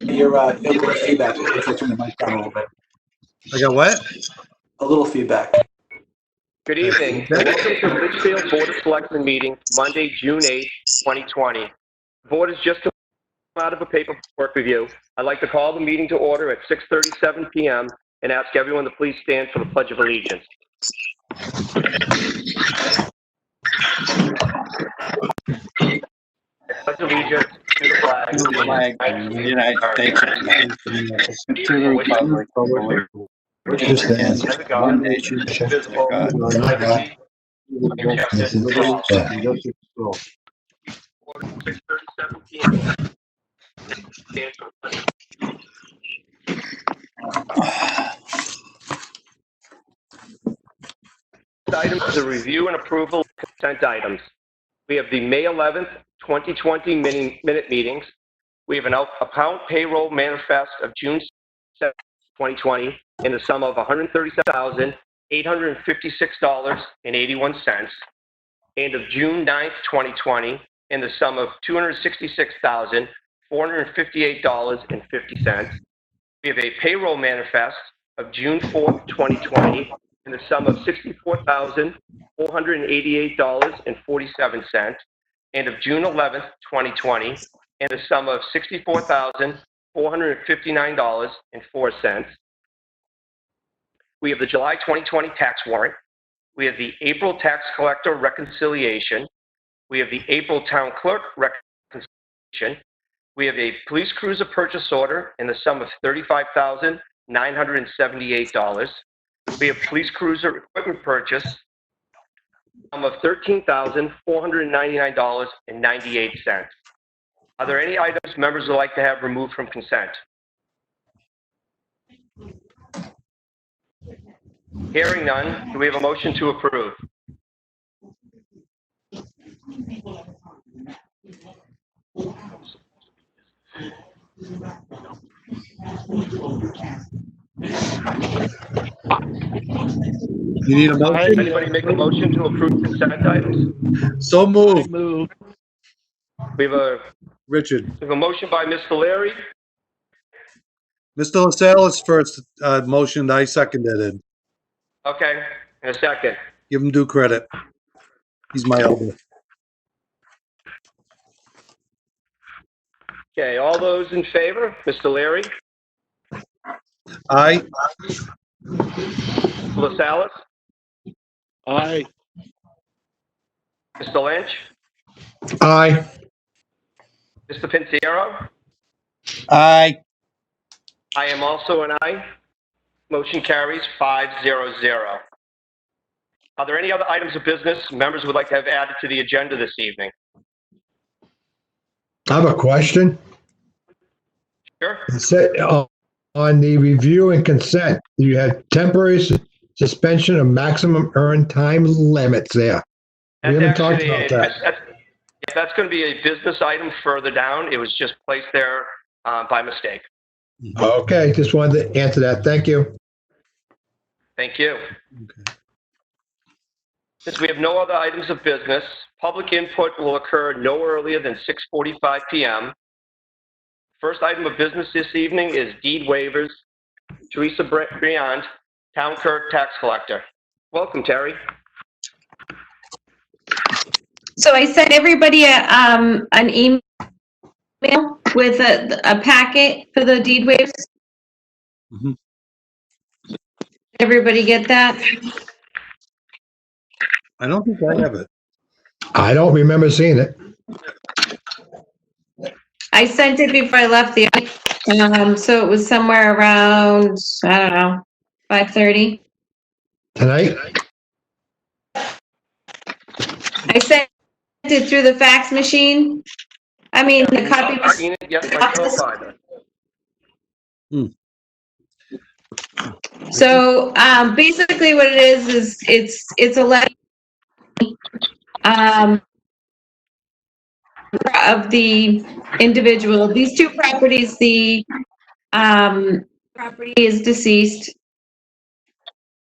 Your feedback. If you turn the mic down a little bit. I got what? A little feedback. Good evening, and welcome to the Litchfield Board of Selectmen meeting, Monday, June 8th, 2020. The board is just out of a paperwork review. I'd like to call the meeting to order at 6:37 p.m. and ask everyone to please stand for the Pledge of Allegiance. Pledge allegiance to the flag of the United States and to the republic which stands one nation indivisible with liberty and justice for all. 6:37 p.m. Stand for the pledge. Items is a review and approval of consent items. We have the May 11th, 2020 minute meetings. We have an account payroll manifest of June 7th, 2020 in the sum of $137,856.81, and of June 9th, 2020 in the sum of $266,458.50. We have a payroll manifest of June 4th, 2020 in the sum of $64,488.47, and of June 11th, 2020 in the sum of $64,459.04. We have the July 2020 tax warrant. We have the April tax collector reconciliation. We have the April town clerk reconciliation. We have a police cruiser purchase order in the sum of $35,978. We have police cruiser equipment purchase sum of $13,499.98. Are there any items members would like to have removed from consent? Hearing none, do we have a motion to approve? You need a motion? Anybody make a motion to approve consent items? So moved. We have a Richard. motion by Mr. Larry. Mr. LaSalle's first motion, I seconded it. Okay, and a second. Give him due credit. He's my elder. Okay, all those in favor? Mr. Larry? Aye. Mr. LaSalle? Aye. Mr. Lynch? Aye. Mr. Pinciero? Aye. I am also an aye. Motion carries 5-0-0. Are there any other items of business members would like to have added to the agenda this evening? I have a question. Sure. It said, on the review and consent, you had temporary suspension of maximum earned time limits there. We haven't talked about that. That's going to be a business item further down. It was just placed there by mistake. Okay, just wanted to answer that. Thank you. Thank you. Okay. Since we have no other items of business, public input will occur no earlier than 6:45 p.m. First item of business this evening is deed waivers. Teresa Briand, Town Clerk, Tax Collector. Welcome, Terry. So I sent everybody an email with a packet for the deed waivers. Mm-hmm. Everybody get that? I don't think I have it. I don't remember seeing it. I sent it before I left the so it was somewhere around, I don't know, 5:30. Tonight? I sent it through the fax machine. I mean, the copy was. Yes, myself either. So basically what it is it's a letter of the individual. These two properties, the property is deceased,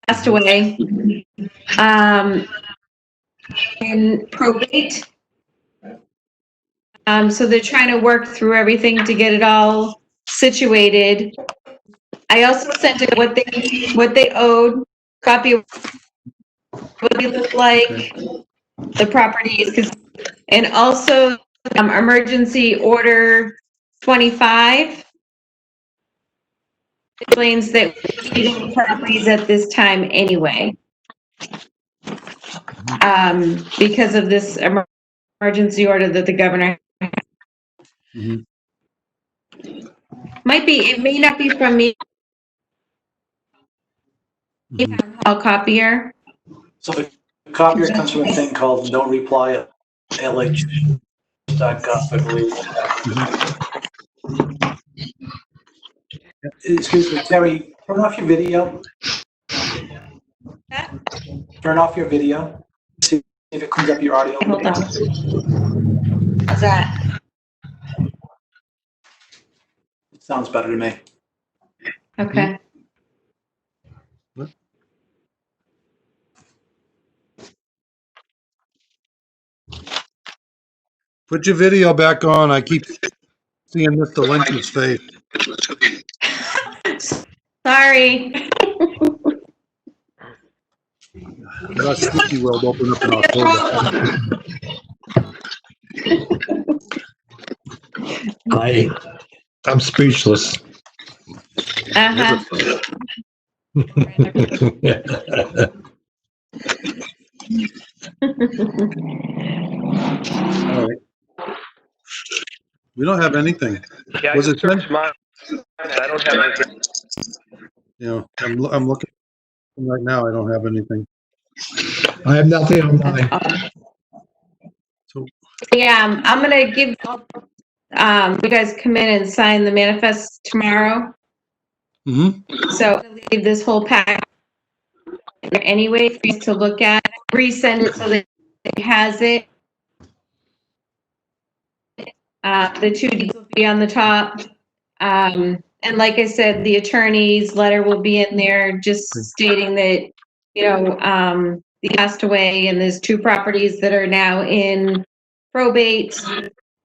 passed away, in probate, So they're trying to work through everything to get it all situated. I also sent it what they owed, copy of what they look like, the properties, and also emergency order 25 explains that we don't properties at this time anyway. Because of this emergency order that the governor Mhm. it may not be from me, Mhm. I'll copier. So the copier comes from a thing called no reply at LH.gov, I believe. Excuse me, Terry, turn off your video. Turn off your video. See if it cleans up your audio. Hold on. How's that? It sounds better to me. Okay. Put your video back on. I keep seeing Mr. Lynch's face. Sorry. That Sticky World opened up in October. I'm speechless. Uh-huh. All right. We don't have anything. Yeah, I Was just it sent? searched mine, and I don't have anything. You know, I'm looking right now. I don't have anything. I have nothing on mine. So, Yeah, I'm gonna give, you guys come in and sign the manifest tomorrow. So I'm gonna leave this whole pack anyway for you to look at, resend it so that it has it. The two deeds will be on the top. And like I said, the attorney's letter will be in there just stating that, he passed away and there's two properties that are now in probate.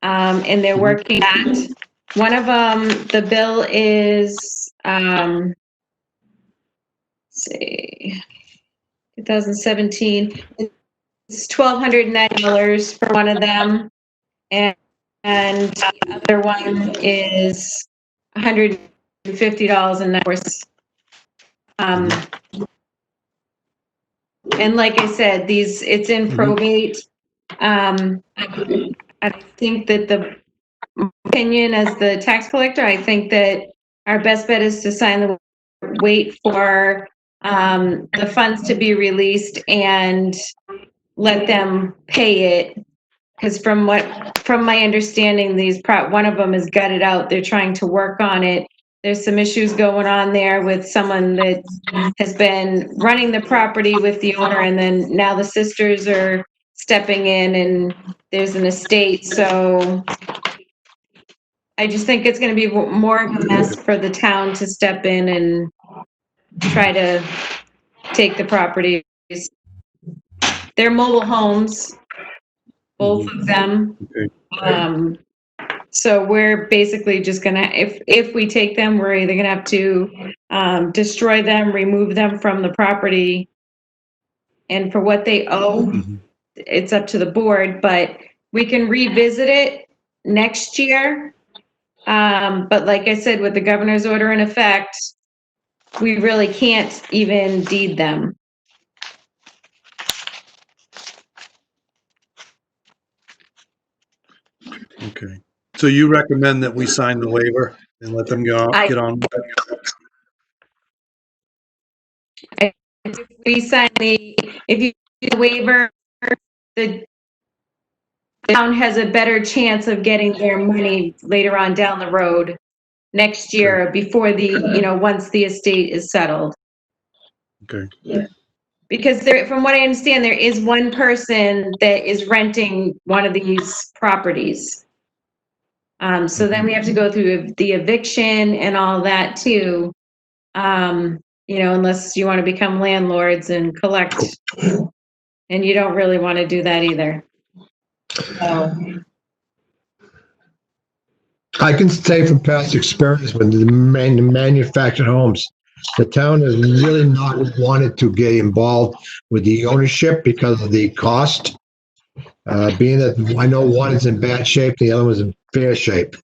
And they're working at, one of them, the bill is, let's see, 2017. It's $1,290 for one of them. And the other one is $150 and and like I said, it's in probate. I think that the opinion as the tax collector, I think that our best bet is to sign the wait for the funds to be released and let them pay it. Because from my understanding, one of them is gutted out. They're trying to work on it. There's some issues going on there with someone that has been running the property with the owner, and then now the sisters are stepping in, and there's an estate. So I just think it's going to be more of a mess for the town to step in and try to take the properties. They're mobile homes, both of them. okay. So we're basically just gonna, if we take them, we're either gonna have to destroy them, remove them from the property. And for what they owe, it's up to the board, but we can revisit it next year. But like I said, with the governor's order in effect, we really can't even deed them. Okay. So you recommend that we sign the waiver and let them get on? If we sign if you do the waiver, the town has a better chance of getting their money later on down the road next year before once the estate is settled. Okay. Because from what I understand, there is one person that is renting one of these properties. So then we have to go through the eviction and all that too. Unless you want to become landlords and collect, and you don't really want to do that either. So I can say from past experience with the manufactured homes, the town has really not wanted to get involved with the ownership because of the cost. Being that I know one is in bad shape, the other one's in fair shape.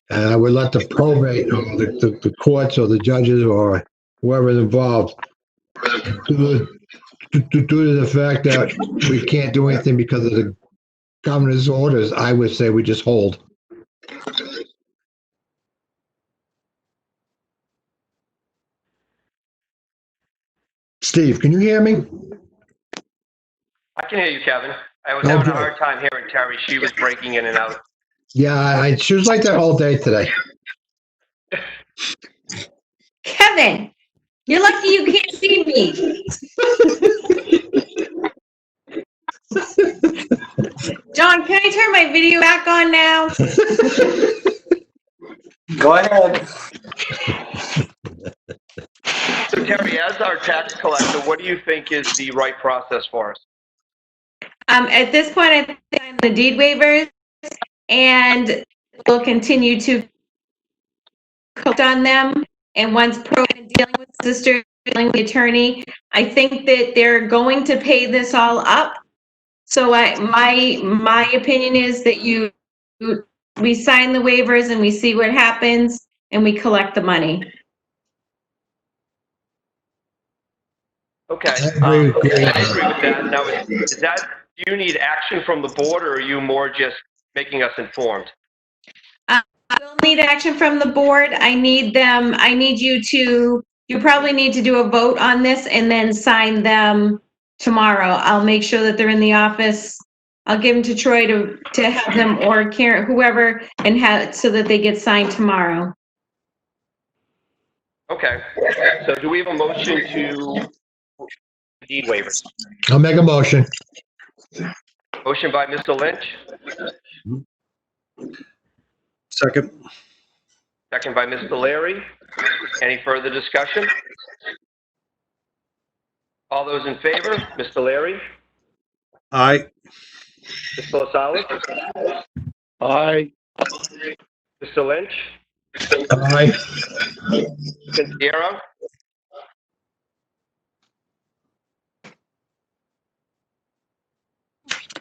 And I would let the probate or the courts or the judges or whoever is involved due to the fact that we can't do anything because of the governor's orders, I would say we just hold. Steve, can you hear me? I can hear you, Kevin. I was Oh, having a good. hard time hearing Terry. She was breaking in and out. Yeah, she was like that all day today. Kevin, you're lucky you can't see me. John, can I turn my video back on now? Go ahead. So Terry, as our tax collector, what do you think is the right process for us? At this point, I think I'm the deed waivers, and we'll continue to collect on them. And once dealing with the sister, dealing with the attorney, I think that they're going to pay this all up. So my opinion is that we sign the waivers and we see what happens and we collect the money. Okay. I agree with you. I agree with that. Now, is that, do you need action from the board, or are you more just making us informed? I will need action from the board. I need you probably need to do a vote on this and then sign them tomorrow. I'll make sure that they're in the office. I'll give them to Troy to have them, or Karen, whoever, and have, so that they get signed tomorrow. Okay. So do we have a motion to deed waivers? I'll make a motion. Motion by Mr. Lynch, Second. second by Mr. Larry. Any further discussion? All those in favor? Mr. Larry? Aye. Mr. LaSalle? Aye. Mr. Lynch? Aye. Ms. Guerrero?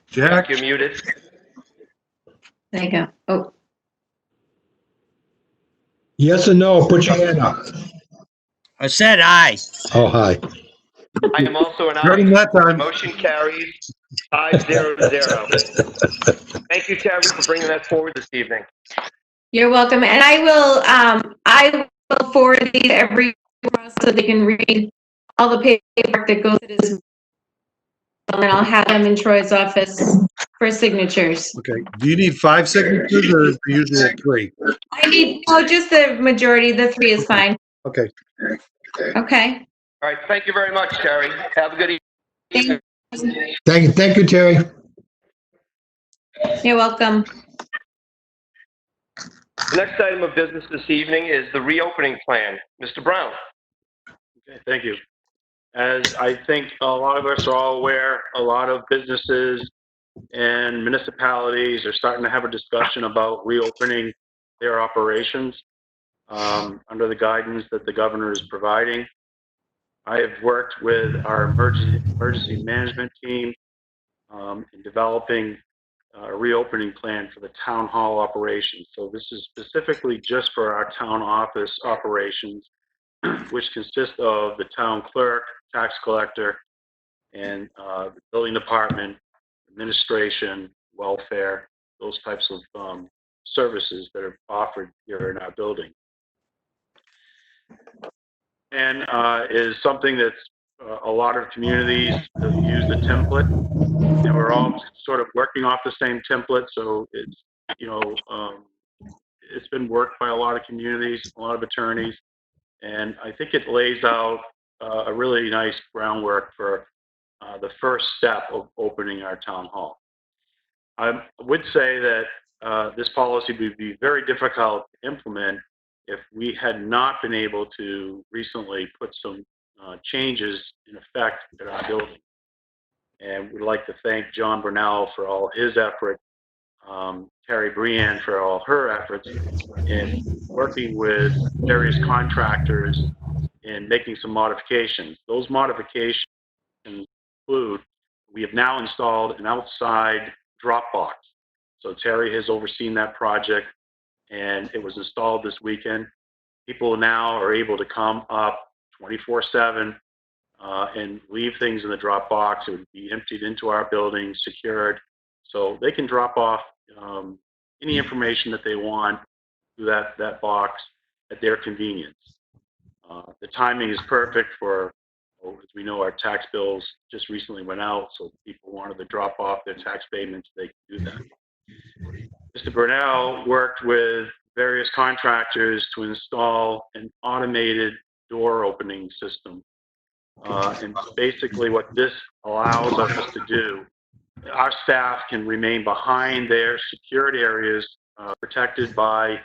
Jack? You're muted. There you go. Oh, Yes or no? Put your hand up. I said aye. Oh, hi. I am also an Heard him aye. that time. Motion carries 5-0-0. Thank you, Terry, for bringing that forward this evening. you're welcome. And I will forward these to everyone so they can read all the paperwork that goes to this. And I'll have them in Troy's office for signatures. Okay. Do you need 5 signatures or the usual 3? I need, just the majority, the 3 is fine. Okay. Okay. All right, thank you very much, Terry. Have a good evening. Thank you, Terry. You're welcome. The next item of business this evening is the reopening plan. Mr. Brown? Okay, thank you. As I think a lot of us are all aware, a lot of businesses and municipalities are starting to have a discussion about reopening their operations under the guidance that the governor is providing. I have worked with our emergency management team in developing a reopening plan for the town hall operations. So this is specifically just for our town office operations, which consist of the town clerk, tax collector, and the building department, administration, welfare, those types of services that are offered here in our building. And is something that's a lot of communities use the template, and we're all sort of working off the same template. So it's, it's been worked by a lot of communities, a lot of attorneys, and I think it lays out a really nice groundwork for the first step of opening our town hall. I would say that this policy would be very difficult to implement if we had not been able to recently put some changes in effect at our building. And we'd like to thank John Brunel for all his effort Terry Brian for all her efforts in working with various contractors in making some modifications. Those modifications include, we have now installed an outside drop box. So Terry has overseen that project, and it was installed this weekend. People now are able to come up 24/7 and leave things in the drop box. It would be emptied into our building, secured, so they can drop off any information that they want through that box at their convenience. The timing is perfect for, as we know, our tax bills just recently went out, so if people wanted to drop off their tax payments, they can do that. Mr. Brunel worked with various contractors to install an automated door opening system. And basically what this allows us to do, our staff can remain behind their secured areas, protected by,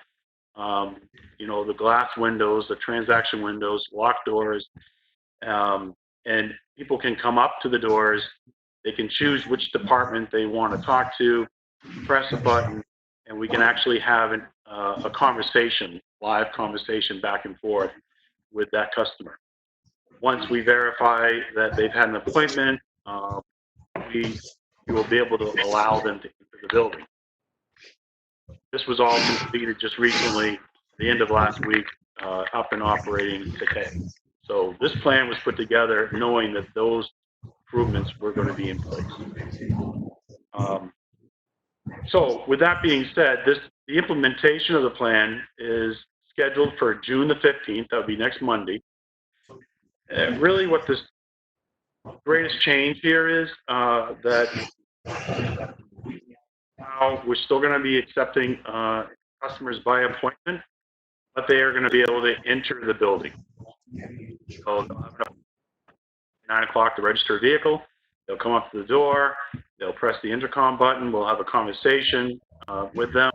the glass windows, the transaction windows, locked doors, and people can come up to the doors. They can choose which department they want to talk to, press a button, and we can actually have a conversation, live conversation back and forth with that customer. Once we verify that they've had an appointment, we will be able to allow them to enter the building. This was all completed just recently, the end of last week, up and operating today. So this plan was put together knowing that those improvements were going to be in place. So with that being said, the implementation of the plan is scheduled for June the 15th. That would be next Monday. Really what this greatest change here is that now we're still going to be accepting customers by appointment, but they are going to be able to enter the building. So they'll have 9 o'clock to register a vehicle. They'll come up to the door. They'll press the intercom button. We'll have a conversation with them.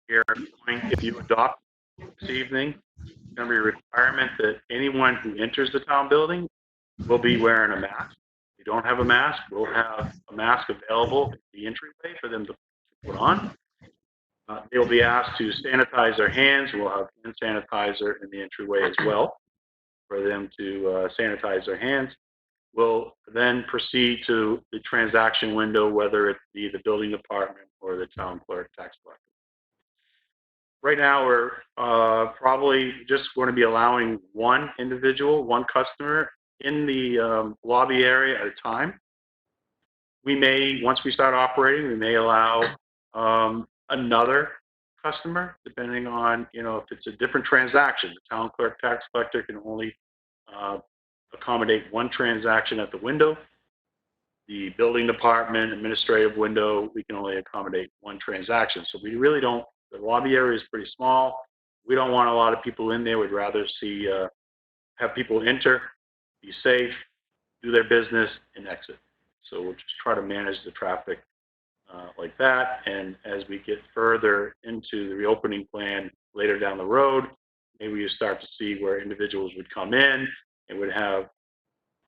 If you adopt this evening, it's going to be a requirement that anyone who enters the town building will be wearing a mask. If you don't have a mask, we'll have a mask available at the entryway for them to put on. They'll be asked to sanitize their hands. We'll have hand sanitizer in the entryway as well for them to sanitize their hands. We'll then proceed to the transaction window, whether it be the building department or the town clerk, tax collector. Right now, we're probably just going to be allowing one individual, one customer in the lobby area at a time. We may, once we start operating, we may allow another customer, depending on, if it's a different transaction. The town clerk, tax collector can only accommodate one transaction at the window. The building department, administrative window, we can only accommodate one transaction. So we really don't, the lobby area is pretty small. We don't want a lot of people in there. We'd rather see, have people enter, be safe, do their business, and exit. So we'll just try to manage the traffic like that. And as we get further into the reopening plan later down the road, maybe you start to see where individuals would come in and would have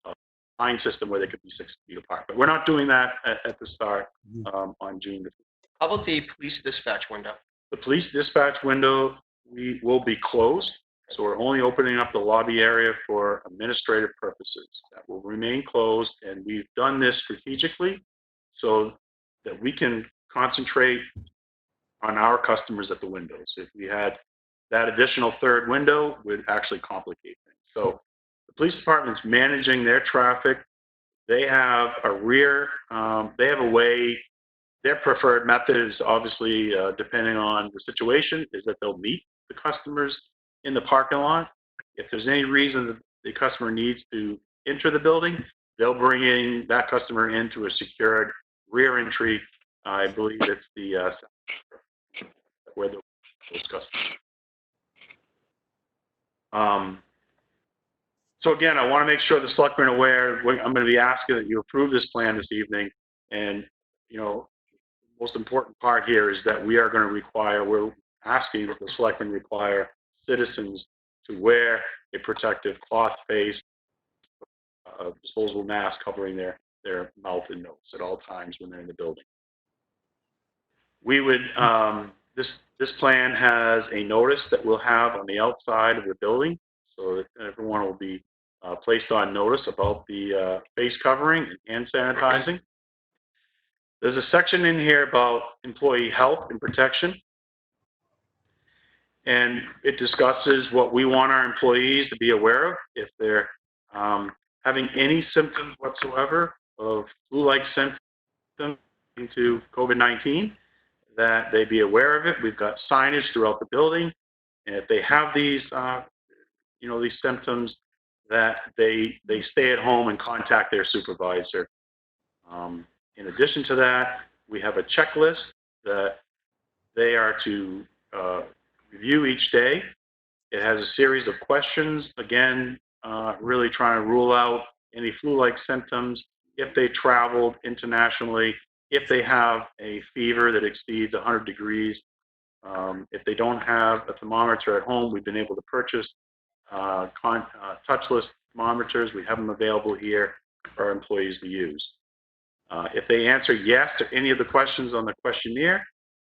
a line system where they could be 6 feet apart. But we're not doing that at the start on June the 5th. How about the police dispatch window? The police dispatch window, we will be closed. So we're only opening up the lobby area for administrative purposes. That will remain closed, and we've done this strategically so that we can concentrate on our customers at the windows. If we had that additional third window, it would actually complicate things. So the police department's managing their traffic. They have a they have a way, their preferred method is obviously, depending on the situation, is that they'll meet the customers in the parking lot. If there's any reason that the customer needs to enter the building, they'll bring in that customer into a secured rear entry. I believe it's the where those customers. So again, I want to make sure the selectmen are aware. I'm going to be asking that you approve this plan this evening, and the most important part here is that we are going to require. We're asking that the selectmen require citizens to wear a protective cloth face, disposable mask covering their mouth and nose at all times when they're in the building. We would, this plan has a notice that we'll have on the outside of the building so that everyone will be placed on notice about the face covering and hand sanitizing. There's a section in here about employee health and protection. And it discusses what we want our employees to be aware of if they're having any symptoms whatsoever of flu-like symptoms into COVID-19, that they be aware of it. We've got signage throughout the building. And if they have these, these symptoms, that they stay at home and contact their supervisor. In addition to that, we have a checklist that they are to review each day. It has a series of questions, again, really trying to rule out any flu-like symptoms, if they traveled internationally, if they have a fever that exceeds 100 degrees. If they don't have a thermometer at home, we've been able to purchase touchless thermometers. We have them available here for our employees to use. If they answer yes to any of the questions on the questionnaire,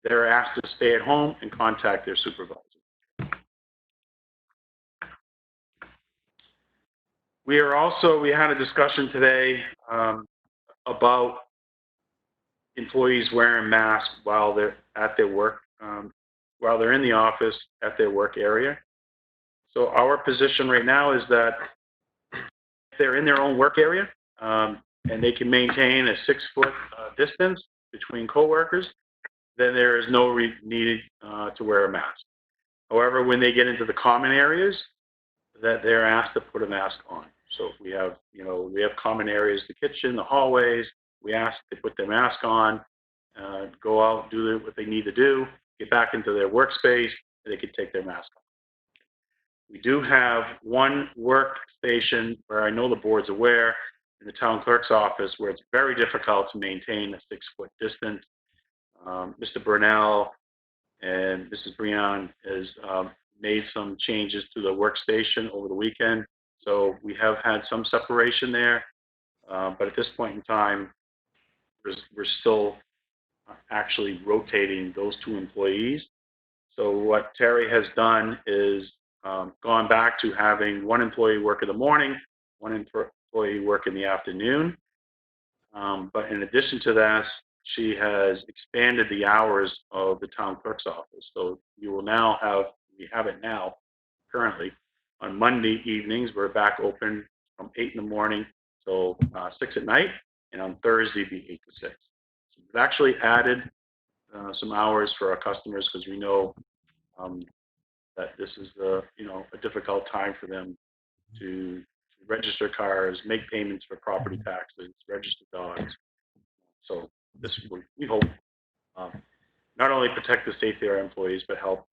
they're asked to stay at home and contact their supervisor. We had a discussion today about employees wearing masks while they're at their work, while they're in the office at their work area. So our position right now is that if they're in their own work area and they can maintain a 6-foot distance between coworkers, then there is no need to wear a mask. However, when they get into the common areas, that they're asked to put a mask on. So we have common areas, the kitchen, the hallways. We ask they put their mask on, go out, do what they need to do, get back into their workspace, and they can take their mask off. We do have one workstation where I know the board's aware, in the town clerk's office, where it's very difficult to maintain a 6-foot distance. Mr. Brunel and Mrs. Brunel has made some changes to the workstation over the weekend. So we have had some separation there, but at this point in time, we're still actually rotating those 2 employees. So what Terry has done is gone back to having 1 employee work in the morning, 1 employee work in the afternoon. But in addition to that, she has expanded the hours of the town clerk's office. So you will now we have it now currently on Monday evenings. We're back open from 8 in the morning till 6 at night, and on Thursday be 8 to 6. So we've actually added some hours for our customers because we know that this is a difficult time for them to register cars, make payments for property taxes, register dogs. So this we hope not only protect the safety of our employees, but help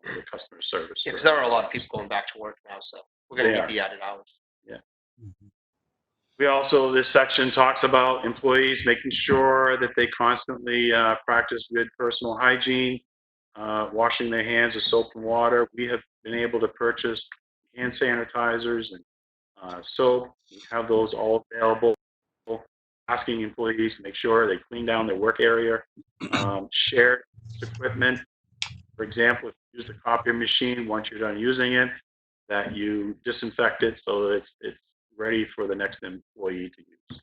the customer service. Yeah, because there are a lot of people going back to work now, so we're going to need the added hours. Yeah. We also, this section talks about employees making sure that they constantly practice good personal hygiene, washing their hands with soap and water. We have been able to purchase hand sanitizers and soap. We have those all available. Asking employees to make sure they clean down their work area, share equipment. For example, if you use the copier machine, once you're done using it, that you disinfect it so that it's ready for the next employee to use.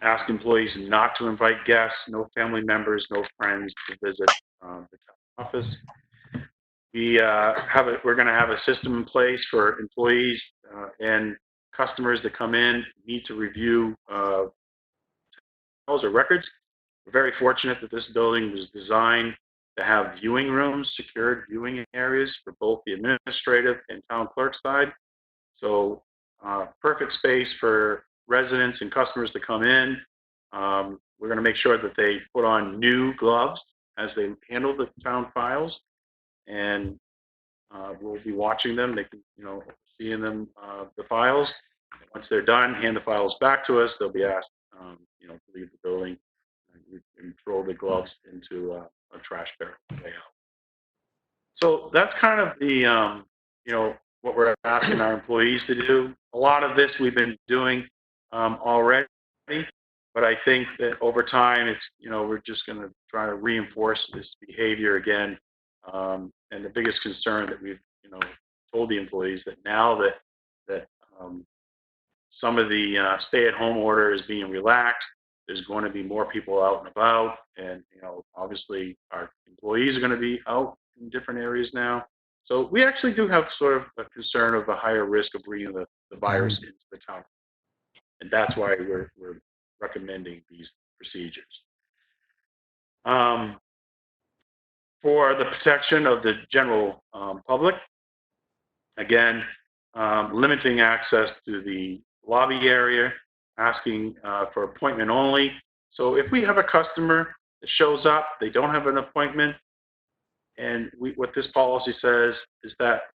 Ask employees not to invite guests, no family members, no friends to visit the office. We're going to have a system in place for employees and customers that come in, need to review files or records. We're very fortunate that this building was designed to have viewing rooms, secured viewing areas for both the administrative and town clerk side. So perfect space for residents and customers to come in. We're going to make sure that they put on new gloves as they handle the town files, and we'll be watching them. They can, seeing them, the files. Once they're done, hand the files back to us. They'll be asked, to leave the building and throw the gloves into a trash barrel way out. So that's kind of the, what we're asking our employees to do. A lot of this we've been doing already. But I think that over time, it's, we're just going to try to reinforce this behavior again. And the biggest concern that we've, told the employees that now that some of the stay-at-home order is being relaxed, there's going to be more people out and about, and obviously our employees are going to be out in different areas now. So we actually do have sort of a concern of a higher risk of bringing the virus into the town, and that's why we're recommending these procedures. For the protection of the general public, again, limiting access to the lobby area, asking for appointment only. So if we have a customer that shows up, they don't have an appointment, and what this policy says is that,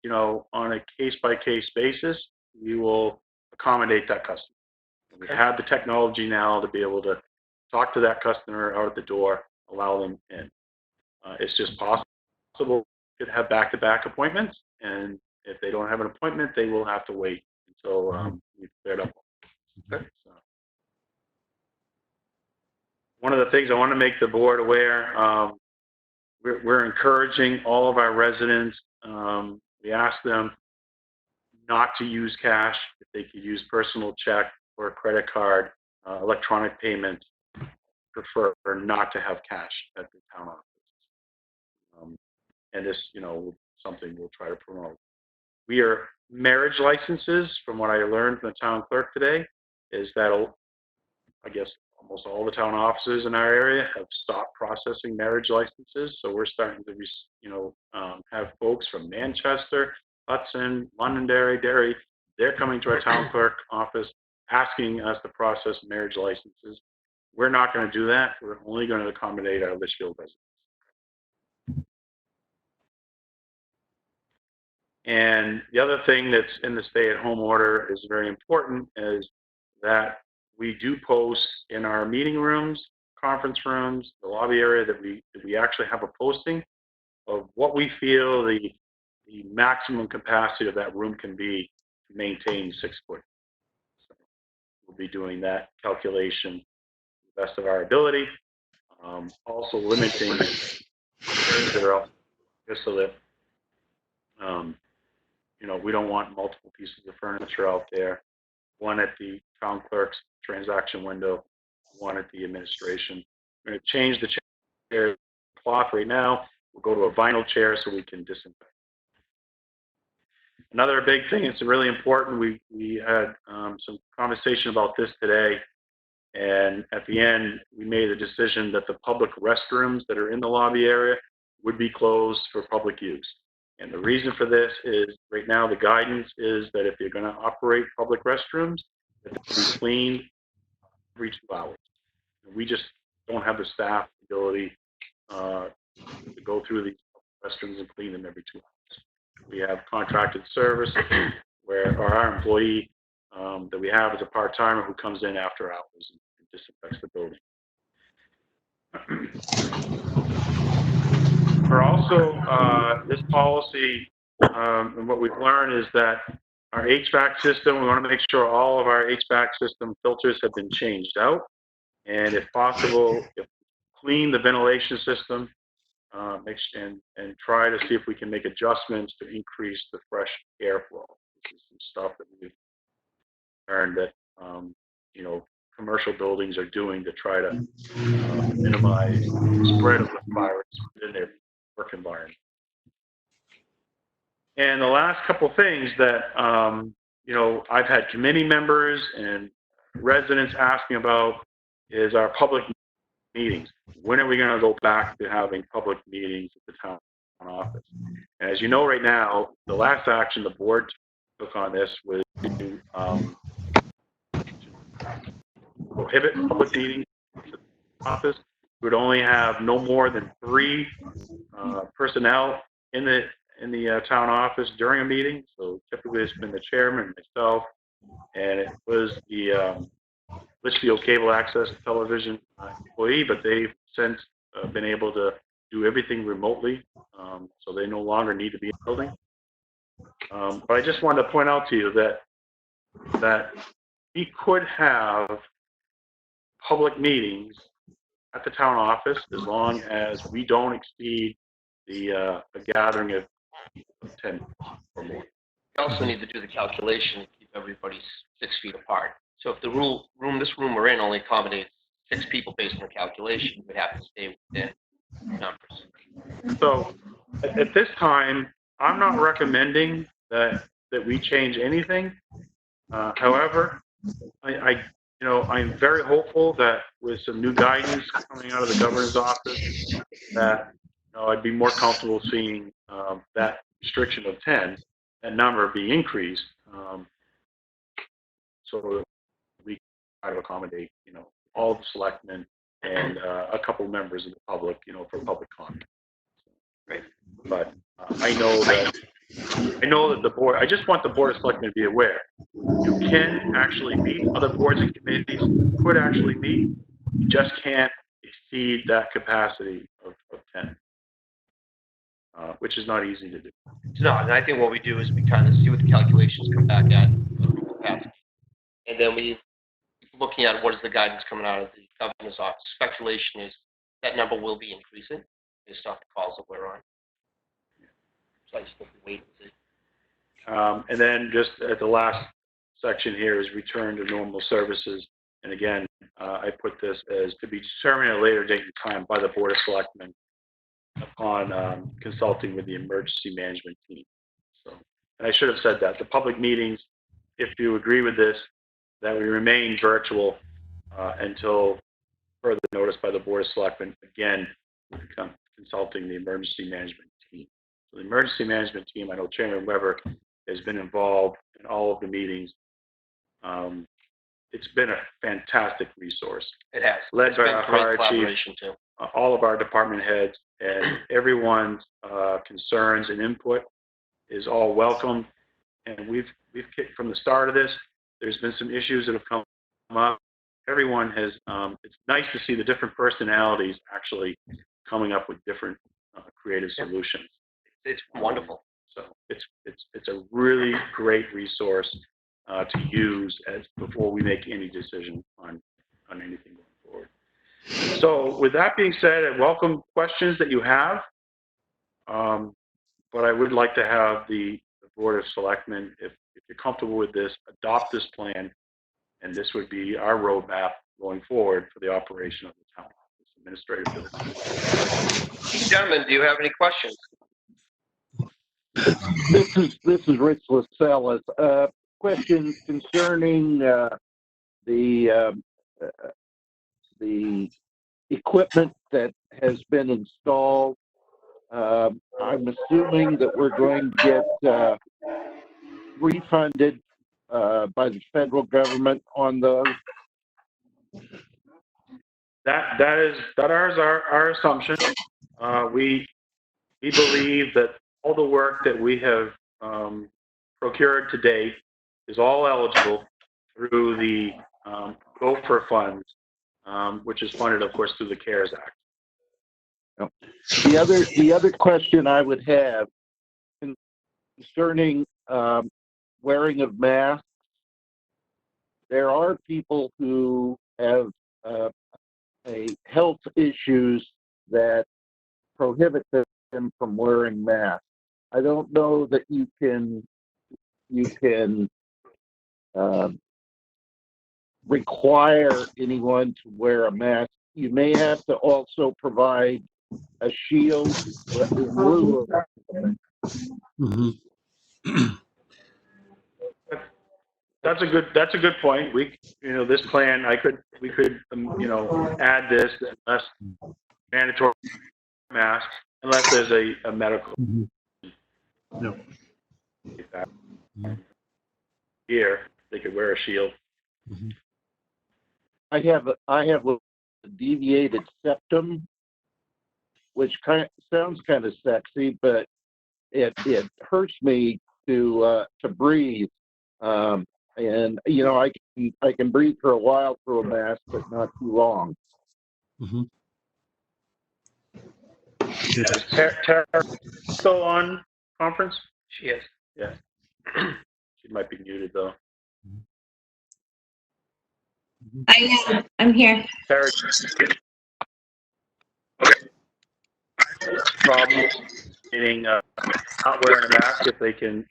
on a case-by-case basis, we will accommodate that customer. We have the technology now to be able to talk to that customer out at the door, allow them in. It's just possible to have back-to-back appointments, and if they don't have an appointment, they will have to wait until we've cleared up. Okay. So, one of the things I want to make the board aware, we're encouraging all of our residents. We ask them not to use cash. If they could use personal check or a credit card, electronic payment, prefer not to have cash at the town office. And this, something we'll try to promote. We are marriage licenses, from what I learned from the town clerk today, is that I guess almost all the town offices in our area have stopped processing marriage licenses. So we're starting to, have folks from Manchester, Hudson, Londonderry, Derry. They're coming to our town clerk office asking us to process marriage licenses. We're not going to do that. We're only going to accommodate our Litchfield residents. And the other thing that's in the stay-at-home order is very important is that we do post in our meeting rooms, conference rooms, the lobby area, that we actually have a posting of what we feel the maximum capacity of that room can be to maintain 6 foot. So we'll be doing that calculation to the best of our ability. Also limiting that are up, just so that we don't want multiple pieces of furniture out there. One at the town clerk's transaction window, one at the administration. We're going to change the chair cloth right now. We'll go to a vinyl chair so we can disinfect. Another big thing, it's really important, we had some conversation about this today, and at the end, we made a decision that the public restrooms that are in the lobby area would be closed for public use. And the reason for this is, right now, the guidance is that if you're going to operate public restrooms, that they can be cleaned every 2 hours. And we just don't have the staff ability to go through these restrooms and clean them every 2 hours. We have contracted service where our employee that we have is a part-timer who comes in after hours and disinfects the building. We're also, this policy, and what we've learned is that our HVAC system, we want to make sure all of our HVAC system filters have been changed out. And if possible, clean the ventilation system, and try to see if we can make adjustments to increase the fresh airflow. This is some stuff that we've learned that, commercial buildings are doing to try to minimize the spread of the virus within their work environment. And the last couple things that, I've had committee members and residents asking about is our public meetings. When are we going to go back to having public meetings at the town office? And as you know, right now, the last action the board took on this was to prohibit public meetings at the office. We would only have no more than 3 personnel in the town office during a meeting. So typically it's been the chairman, myself, and it was the Litchfield Cable Access Television employee, but they've since been able to do everything remotely, so they no longer need to be in the building. But I just wanted to point out to you that we could have public meetings at the town office as long as we don't exceed the a gathering of 10 or more. We also need to do the calculation to keep everybody 6 feet apart. So if the this room we're in only accommodates 6 people based on the calculation, we'd have to stay within numbers. So at this time, I'm not recommending that we change anything. However, I'm very hopeful that with some new guidance coming out of the governor's office, that I'd be more comfortable seeing that restriction of 10, that number be increased, so that we can try to accommodate all the selectmen and a couple members of the public, for public comment. Right. But I know that the board. I just want the board of selectmen to be aware. You can actually meet. Other boards and committees could actually meet. You just can't exceed that capacity of 10, which is not easy to do. No, and I think what we do is we kind of see what the calculations come back at for the capacity. And then we looking at what is the guidance coming out of the governor's office. Speculation is that number will be increasing based off the calls that we're on. So I just think we wait and see. And then just at the last section here is return to normal services. And again, I put this as to be determined at a later date and time by the Board of Selectmen upon consulting with the emergency management team. So, and I should have said that the public meetings, if you agree with this, that we remain virtual until further notice by the Board of Selectmen, again, consulting the emergency management team. So the emergency management team, I know Chairman Weber has been involved in all of the meetings. It's been a fantastic resource. It has. Led It's by been our great fire chief, collaboration too. all of our department heads, and everyone's concerns and input is all welcome. And we've kicked from the start of this. There's been some issues that have come up. Everyone has. It's nice to see the different personalities actually coming up with different creative solutions. It's wonderful. So it's a really great resource to use before we make any decision on anything going forward. So with that being said, I welcome questions that you have, but I would like to have the Board of Selectmen, if you're comfortable with this, adopt this plan, and this would be our roadmap going forward for the operation of the town office administrative business. Gentlemen, do you have any questions? This is Rich Lascelles. Question concerning the equipment that has been installed. I'm assuming that we're going to get refunded by the federal government on those. That is our assumption. We believe that all the work that we have procured to date is all eligible through the Gopher funds, which is funded, of course, through the CARES Act. The other question I would have concerning wearing of masks. There are people who have health issues that prohibit them from wearing masks. I don't know that you can require anyone to wear a mask. You may have to also provide a shield in lieu of Mhm. That's a good point. This plan, we could add this unless mandatory mask, unless there's a medical. Mhm. No. Here, they could wear a shield. Mhm. I have a deviated septum, which sounds kind of sexy, but it hurts me to breathe. And I can breathe for a while through a mask, but not too long. Mhm. Is Tara still on conference? She is. Yeah. She might be muted though. I'm here. Terry? Problem meaning not wearing a mask if they can.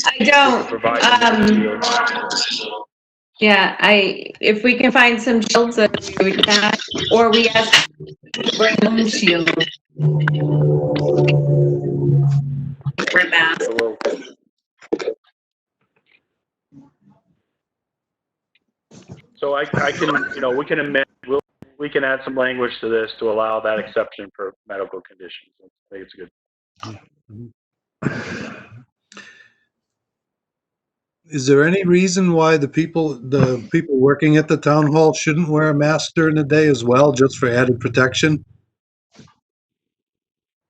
I don't. Provide them with Yeah, if we can find some shields, I agree with that, or we ask for a home shield. Wear masks. So I can, we can amend, we can add some language to this to allow that exception for medical conditions. I think it's good. Is there any reason why the people working at the town hall shouldn't wear a mask during the day as well, just for added protection?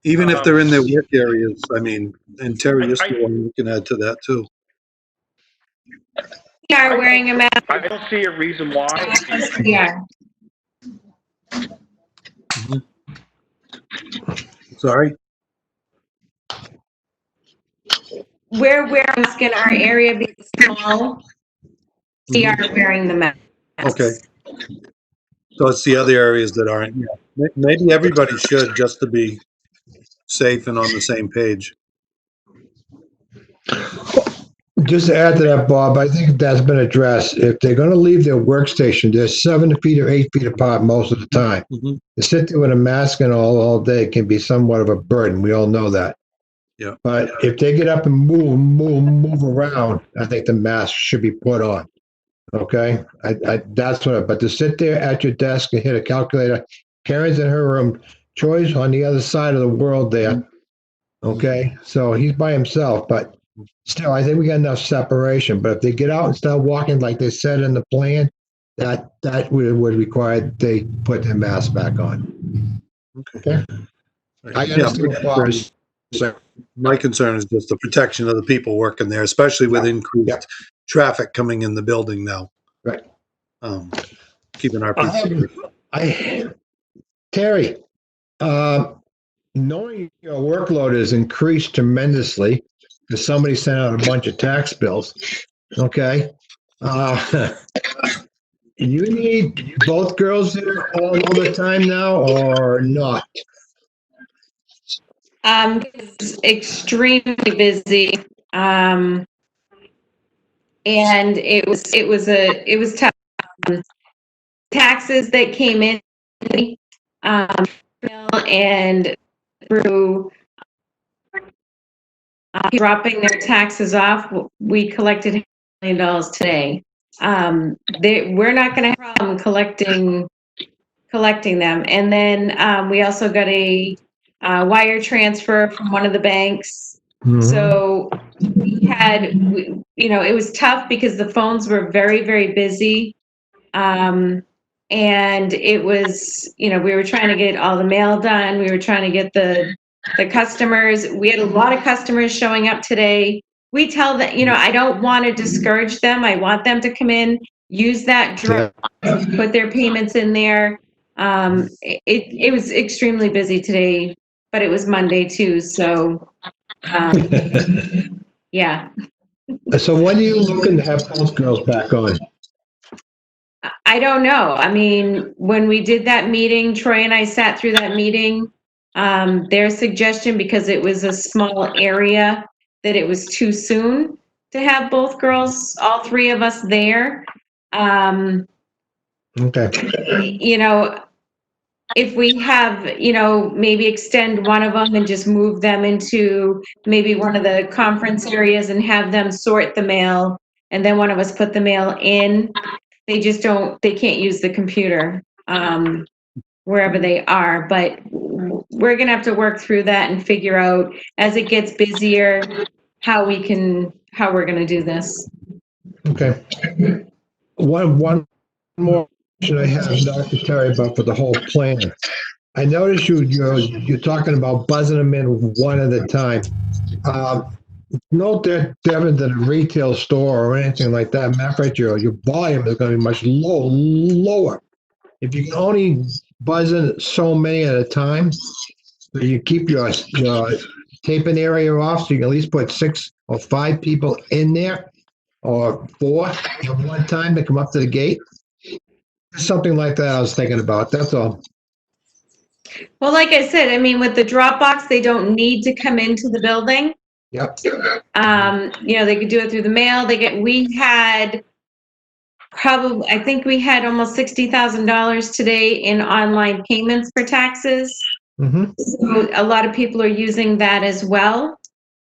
Even if they're in their work areas, I mean, and Terry, you're the one who can add to that too. We are wearing a mask. I don't see a reason why. Yeah. Sorry? We're wearing a mask in our area because small. We are wearing the mask. Okay. So it's the other areas that aren't. Yeah. Maybe everybody should, just to be safe and on the same page. Just to add to that, Bob, I think that's been addressed. If they're going to leave their workstation, they're 7 feet or 8 feet apart most of the time. Mm-hmm. To sit there with a mask and all day can be somewhat of a burden. We all know that. Yeah. But if they get up and move around, I think the mask should be put on. Okay, that's what. But to sit there at your desk and hit a calculator, Karen's in her room, Troy's on the other side of the world there. Okay, so he's by himself, but still, I think we got enough separation. But if they get out and start walking like they said in the plan, that would require they put their mask back on. Okay. I understand what Bob is saying. My concern is just the protection of the people working there, especially with increased traffic coming in the building now. Right. Keeping our people safe. Terry, knowing your workload has increased tremendously because somebody sent out a bunch of tax bills. Okay. You need both girls there all the time now or not? It's extremely busy. And it was tough. Taxes that came in, and through dropping their taxes off, we collected $1 million today. We're not going to have a problem collecting them. And then we also got a wire transfer from one of the banks. Mm-hmm. So it was tough because the phones were very, very busy. And it was, we were trying to get all the mail done. We were trying to get the customers. We had a lot of customers showing up today. We tell them, I don't want to discourage them. I want them to come in, use that drive, put their payments in there. It was extremely busy today, but it was Monday too. So, yeah. So when are you looking to have both girls back on? I don't know. I mean, when we did that meeting, Troy and I sat through that meeting, their suggestion, because it was a small area, that it was too soon to have both girls, all three of us there. Okay. If we have, maybe extend one of them and just move them into maybe one of the conference areas and have them sort the mail, and then one of us put the mail in. They can't use the computer wherever they are, but we're going to have to work through that and figure out as it gets busier how we're going to do this. Okay. One more question I have, Dr. Terry, about for the whole plan. I noticed you're talking about buzzing them in one at a time. Note that different than a retail store or anything like that. Matter of fact, your volume is going to be much lower. If you can only buzz in so many at a time, so you keep your taping area off, so you can at least put 6 or 5 people in there. or 4 at one time to come up to the gate. Something like that I was thinking about, that's all. Well, like I said, I mean, with the Dropbox, they don't need to come into the building. Yep. They could do it through the mail. We had probably, I think we had almost $60,000 today in online payments for taxes. Mm-hmm. So a lot of people are using that as well.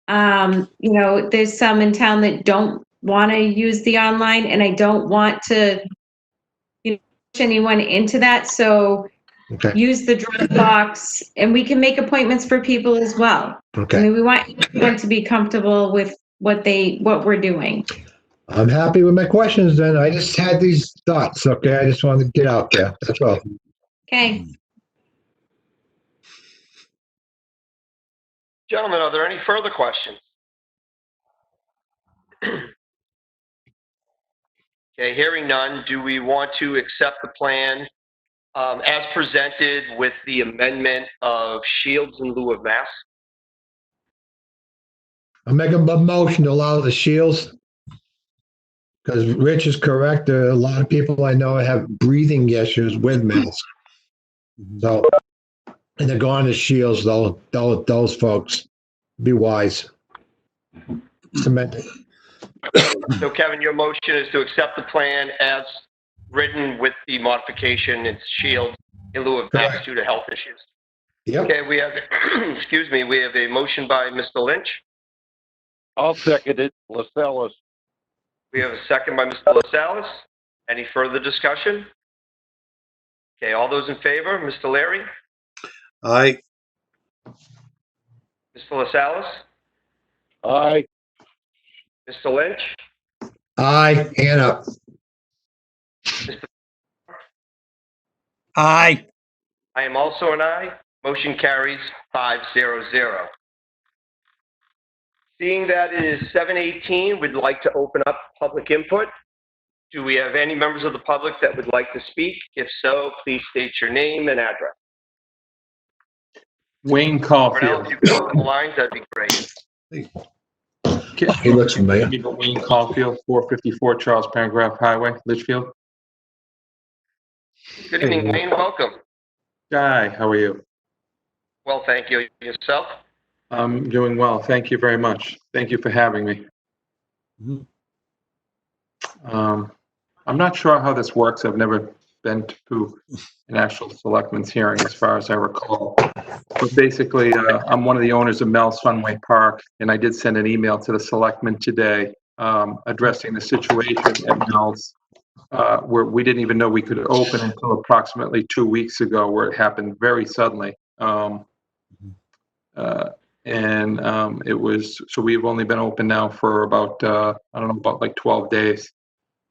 There's some in town that don't want to use the online, and I don't want to push anyone into that. So Okay. use the Dropbox, and we can make appointments for people as well. Okay. I mean, we want everyone to be comfortable with what we're doing. I'm happy with my questions then. I just had these thoughts, okay? I just wanted to get out there. That's all. Okay. Gentlemen, are there any further questions? Okay, hearing none, do we want to accept the plan as presented with the amendment of shields in lieu of masks? I'm making a motion to allow the shields. Because Rich is correct. There are a lot of people I know have breathing issues with masks. So, and they're going to shields, those folks. Be wise. Cement. So Kevin, your motion is to accept the plan as written with the modification, it's shield in lieu of masks due to health issues. Yep. Okay, we have, excuse me, we have a motion by Mr. Lynch. I'll second it. Lascelles. We have a second by Mr. Lascelles. Any further discussion? Okay, all those in favor, Mr. Larry, Aye. Mr. Lascelles, Aye. Mr. Lynch, Aye, hand up. Aye. I am also an aye. Motion carries 5-0-0. Seeing that it is 7:18, we'd like to open up public input. Do we have any members of the public that would like to speak? If so, please state your name and address. Wayne Brunel, Caulfield. if you could open the lines, that'd be great. He looks familiar. Wayne Caulfield, 454 Charles Paragraph Highway, Litchfield. Good evening, Wayne. Welcome. Hi, how are you? Well, thank you. Yourself? I'm doing well. Thank you very much. Thank you for having me. Mhm. I'm not sure how this works. I've never been to an actual selectmen's hearing as far as I recall. But basically, I'm one of the owners of Mel's Funway Park, and I did send an email to the selectmen today addressing the situation at Mel's, where we didn't even know we could open until approximately 2 weeks ago, where it happened very suddenly. It was, so we've only been open now for about, I don't know, about like 12 days.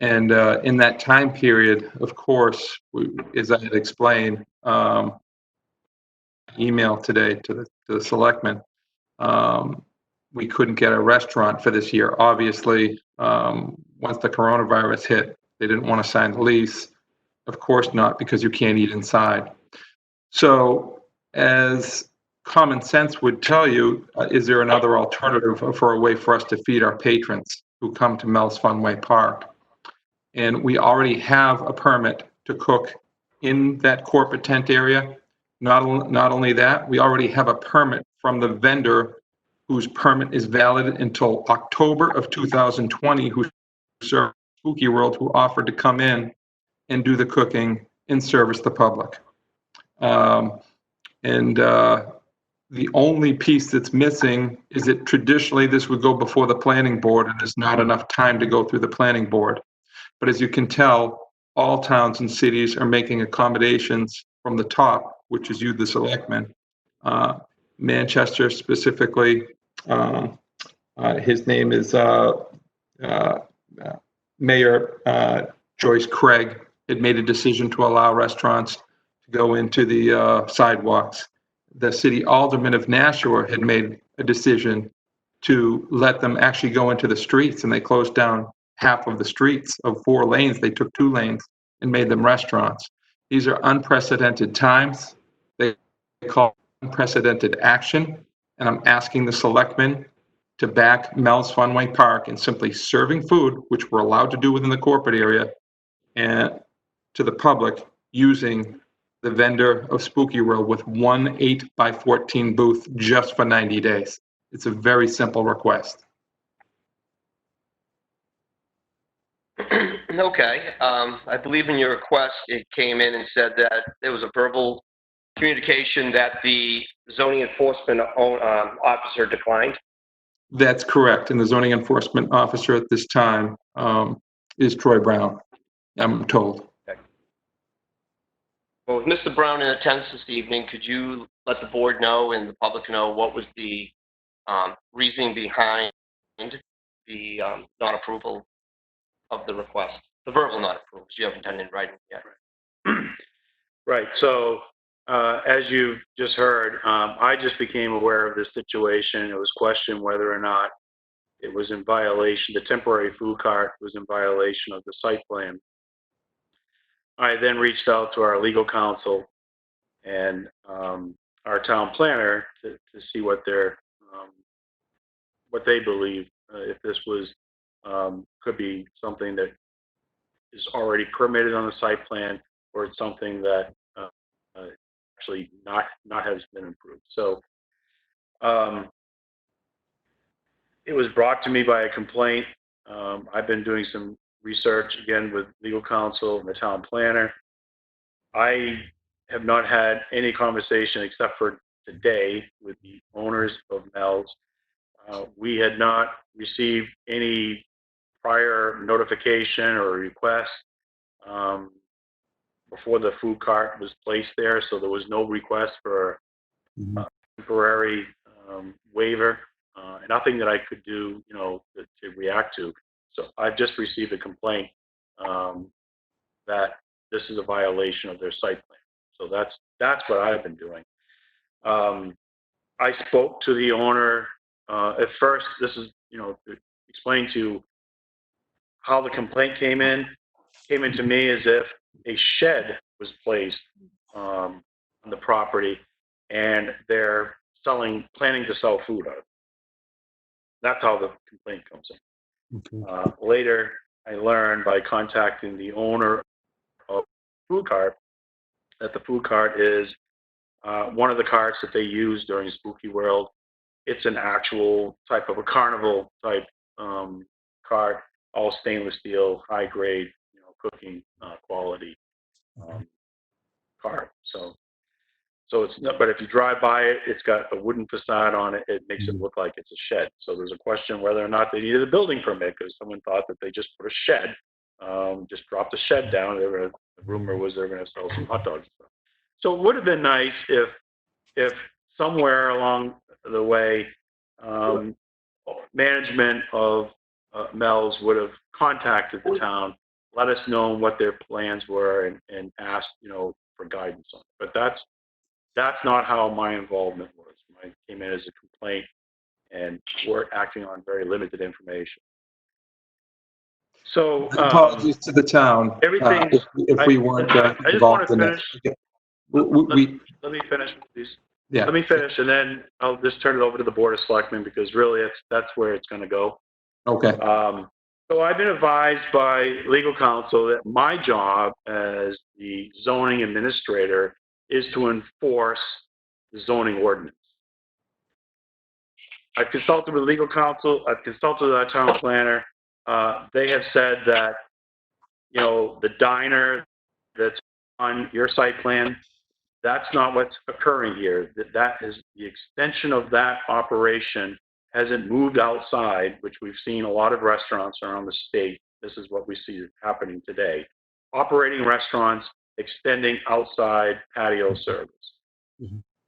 And in that time period, of course, as I had explained, email today to the selectmen, we couldn't get a restaurant for this year. Obviously, once the coronavirus hit, they didn't want to sign the lease. Of course not, because you can't eat inside. So as common sense would tell you, is there another alternative for a way for us to feed our patrons who come to Mel's Funway Park? And we already have a permit to cook in that corporate tent area. Not only that, we already have a permit from the vendor whose permit is valid until October of 2020, who served Spooky World, who offered to come in and do the cooking and service the public. The only piece that's missing is that traditionally this would go before the planning board, and there's not enough time to go through the planning board. But as you can tell, all towns and cities are making accommodations from the top, which is you, the selectmen. Manchester specifically, his name is Mayor Joyce Craig, had made a decision to allow restaurants to go into the sidewalks. The city alderman of Nashua had made a decision to let them actually go into the streets, and they closed down half of the streets of 4 lanes. They took 2 lanes and made them restaurants. These are unprecedented times. They call unprecedented action, and I'm asking the selectmen to back Mel's Funway Park and simply serving food, which we're allowed to do within the corporate area, and to the public using the vendor of Spooky World with one 8x14 booth just for 90 days. It's a very simple request. Okay, I believe in your request, it came in and said that there was a verbal communication that the zoning enforcement officer declined. That's correct. And the zoning enforcement officer at this time is Troy Brown, I'm told. Okay. Well, with Mr. Brown in attendance this evening, could you let the board know and the public know what was the reasoning behind the non-approval of the request? The verbal non-approval, because you haven't done it in writing yet. Right. So, as you just heard, I just became aware of this situation. It was questioned whether or not it was in violation, the temporary food cart was in violation of the site plan. I then reached out to our legal counsel and our town planner to see what they believe, if this was could be something that is already permitted on the site plan, or it's something that actually not has been improved. So it was brought to me by a complaint. I've been doing some research again with legal counsel and the town planner. I have not had any conversation except for today with the owners of Mel's. We had not received any prior notification or request before the food cart was placed there, so there was no request for a temporary waiver, nothing that I could do, to react to. So I've just received a complaint that this is a violation of their site plan. So that's what I've been doing. I spoke to the owner. At first, this is, to explain to you how the complaint came into me as if a shed was placed on the property and they're planning to sell food out of it. That's how the complaint comes in. Okay. Later, I learned by contacting the owner of the food cart that the food cart is one of the carts that they use during Spooky World. It's an actual type of a carnival type cart, all stainless steel, high grade, cooking quality cart. So it's not, but if you drive by it, it's got a wooden facade on it. It makes it look like it's a shed. So there's a question whether or not they needed a building permit, because someone thought that they just put a shed, just dropped a shed down. The rumor was they're going to sell some hot dogs and stuff. So it would have been nice if somewhere along the way, management of Mel's would have contacted the town, let us know what their plans were, and asked, for guidance on it. But that's not how my involvement was. I came in as a complaint, and we're acting on very limited information. So Apologies to the town. Everything. If we weren't involved in it. Let me finish, please. Yeah. Let me finish, and then I'll just turn it over to the Board of Selectmen, because really that's where it's going to go. Okay. So I've been advised by legal counsel that my job as the zoning administrator is to enforce the zoning ordinance. I've consulted with legal counsel. I've consulted with our town planner. They have said that, the diner that's on your site plan, that's not what's occurring here. That is the extension of that operation hasn't moved outside, which we've seen a lot of restaurants around the state. This is what we see happening today. Operating restaurants extending outside patio service.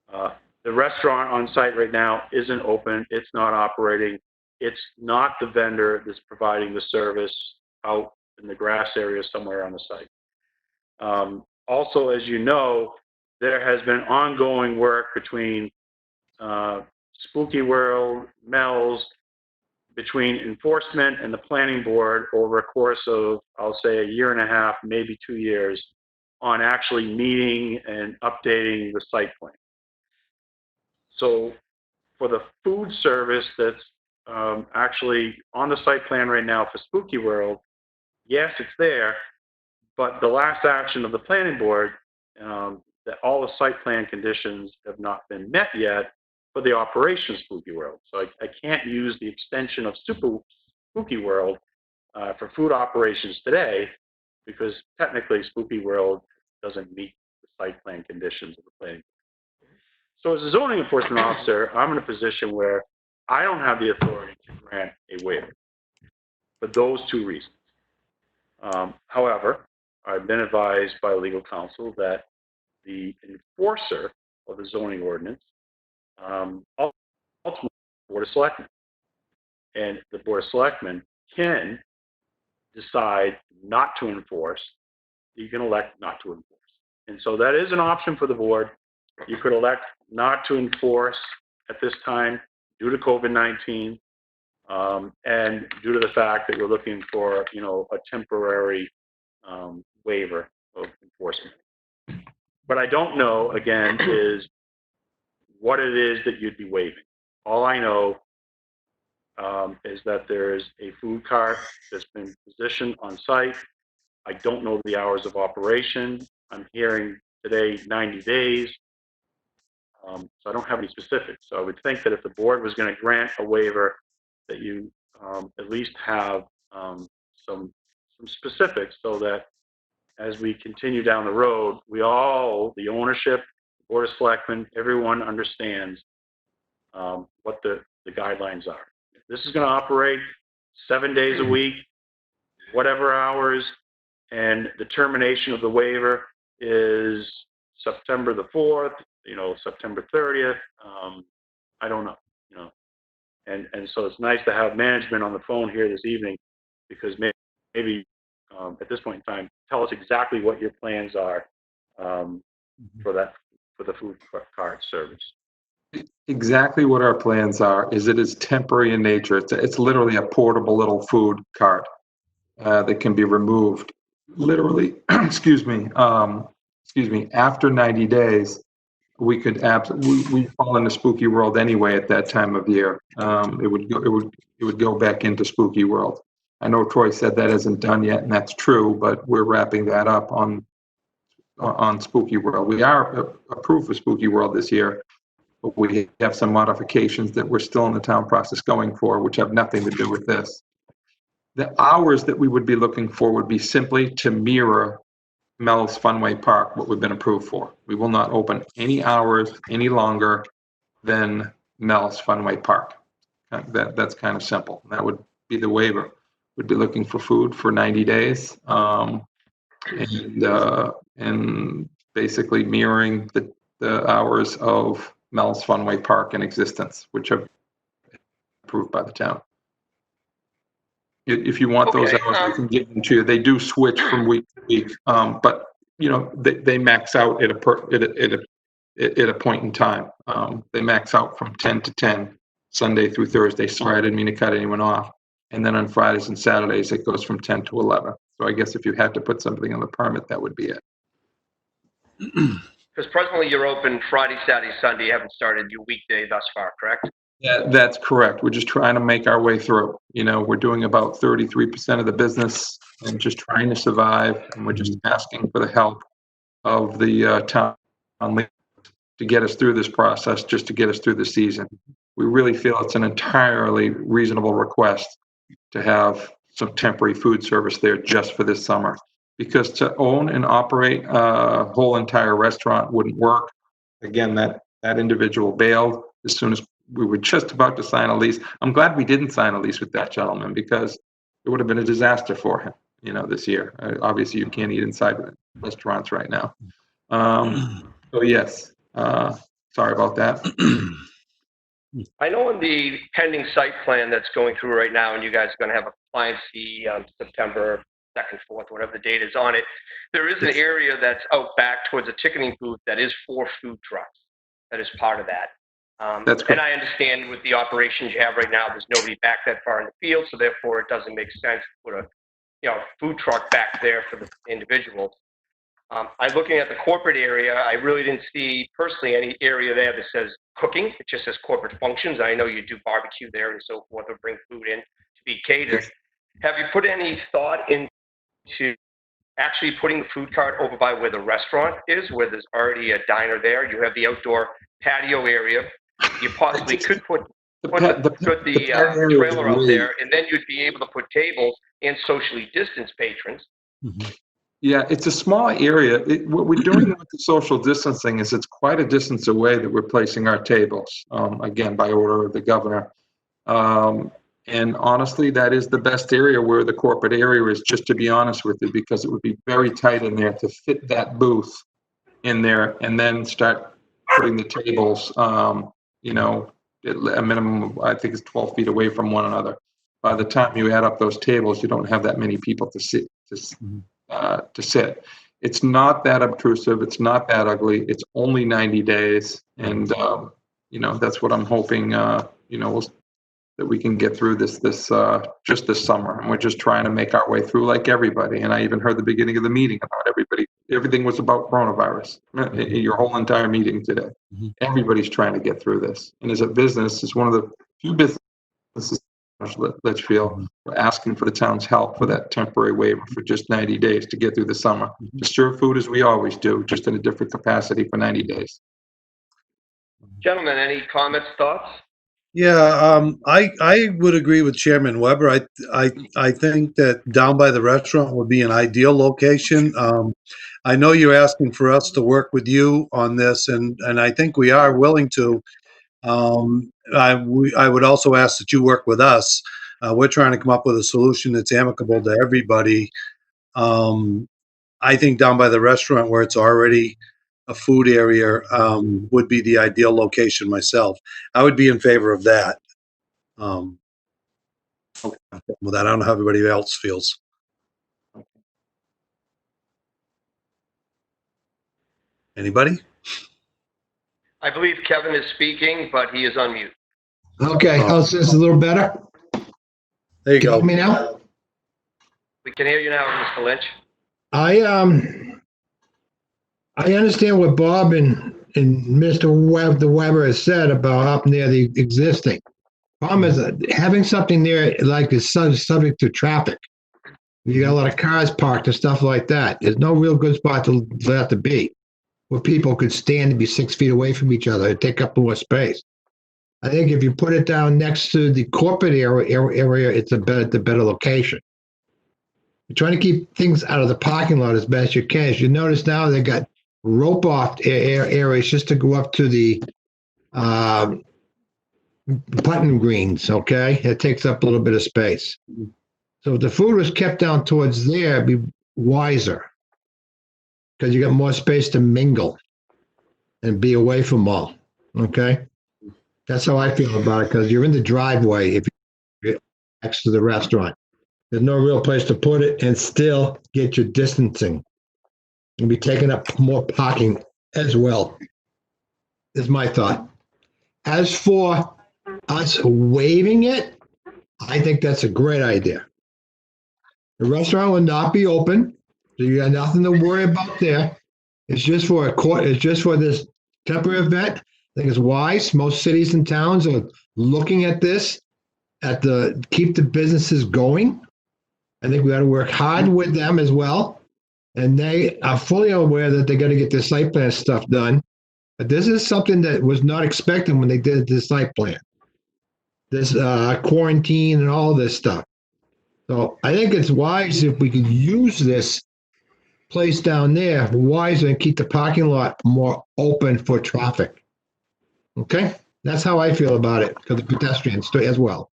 The restaurant on site right now isn't open. It's not operating. It's not the vendor that's providing the service out in the grass area somewhere on the site. Also, as you know, there has been ongoing work between Spooky World, Mel's, between enforcement and the planning board over a course of, I'll say, a year and a half, maybe 2 years, on actually meeting and updating the site plan. So for the food service that's actually on the site plan right now for Spooky World. Yes, it's there, but the last action of the planning board, that all the site plan conditions have not been met yet for the operation of Spooky World. So I can't use the extension of Spooky World for food operations today, because technically Spooky World doesn't meet the site plan conditions of the planning board. So as a zoning enforcement officer, I'm in a position where I don't have the authority to grant a waiver for those two reasons. However, I've been advised by legal counsel that the enforcer of the zoning ordinance, ultimately the Board of Selectmen, and the Board of Selectmen can decide not to enforce. You can elect not to enforce, and so that is an option for the board. You could elect not to enforce at this time due to COVID-19, and due to the fact that we're looking for, a temporary waiver of enforcement. But I don't know, again, is what it is that you'd be waiving. All I know is that there is a food cart that's been positioned on site. I don't know the hours of operation. I'm hearing today 90 days. So I don't have any specifics. So I would think that if the board was going to grant a waiver, that you at least have some specifics, so that as we continue down the road, we all, the ownership, the Board of Selectmen, everyone understands what the guidelines are. If this is going to operate 7 days a week, whatever hours, and the termination of the waiver is September the 4th, September 30th, I don't know, and so it's nice to have management on the phone here this evening, because maybe at this point in time, tell us exactly what your plans are for the food cart service. Exactly what our plans are is it is temporary in nature. It's literally a portable little food cart that can be removed. Literally, excuse me, after 90 days, we could we fall into Spooky World anyway at that time of year. It would go back into Spooky World. I know Troy said that isn't done yet, and that's true, but we're wrapping that up on Spooky World. We are approved for Spooky World this year, but we have some modifications that we're still in the town process going for, which have nothing to do with this. The hours that we would be looking for would be simply to mirror Mel's Funway Park, what we've been approved for. We will not open any hours any longer than Mel's Funway Park. That's kind of simple. That would be the waiver. We'd be looking for food for 90 days, and basically mirroring the hours of Mel's Funway Park in existence, which are approved by the town. If you want those hours, I can give them to you. They do switch from week to week, but they max out at a point in time. They max out from 10 to 10, Sunday through Thursday. Sorry, I didn't mean to cut anyone off. And then on Fridays and Saturdays, it goes from 10 to 11. So I guess if you had to put something on the permit, that would be it. Because presently you're open Friday, Saturday, Sunday. You haven't started your weekday thus far, correct? Yeah, that's correct. We're just trying to make our way through. We're doing about 33% of the business and just trying to survive. And we're just asking for the help of the town to get us through this process, just to get us through the season. We really feel it's an entirely reasonable request to have some temporary food service there just for this summer. Because to own and operate a whole entire restaurant wouldn't work. Again, that individual bailed as soon as we were just about to sign a lease. I'm glad we didn't sign a lease with that gentleman, because it would have been a disaster for him, this year. Obviously, you can't eat inside restaurants right now. So yes, sorry about that. I know in the pending site plan that's going through right now, and you guys are going to have a compliance fee on September 2nd, 4th, whatever the date is on it, there is an area that's out back towards a ticketing booth that is for food trucks. That is part of that. That's correct. And I understand with the operations you have right now, there's nobody back that far in the field, so therefore it doesn't make sense to put a food truck back there for the individuals. I'm looking at the corporate area. I really didn't see personally any area there that says cooking. It just says corporate functions. I know you do barbecue there and so forth, or bring food in to be catered. Have you put any thought into actually putting the food cart over by where the restaurant is, where there's already a diner there? You have the outdoor patio area. You possibly could put the trailer out there, and then you'd be able to put tables and socially distanced patrons. Mhm. Yeah, it's a small area. What we're doing with the social distancing is it's quite a distance away that we're placing our tables, again, by order of the governor. And honestly, that is the best area where the corporate area is, just to be honest with you, because it would be very tight in there to fit that booth in there and then start putting the tables, you know, at a minimum of, I think it's 12 feet away from one another. By the time you add up those tables, you don't have that many people to sit. It's not that obtrusive. It's not that ugly. It's only 90 days. And, you know, that's what I'm hoping, you know, that we can get through this just this summer. And we're just trying to make our way through like everybody. And I even heard the beginning of the meeting about everybody. Everything was about coronavirus, your whole entire meeting today. Mhm. Everybody's trying to get through this. And as a business, it's one of the few businesses Litchfield, we're asking for the town's help for that temporary waiver for just 90 days to get through the summer. To serve food as we always do, just in a different capacity for 90 days. Gentlemen, any comments, thoughts? Yeah, I would agree with Chairman Weber. I think that down by the restaurant would be an ideal location. I know you're asking for us to work with you on this, and I think we are willing to. I would also ask that you work with us. We're trying to come up with a solution that's amicable to everybody. I think down by the restaurant where it's already a food area would be the ideal location myself. I would be in favor of that. With that, I don't know how everybody else feels. Anybody? I believe Kevin is speaking, but he is on mute. Okay, how's this, a little better? There you Can you go. hear me now? We can hear you now, Mr. Lynch. I understand what Bob and Mr. Weber has said about up near the existing. Problem is that having something there like is subject to traffic. You got a lot of cars parked and stuff like that. There's no real good spot to let to be, where people could stand and be 6 feet away from each other and take up more space. I think if you put it down next to the corporate area, it's the better location. You're trying to keep things out of the parking lot as best you can. As you notice now, they got rope off areas just to go up to the putting greens. Okay, it takes up a little bit of space. So if the food was kept down towards there, it'd be wiser, because you got more space to mingle and be away from all. Okay, that's how I feel about it, because you're in the driveway if you're next to the restaurant. There's no real place to put it and still get your distancing. You'll be taking up more parking as well, is my thought. As for us waiving it, I think that's a great idea. The restaurant will not be open, so you got nothing to worry about there. It's just for it's just for this temporary event. I think it's wise. Most cities and towns are looking at this, keep the businesses going. I think we got to work hard with them as well. And they are fully aware that they got to get their site plan stuff done. But this is something that was not expected when they did the site plan. This quarantine and all this stuff. So I think it's wise if we could use this place down there wiser and keep the parking lot more open for traffic. Okay? That's how I feel about it, for the pedestrians as well.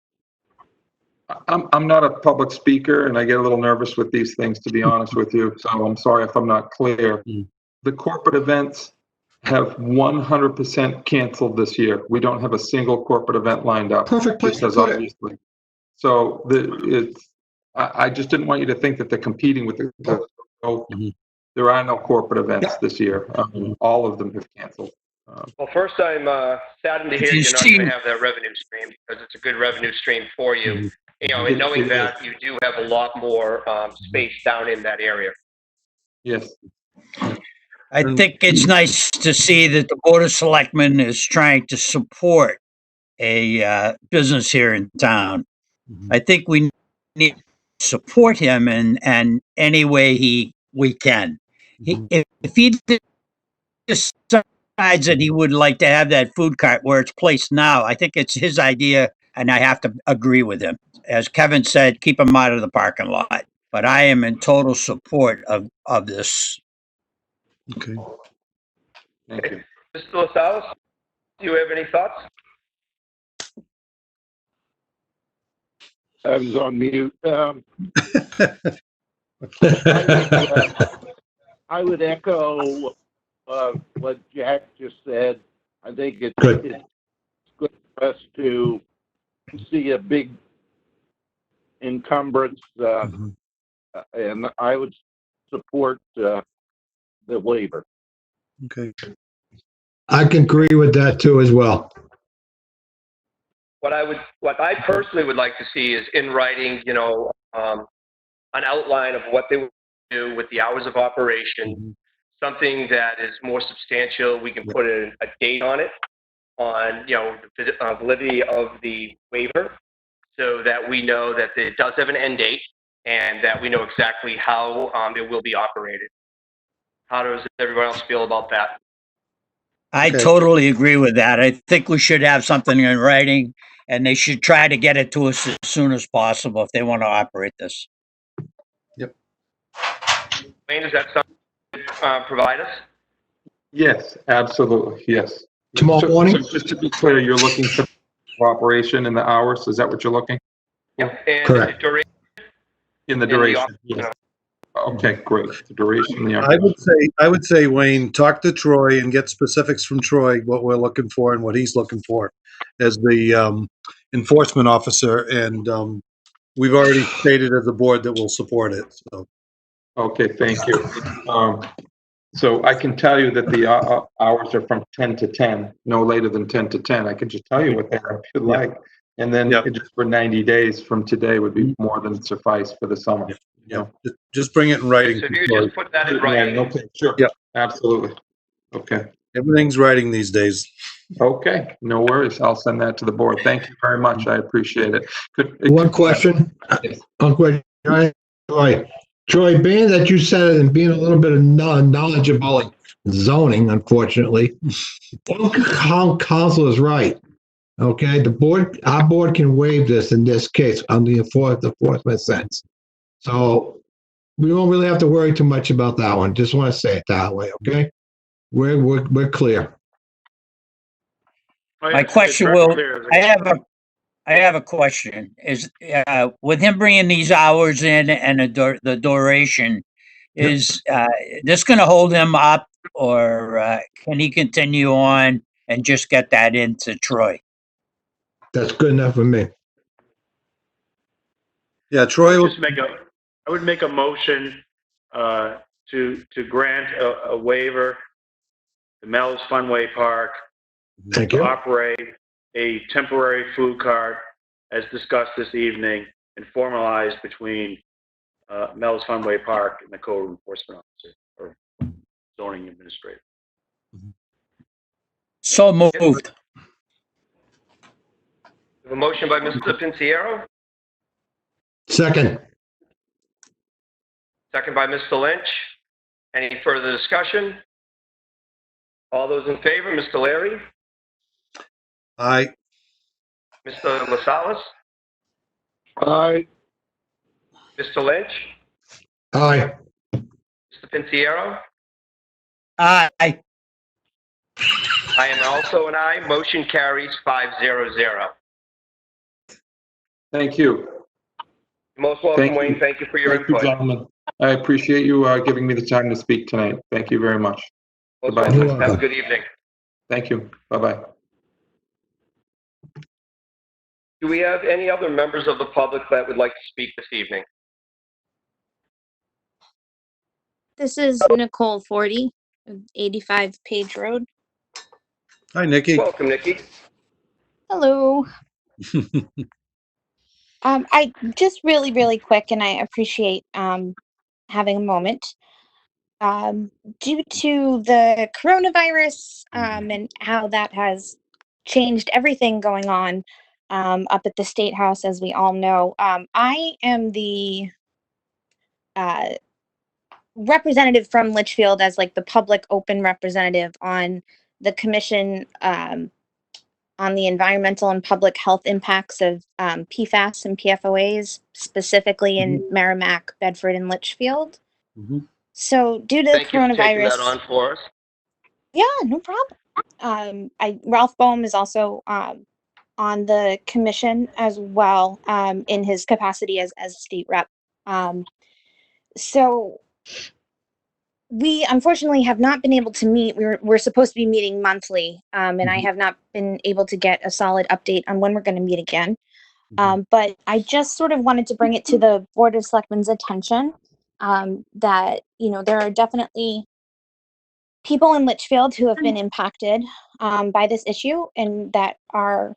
I'm not a public speaker, and I get a little nervous with these things, to be honest with you. So I'm sorry if I'm not clear. The corporate events have 100% canceled this year. We don't have a single corporate event lined up. Perfect place to put it. Obviously. So I just didn't want you to think that they're competing with the there are no corporate events this year. All of them have canceled. Well, first, I'm saddened to hear you're not going to have that revenue stream, because it's a good revenue stream for you. You know, and knowing that you do have a lot more space down in that area. Yes. I think it's nice to see that the Board of Selectmen is trying to support a business here in town. I think we need to support him in any way we can. If he decides that he would like to have that food cart where it's placed now, I think it's his idea, and I have to agree with him. As Kevin said, keep him out of the parking lot. But I am in total support of this. Okay. Thank you. Mr. LaSalle, do you have any thoughts? I was on mute. I would echo what Jack just said. I think it's good for us to see a big encumbrance, and I would support the waiver. Okay. I can agree with that too as well. What I personally would like to see is in writing, an outline of what they would do with the hours of operation, something that is more substantial. We can put a date on it, on, the validity of the waiver, so that we know that it does have an end date and that we know exactly how it will be operated. How does everyone else feel about that? I Okay. totally agree with that. I think we should have something in writing, and they should try to get it to us as soon as possible if they want to operate this. Wayne, is that something you can provide us? Yes, absolutely, yes. Tomorrow morning? So just to be clear, you're looking for operation in the hours, is that what you're looking? Yeah. And Correct. the duration In the and the duration, yes. Okay, great, the duration, the I would say, Wayne, talk to Troy and get specifics from Troy, what we're looking for and what he's looking for as the enforcement officer. And we've already stated as a board that we'll support it. So, Okay, thank you. So I can tell you that the hours are from 10 to 10, no later than 10 to 10. I can just tell you what they are if you'd like. And then just for 90 days from today would be more than suffice for the summer. yeah, just bring it in writing. So if you could just put that in writing. Okay, sure. Yeah. Absolutely. Okay. Everything's writing these days. Okay, no worries. I'll send that to the board. Thank you very much. I appreciate it. One question. One question. Troy, being that you said it and being a little bit of knowledgeable in zoning, unfortunately, council is right. Okay, our board can waive this in this case on the enforcement sense. So we don't really have to worry too much about that one. Just want to say it that way, okay? We're clear. My question will, I have a question. Is with him bringing these hours in and the duration, is this going to hold him up, or can he continue on and just get that into Troy? That's good enough for me. Yeah, Troy. I would make a motion to grant a waiver to Mel's Funway Park Thank to you. operate a temporary food cart as discussed this evening and formalized between Mel's Funway Park and the code enforcement officer or zoning administrator. So moved. We have a motion by Mr. Pinciero, Second. second by Mr. Lynch. Any further discussion? All those in favor, Mr. Larry, Aye. Mr. LaSalle, Aye. Mr. Lynch, Aye. Mr. Pinciero. Aye. I am also an aye. Motion carries 5-0-0. Thank you. You're most welcome, Thank you. Wayne. Thank you for your Thank you, input. gentlemen. I appreciate you giving me the time to speak tonight. Thank you very much. Most Goodbye. welcome. Have a good evening. Thank you. Bye-bye. Do we have any other members of the public that would like to speak this evening? This is Nicole 40, 85 Page Road. Hi, Nikki. Welcome, Nikki. Hello. I just really quick, and I appreciate having a moment. due to the coronavirus and how that has changed everything going on up at the State House, as we all know, I am the representative from Litchfield as like the public open representative on the commission on the environmental and public health impacts of PFAS and PFOAs, specifically in Merrimack, Bedford, and Litchfield. So due to the Thank you for taking coronavirus, that on for us. yeah, no problem. Ralph Boehm is also on the commission as well in his capacity as state rep. So we unfortunately have not been able to meet. We're supposed to be meeting monthly, and I have not been able to get a solid update on when we're going to meet again. But I just sort of wanted to bring it to the Board of Selectmen's attention that, there are definitely people in Litchfield who have been impacted by this issue and that are,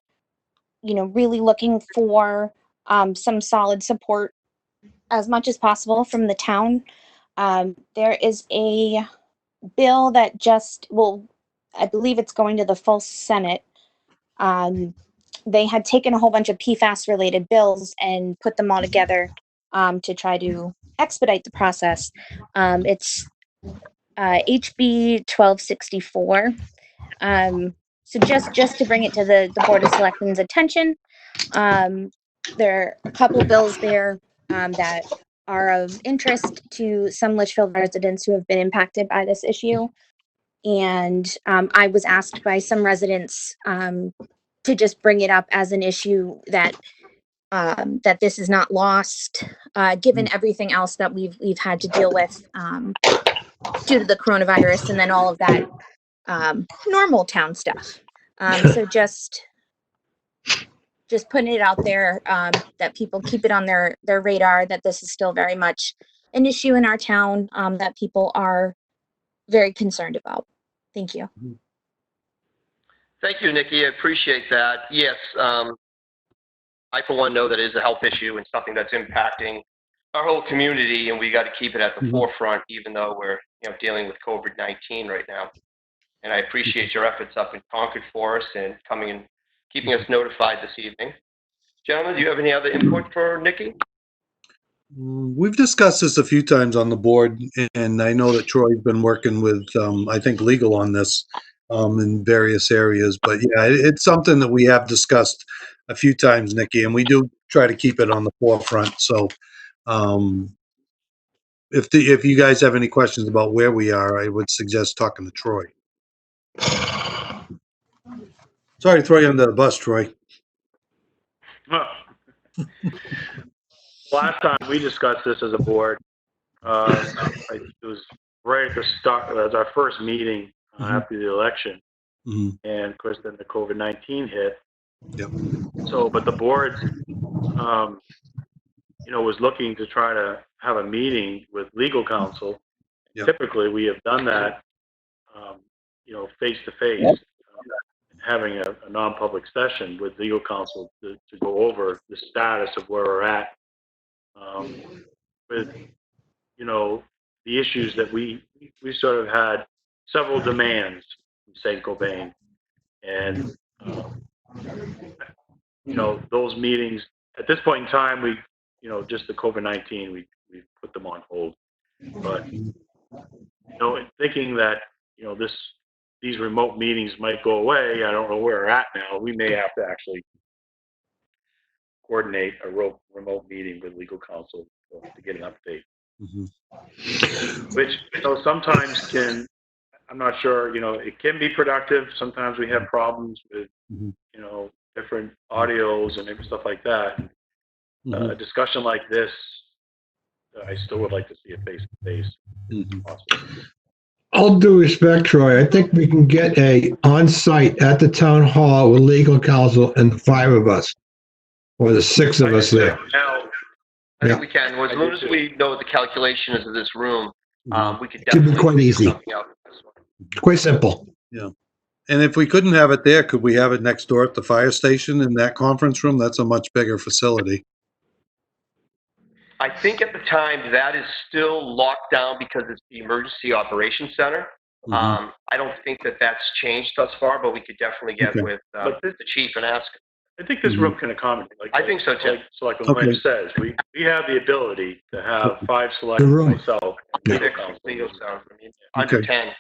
really looking for some solid support as much as possible from the town. There is a bill that I believe it's going to the full Senate. They had taken a whole bunch of PFAS related bills and put them all together to try to expedite the process. It's HB 1264. So just to bring it to the Board of Selectmen's attention, there are a couple of bills there that are of interest to some Litchfield residents who have been impacted by this issue. And I was asked by some residents to just bring it up as an issue that this is not lost, given everything else that we've had to deal with due to the coronavirus and then all of that normal town stuff. So just putting it out there that people keep it on their radar, that this is still very much an issue in our town that people are very concerned about. Thank you. Thank you, Nikki. I appreciate that. Yes, I, for one, know that it is a health issue and something that's impacting our whole community, and we got to keep it at the forefront, even though we're dealing with COVID-19 right now. And I appreciate your efforts up in Concord for us and coming and keeping us notified this evening. Gentlemen, do you have any other input for Nikki? We've discussed this a few times on the board, and I know that Troy's been working with, I think, legal on this in various areas. But yeah, it's something that we have discussed a few times, Nikki, and we do try to keep it on the forefront. So if you guys have any questions about where we are, I would suggest talking to Troy. Sorry to throw you under the bus, Troy. Last time we discussed this as a board, it was right at the start. It was our first meeting after the election, and of course then the COVID-19 hit. Yep. So, but the board, was looking to try to have a meeting with legal counsel. Yep. Typically, we have done that, face to face, having a non-public session with legal counsel to go over the status of where we're at with, the issues that we sort of had several demands from St. Cobain, and those meetings at this point in time, we just the COVID-19, we put them on hold, but thinking that these remote meetings might go away, I don't know where we're at now. We may have to actually coordinate a remote meeting with legal counsel to get an update. Which sometimes I'm not sure, it can be productive. Sometimes we have problems with, different audios and stuff like that. A discussion like this, I still would like to see it face to face. All due respect, Troy, I think we can get a on-site at the town hall with legal counsel and the 5 of us, or the 6 of us there. I think we can. As long as we know what the calculation is of this room, we could Should definitely be quite easy. something out with this one. Quite simple. Yeah. And if we couldn't have it there, could we have it next door at the fire station in that conference room? That's a much bigger facility. I think at the time that is still locked down because it's the Emergency Operations Center. Mhm. I don't think that that's changed thus far, but we could definitely get Okay. with the chief and ask. I think this room can accommodate. I think so too. Like Okay. Lynn says, we have the ability to have 5 The selectmen, room. myself, Yeah. legal Six counsel. legal sound. I mean, under Okay. 10,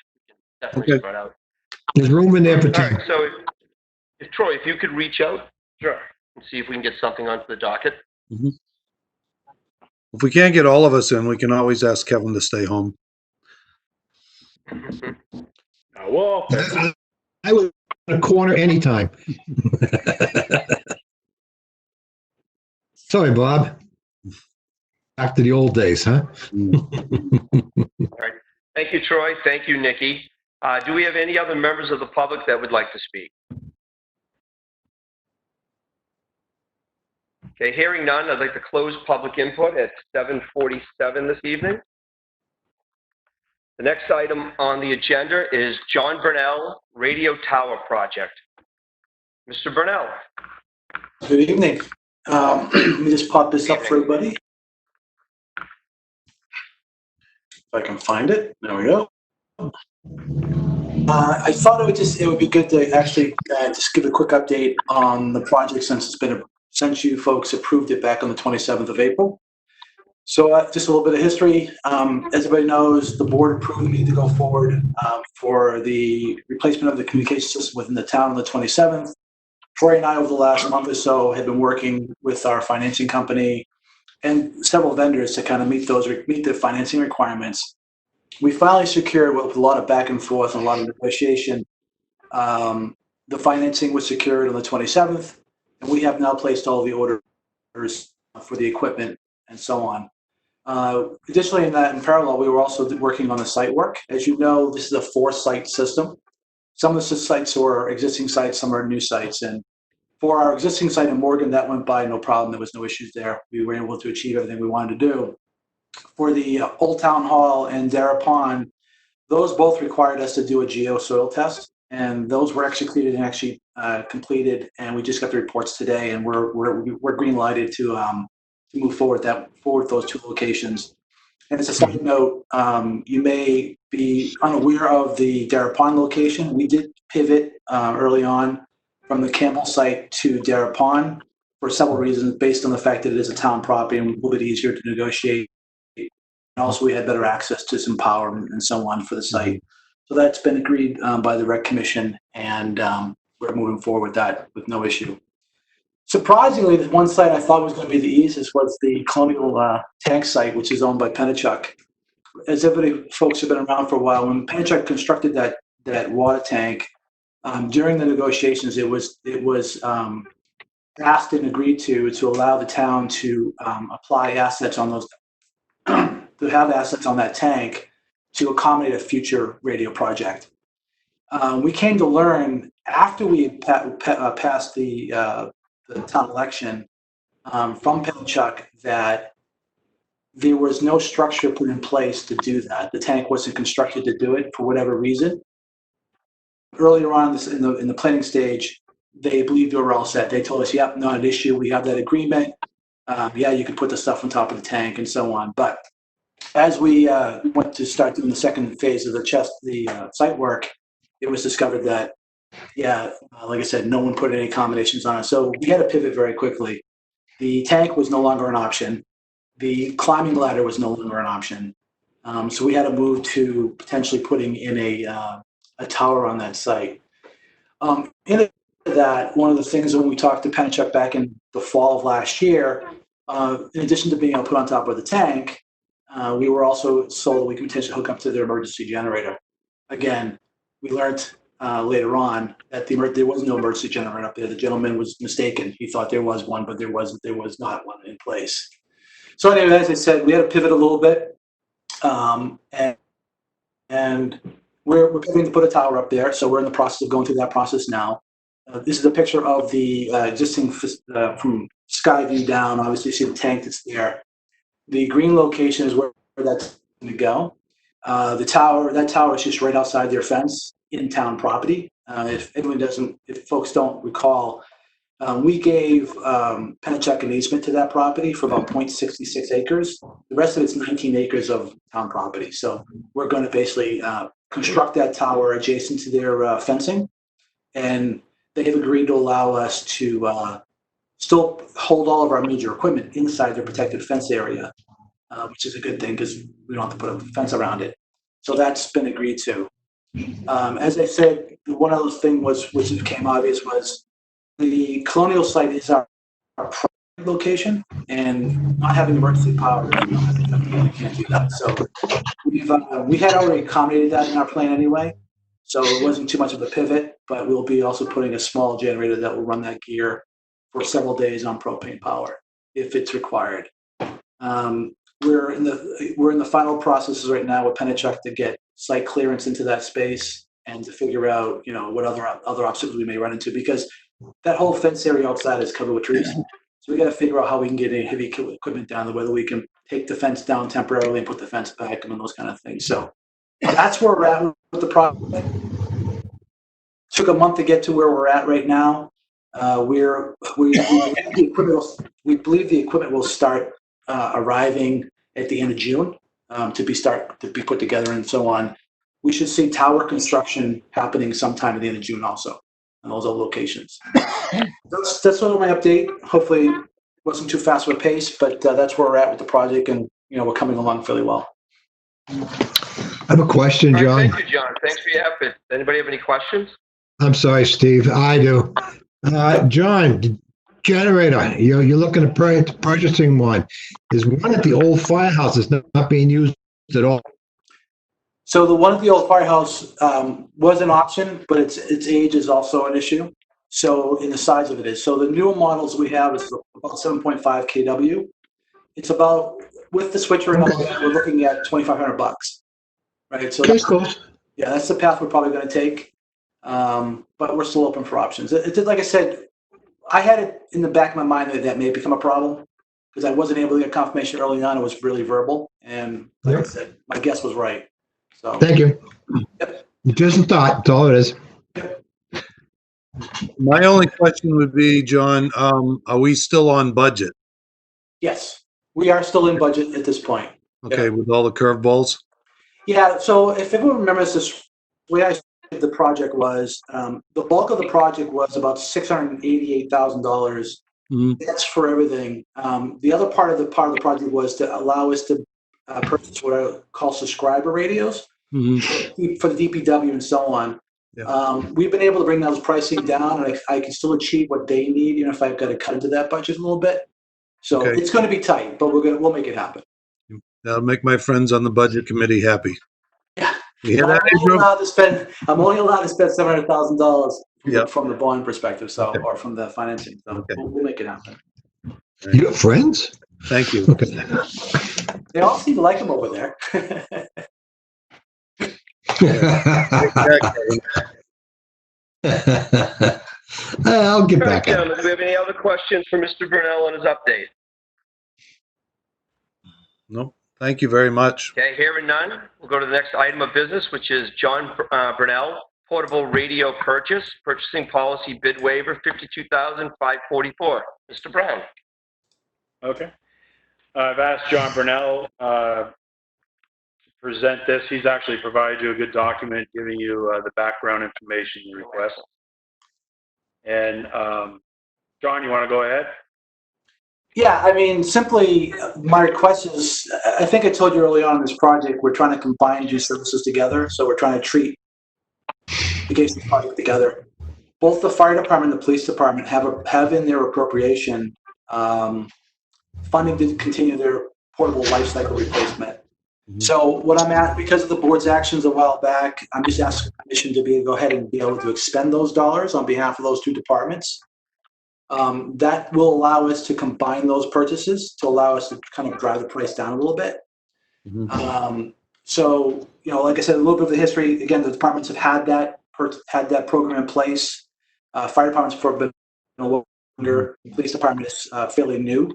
definitely Okay. spread out. There's room in there for All 10. right, so if Troy, if you could reach out Sure. and see if we can get something onto the docket. If we can't get all of us in, we can always ask Kevin to stay home. Well, I was in a corner anytime. Sorry, Bob. Back to the old days, huh? All right. Thank you, Troy. Thank you, Nikki. Do we have any other members of the public that would like to speak? Okay, hearing none, I'd like to close public input at 7:47 this evening. The next item on the agenda is John Brunel Radio Tower Project. Mr. Brunel. Good evening. Let me just pop this up for everybody. If I can find it. There we go. I thought it would be good to actually just give a quick update on the project since you folks approved it back on the 27th of April. So just a little bit of history. As everybody knows, the board approved me to go forward for the replacement of the communication system within the town on the 27th. Troy and I, over the last month or so, have been working with our financing company and several vendors to kind of meet the financing requirements. We finally secured, with a lot of back and forth and a lot of negotiation, the financing was secured on the 27th, and we have now placed all the orders for the equipment and so on. Additionally, in parallel, we were also working on the site work. As you know, this is a 4-site system. Some of the sites are existing sites, some are new sites. And for our existing site in Morgan, that went by no problem. There was no issues there. We were able to achieve everything we wanted to do. For the Old Town Hall and Dara Pond, those both required us to do a geosoil test, and those were executed and completed. And we just got the reports today, and we're green lighted to move forward with those 2 locations. And as a side note, you may be unaware of the Dara Pond location. We did pivot early on from the Campbell site to Dara Pond for several reasons, based on the fact that it is a town property and a little bit easier to negotiate. And also, we had better access to some power and so on for the site. So that's been agreed by the Rec Commission, and we're moving forward with that with no issue. Surprisingly, the one site I thought was going to be the easiest was the Colonial Tank site, which is owned by Penachuk. As folks have been around for a while, when Penachuk constructed that water tank, during the negotiations, it was asked and agreed to allow the town to apply assets on those, to have assets on that tank to accommodate a future radio project. We came to learn after we passed the town election from Penachuk that there was no structure put in place to do that. The tank wasn't constructed to do it for whatever reason. Earlier on in the planning stage, they believed they were all set. They told us, "Yep, not an issue. We have that agreement. Yeah, you can put the stuff on top of the tank and so on." But as we went to start doing the second phase of the site work, it was discovered that, like I said, no one put any accommodations on it. So we had to pivot very quickly. The tank was no longer an option. The climbing ladder was no longer an option. So we had to move to potentially putting in a tower on that site. In addition to that, one of the things when we talked to Penachuk back in the fall of last year, in addition to being able to put on top of the tank, we were also sold that we could potentially hook up to their emergency generator. Again, we learned later on that there was no emergency generator up there. The gentleman was mistaken. He thought there was one, but there was not one in place. So anyway, as I said, we had to pivot a little bit, and we're going to put a tower up there. So we're in the process of going through that process now. This is a picture of the existing from sky view down. Obviously, you see the tank that's there. The green location is where that's going to go. That tower is just right outside their fence in town property. If folks don't recall, We gave Penachuk an easement to that property for about 0.66 acres. The rest of it's 19 acres of town property. So we're going to basically construct that tower adjacent to their fencing. And they have agreed to allow us to still hold all of our major equipment inside their protected fence area, which is a good thing because we don't have to put a fence around it. So that's been agreed to. As I said, one other thing was, which became obvious, was the Colonial site is our primary location, and not having emergency power, we can't do that. So we had already accommodated that in our plan anyway, so it wasn't too much of a pivot, but we'll be also putting a small generator that will run that gear for several days on propane power if it's required. We're in the final processes right now with Penachuk to get site clearance into that space and to figure out, what other obstacles we may run into, because that whole fence area outside is covered with trees. So we got to figure out how we can get any heavy equipment down there, whether we can take the fence down temporarily and put the fence back and those kind of things. So that's where we're at with the project. Took a month to get to where we're at right now. We believe the equipment will start arriving at the end of June to be put together and so on. We should see tower construction happening sometime at the end of June also in those other locations. That's sort of my update. Hopefully it wasn't too fast of a pace, but that's where we're at with the project, and we're coming along fairly well. I have a question, All John. right, thank you, John. Thanks for your effort. Anybody have any questions? I'm sorry, Steve. I do. John, the generator, you're looking at purchasing one. There's one at the old firehouse that's not being used at all. So the one at the old firehouse was an option, but its age is also an issue. So in the size of it is. So the newer models we have is about 7.5 kW. It's about, with the switcher and all that, we're looking at $2,500, right? So that's the path we're probably going to take. But we're still open for options. Like I said, I had it in the back of my mind that may become a problem because I wasn't able to get confirmation early on. It was really verbal. And like I said, my guess was right. So thank you. Yep. Just a thought. That's all it is. Yep. My only question would be, John, are we still on budget? Yes, we are still in budget at this point. Okay, with all the curveballs? Yeah, so if everyone remembers this, the way I started the project was, the bulk of the project was about $688,000. Mm-hmm. That's for everything. The other part of the project was to allow us to purchase what I call subscriber radios for the DPW and so on. Yeah. We've been able to bring those pricing down, and I can still achieve what they need, even if I've got to cut into that budget a little bit. So It's going to be tight, but we'll make it happen. That'll make my friends on the budget committee happy. Yeah. I'm only allowed to spend $700,000 from the bond perspective, or from the financing. So we'll make it happen. You have friends? Thank you. Okay. They all seem to like him over there. I'll get back at it. Do we have any other questions for Mr. Brunel on his update? No, thank you very much. Okay, hearing none, we'll go to the next item of business, which is John Brunel, portable radio purchasing policy bid waiver, $52,544. Mr. Brown. Okay. I've asked John Brunel to present this. He's actually provided you a good document giving you the background information you request. And John, you want to go ahead? Yeah, I mean, simply my request is, I think I told you early on in this project, we're trying to combine these services together. So we're trying to treat the case of the project together. Both the fire department and the police department have in their appropriation funding to continue their portable life cycle replacement. So what I'm at, because of the board's actions a while back, I'm just asking permission to be able to go ahead and be able to expend those dollars on behalf of those two departments. That will allow us to combine those purchases to allow us to kind of drive the price down a little bit. So, like I said, a little bit of the history. Again, the departments have had that program in place. Fire departments for a bit longer. The police department is fairly new.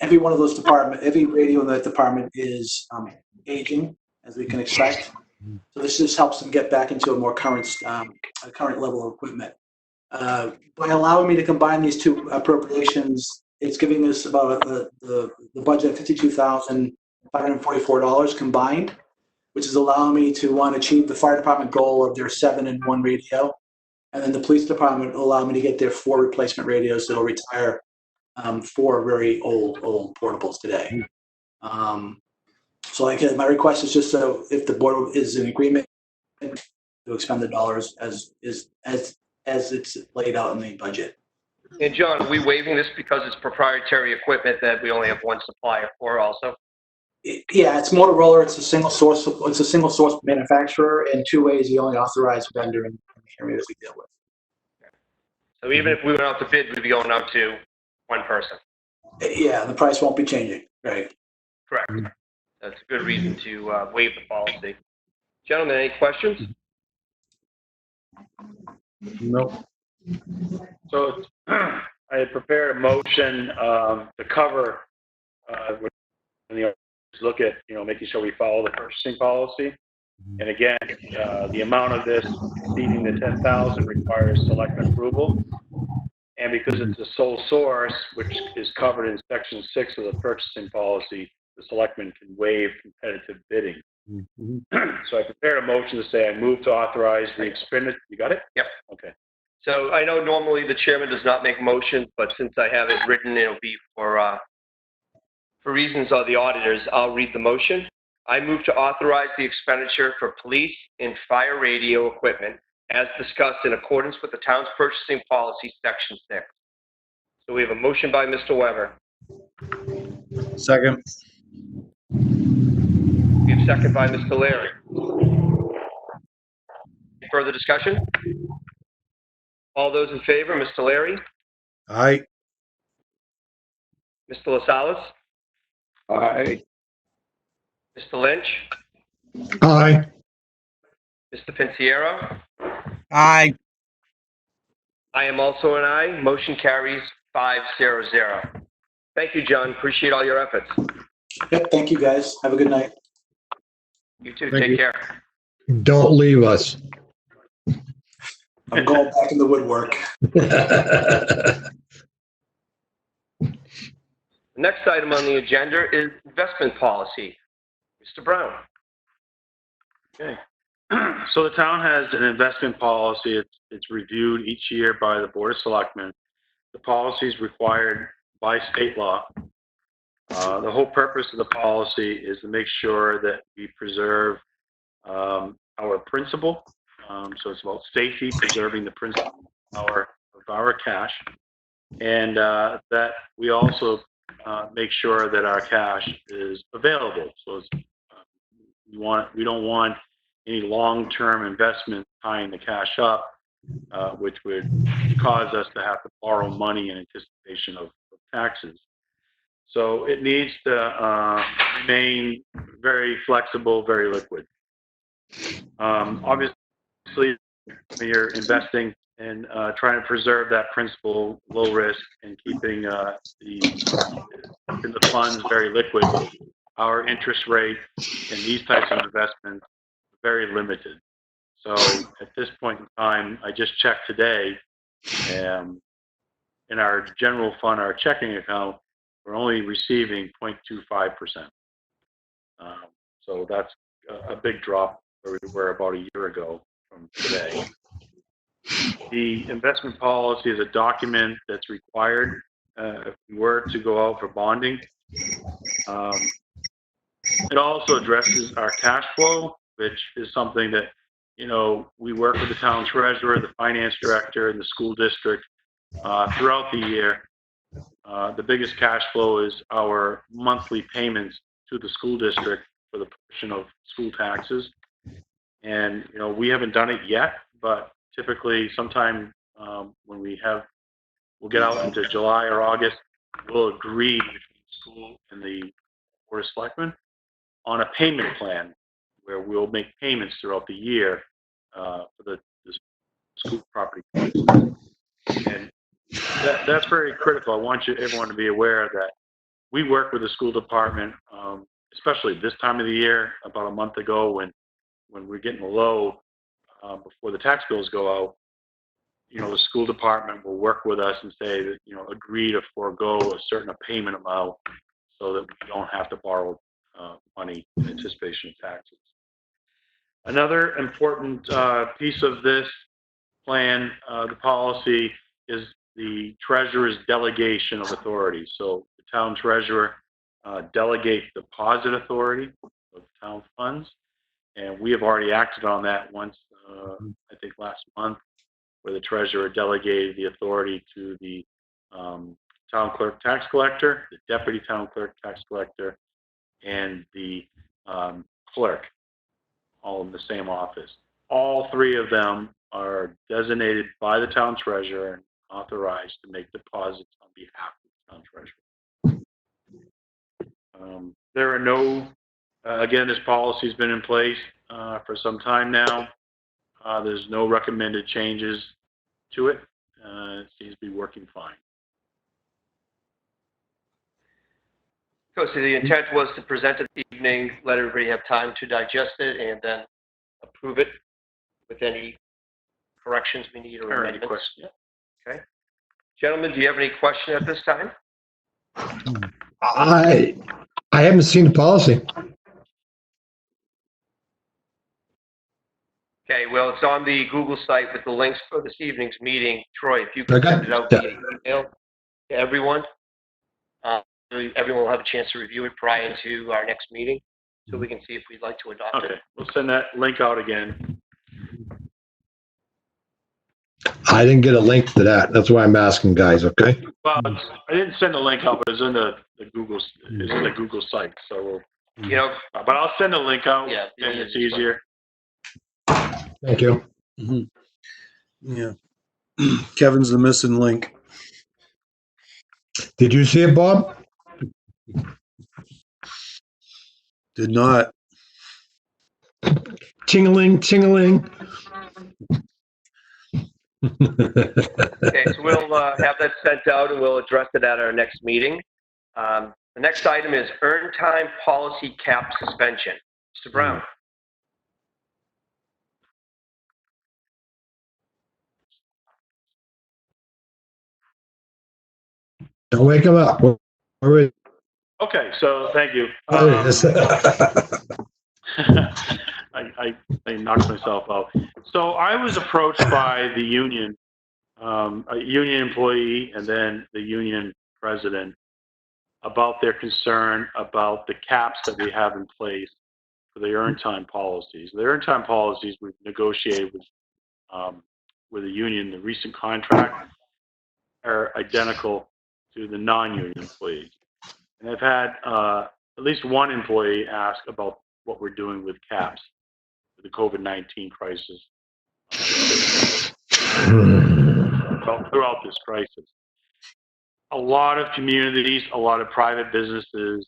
Every one of those every radio in that department is aging, as we can expect. So this just helps them get back into a more current level of equipment. By allowing me to combine these two appropriations, it's giving us about the budget of $52,544 combined, which is allowing me to, one, achieve the fire department goal of their 7-in-1 radio. And then the police department will allow me to get their 4 replacement radios that'll retire 4 very old portables today. So like my request is just so if the board is in agreement to expend the dollars as it's laid out in the budget. And John, are we waiving this because it's proprietary equipment that we only have one supplier for also? Yeah, it's Motorola. It's a single source. It's a single source manufacturer, and 2 ways the only authorized vendor in the area that we deal with. So even if we went out to bid, we'd be going out to one person. Yeah, the price won't be changing. Right. Correct. That's a good reason to waive the policy. Gentlemen, any questions? Nope. So I had prepared a motion to cover, look at, making sure we follow the purchasing policy. And again, the amount of this exceeding the 10,000 requires selectmen approval. And because it's a sole source, which is covered in section 6 of the purchasing policy, the selectmen can waive competitive bidding. So I prepared a motion to say I move to authorize the expenditure. You got it? Yep. Okay. So I know normally the chairman does not make motions, but since I have it written, it'll be for reasons of the auditors. I'll read the motion. I move to authorize the expenditure for police and fire radio equipment as discussed in accordance with the town's purchasing policy, section 6. So we have a motion by Mr. Weber. Second. We have a second by Mr. Larry. Any further discussion? All those in favor, Mr. Larry, Aye. Mr. LaSalle, Aye. Mr. Lynch, Aye. Mr. Pinciero. Aye. I am also an aye. Motion carries 5-0-0. Thank you, John. Appreciate all your efforts. Yep. Thank you, guys. Have a good night. You too. Thank Take you. care. Don't leave us. I'm going back in the woodwork. The next item on the agenda is investment policy. Mr. Brown. Okay. So the town has an investment policy. It's reviewed each year by the Board of Selectmen. The policy is required by state law. The whole purpose of the policy is to make sure that we preserve our principal. So it's about safety, preserving the principal of our cash, and that we also make sure that our cash is available. So it's, we don't want any long-term investment tying the cash up, which would cause us to have to borrow money in anticipation of taxes. So it needs to remain very flexible, very liquid. Obviously, when you're investing and trying to preserve that principal low risk and keeping the funds very liquid, our interest rate in these types of investments are very limited. So at this point in time, I just checked today, in our general fund, our checking account, we're only receiving 0.25%. So that's a big drop where we were about a year ago from today. The investment policy is a document that's required if we were to go out for bonding. It also addresses our cash flow, which is something that, we work with the town treasurer, the finance director, and the school district throughout the year. The biggest cash flow is our monthly payments to the school district for the portion of school taxes. And, we haven't done it yet, but typically sometime when we'll get out into July or August, we'll agree between the school and the Board of Selectmen on a payment plan where we'll make payments throughout the year for the school property. And that's very critical. I want everyone to be aware that we work with the school department, especially this time of the year, about a month ago when we're getting low before the tax bills go out. the school department will work with us and say that, agree to forego a certain payment amount so that we don't have to borrow money in anticipation of taxes. Another important piece of this plan, the policy, is the treasurer's delegation of authority. So the town treasurer delegates deposit authority of town funds, and we have already acted on that once, I think last month, where the treasurer delegated the authority to the town clerk tax collector, the deputy town clerk tax collector, and the clerk, all in the same office. All three of them are designated by the town treasurer and authorized to make deposits on behalf of the town treasurer. There are no, again, this policy's been in place for some time now. There's no recommended changes to it. It seems to be working fine. So the intent was to present it this evening, let everybody have time to digest it, and then approve it with any corrections we need or Any amendments. questions? Okay. Gentlemen, do you have any question at this time? I haven't seen the policy. Okay, well, it's on the Google site with the links for this evening's meeting. Troy, if you can Okay. send it out via email to everyone, everyone will have a chance to review it prior to our next meeting, so we can see if we'd like to adopt Okay, it. we'll send that link out again. I didn't get a link to that. That's why I'm asking, guys, okay? Well, I didn't send the link out, but it's in the Google, it's in the Google site. So, but I'll send the link out. Yeah, and it's easier. Thank you. Yeah. Kevin's the missing link. Did you see it, Bob? Did not. Ting-a-ling, ting-a-ling. Okay, so we'll have that sent out and we'll address it at our next meeting. The next item is earn time policy cap suspension. Mr. Brown. Don't wake him up. Okay, so thank you. I knocked myself out. So I was approached by the union, a union employee, and then the union president about their concern about the caps that we have in place for the earn time policies. The earn time policies we've negotiated with the union. The recent contract are identical to the non-union employees. And I've had at least one employee ask about what we're doing with caps for the COVID-19 crisis throughout this crisis. A lot of communities, a lot of private businesses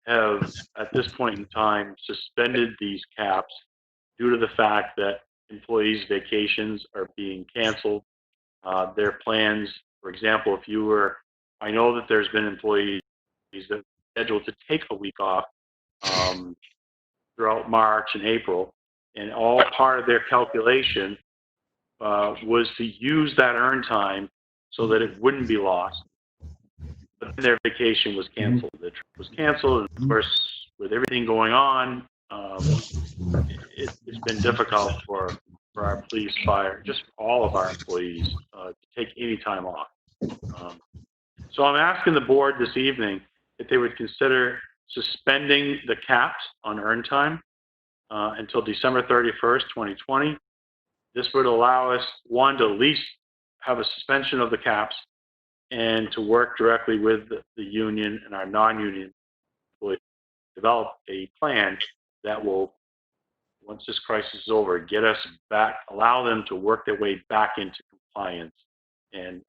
have, at this point in time, suspended these caps due to the fact that employees' vacations are being canceled. Their plans, for example, I know that there's been employees that are scheduled to take a week off throughout March and April, and all part of their calculation was to use that earn time so that it wouldn't be lost. But their vacation was canceled. The trip was canceled, and of course, with everything going on, it's been difficult for our police, fire, just all of our employees to take any time off. So I'm asking the board this evening if they would consider suspending the caps on earn time until December 31st, 2020. This would allow us, one, to at least have a suspension of the caps and to work directly with the union and our non-union employees, develop a plan that will, once this crisis is over, get us back, allow them to work their way back into compliance. And,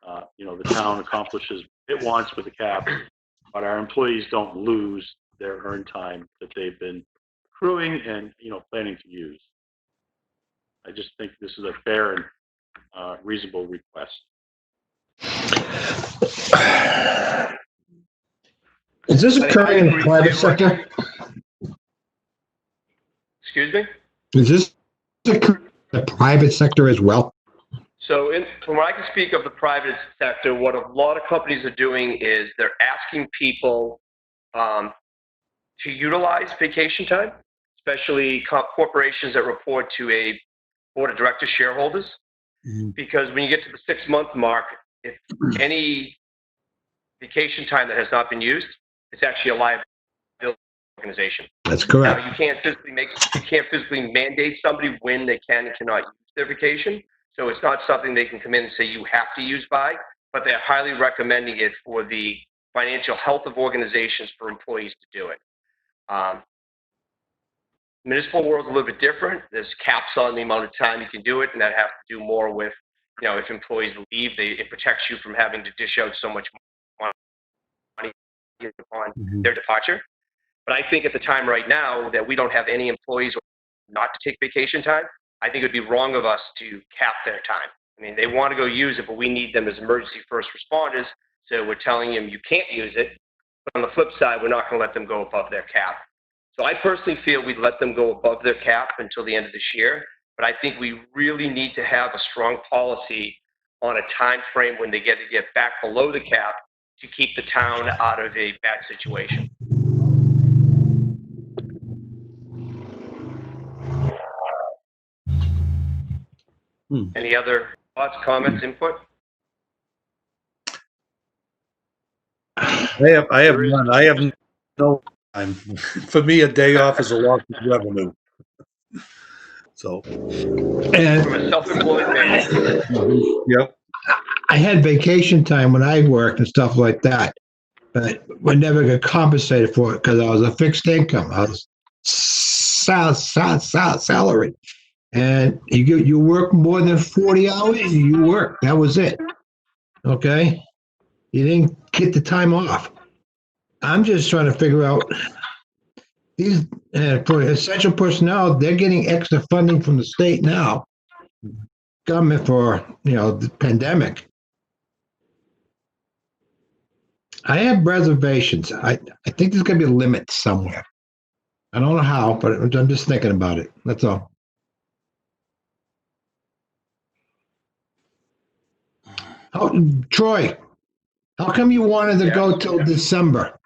the town accomplishes what it wants with the cap, but our employees don't lose their earned time that they've been accruing and, planning to use. I just think this is a fair and reasonable request. Is this occurring in the private sector? Excuse me? Is this occurring in the private sector as well? So from what I can speak of the private sector, what a lot of companies are doing is they're asking people to utilize vacation time, especially corporations that report to a board of directors shareholders. Because when you get to the 6-month mark, if any vacation time that has not been used, it's actually a liability organization. That's correct. Now, you can't physically mandate somebody when they can and cannot use their vacation. So it's not something they can come in and say you have to use by, but they're highly recommending it for the financial health of organizations for employees to do it. Municipal world's a little bit different. There's caps on the amount of time you can do it, and that has to do more with, if employees leave, it protects you from having to dish out so much money upon their departure. But I think at the time right now that we don't have any employees not to take vacation time, I think it would be wrong of us to cap their time. I mean, they want to go use it, but we need them as emergency first responders. So we're telling them you can't use it. But on the flip side, we're not going to let them go above their cap. So I personally feel we'd let them go above their cap until the end of this year. But I think we really need to have a strong policy on a time frame when they get back below the cap to keep the town out of a bad situation. Any other thoughts, comments, input? I have none. I have no time. For me, a day off is a loss of revenue. So, And From a self-employed man. yep. I had vacation time when I worked and stuff like that, but we never got compensated for it because I was a fixed income. I was salary. And you work more than 40 hours, you work. That was it. Okay? You didn't get the time off. I'm just trying to figure out these for essential personnel, they're getting extra funding from the state now. Government for, the pandemic. I have reservations. I think there's going to be a limit somewhere. I don't know how, but I'm just thinking about it. That's all. Troy, how come you wanted to go till December?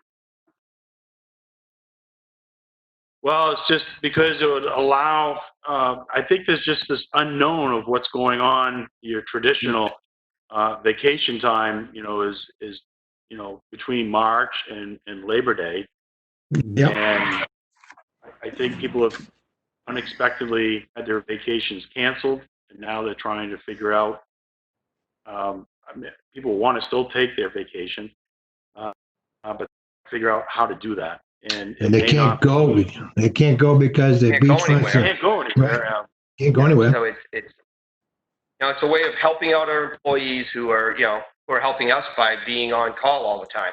Well, it's just because it would allow, I think there's just this unknown of what's going on. Your traditional vacation time, is between March and Labor Day. Yep. And I think people have unexpectedly had their vacations canceled, and now they're trying to figure out, people want to still take their vacation, but figure out how to do that. And they can't go. They can't go because they beachfronts. Can't go anywhere. Right. Can't go anywhere. So it's a way of helping out our employees who are helping us by being on call all the time.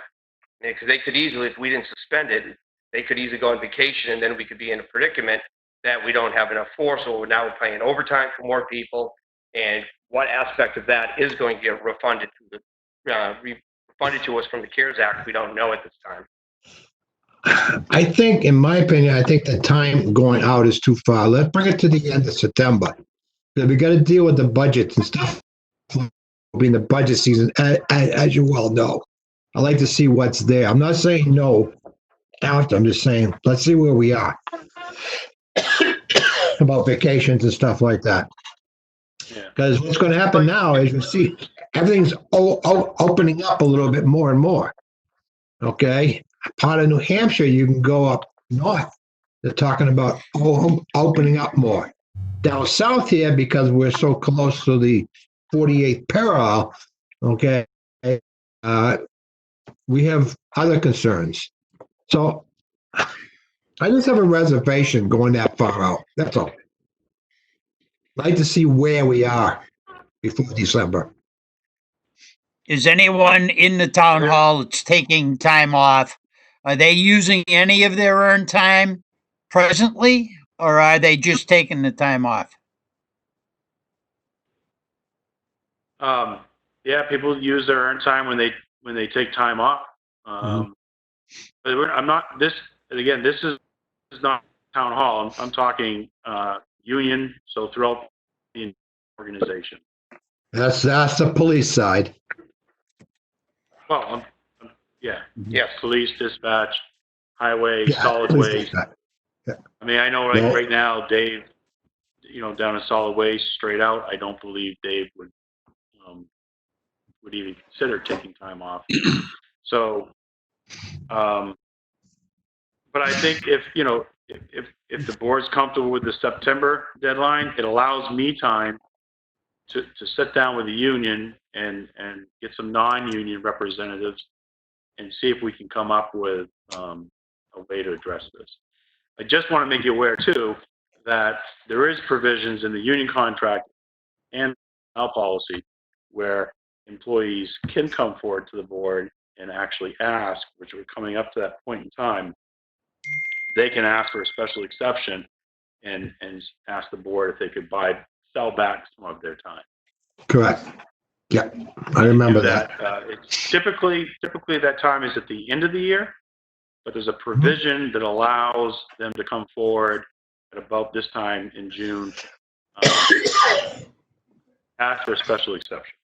Because they could easily, if we didn't suspend it, they could easily go on vacation, and then we could be in a predicament that we don't have enough force, or now we're paying overtime for more people. And what aspect of that is going to get refunded to us from the CARES Act? We don't know at this time. I think, in my opinion, the time going out is too far. Let's bring it to the end of September. We got to deal with the budgets and stuff. Being the budget season, as you well know, I like to see what's there. I'm not saying no after. I'm just saying let's see where we are about vacations and stuff like that. Because what's going to happen now is you see everything's opening up a little bit more and more. Okay, part of New Hampshire, you can go up north. They're talking about opening up more. Down south here, because we're so close to the 48th parallel, okay, we have other concerns. So I just have a reservation going that far out. That's all. I'd like to see where we are before December. Is anyone in the town hall that's taking time off? Are they using any of their earned time presently, or are they just taking the time off? People use their earned time when they take time off. But I'm not this again. This is not town hall. I'm talking union. So throughout the organization. That's the police side. Well, yeah, Yes. police, dispatch, highway, Yeah, solid police waste. side. I mean, I know like No. right now, Dave, down in solid waste, straight out, I don't believe Dave would even consider taking time off. So, but I think if the board's comfortable with the September deadline, it allows me time to sit down with the union and get some non-union representatives and see if we can come up with a way to address this. I just want to make you aware too that there is provisions in the union contract and our policy where employees can come forward to the board and actually ask, which we're coming up to that point in time, they can ask for a special exception and ask the board if they could sell back some of their time. Correct. Yeah, I remember Do that. It's typically that time is at the end of the year, but there's a provision that allows them to come forward at about this time in June, ask for a special exception.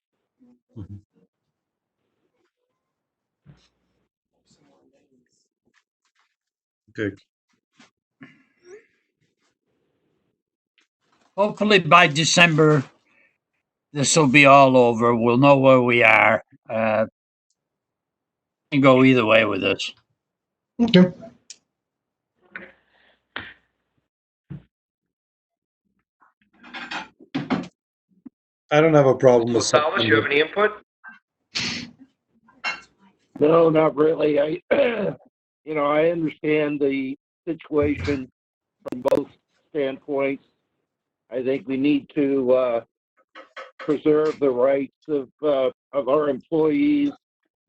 Okay. Hopefully by December, this will be all over. We'll know where we are. Can go either way with this. Okay. I don't have a problem with Gonzalez, you have September. any input? No, not really. I understand the situation from both standpoints. I think we need to preserve the rights of our employees,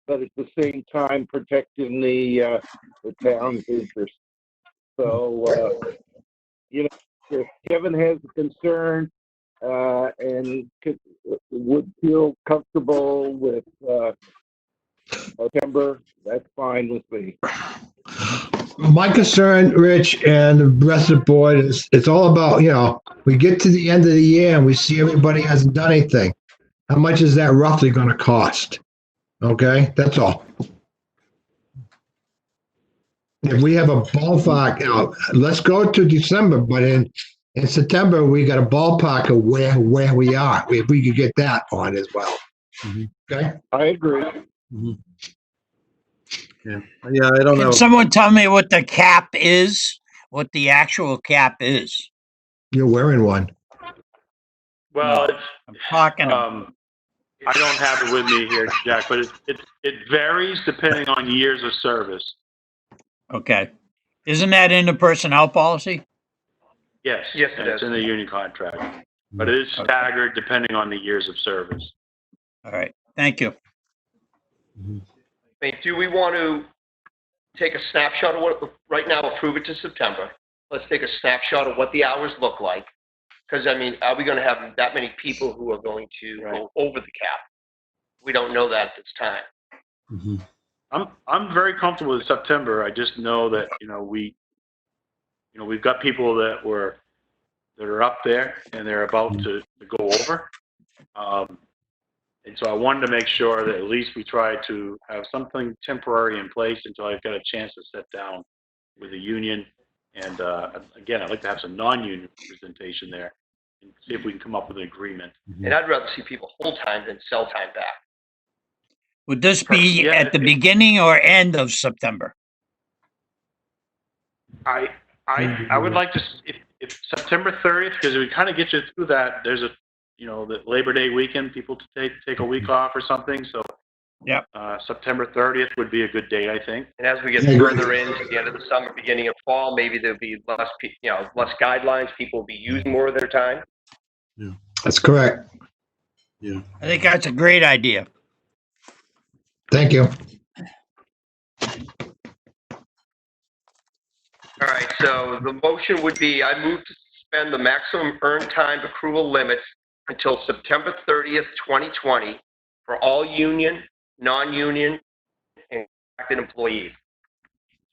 but at the same time protecting the town's interest. So, if Kevin has a concern and would feel comfortable with September, that's fine with me. My concern, Rich, and the rest of the board is it's all about, we get to the end of the year and we see everybody hasn't done anything. How much is that roughly going to cost? Okay, that's all. If we have a ballpark, let's go to December, but in September, we got a ballpark of where we are. If we could get that on as well. Okay? I agree. Yeah, I don't know. Can someone tell me what the cap is? What the actual cap is? You're wearing one. Well, I'm talking. I don't have it with me here, Jack, but it varies depending on years of service. Okay. Isn't that in the personnel policy? Yes, Yes, it it's is. in the union contract, but it is staggered depending on the years of service. All right. Thank you. I mean, do we want to take a snapshot of what, right now, approve it to September? Let's take a snapshot of what the hours look like. Because, I mean, are we going to have that many people who are going to go over the cap? We don't know that at this time. I'm very comfortable with September. I just know that, we've got people that are up there and they're about to go over. And so I wanted to make sure that at least we try to have something temporary in place until I've got a chance to sit down with the union. And again, I'd like to have some non-union representation there and see if we can come up with an agreement. And I'd rather see people hold time than sell time back. Would this be Yeah, at the beginning or end of September? I would like to, if September 30th, because we kind of get you through that, there's the Labor Day weekend, people to take a week off or something. So Yep. September 30th would be a good date, I think. And as we get Yeah, further into the end of the summer, beginning of fall, maybe there'll be less, less guidelines. People will be using more of their time. That's correct. Yeah. I think that's a great idea. Thank you. All right, so the motion would be, I move to suspend the maximum earned time accrual limit until September 30th, 2020 for all union, non-union, and contracted employees.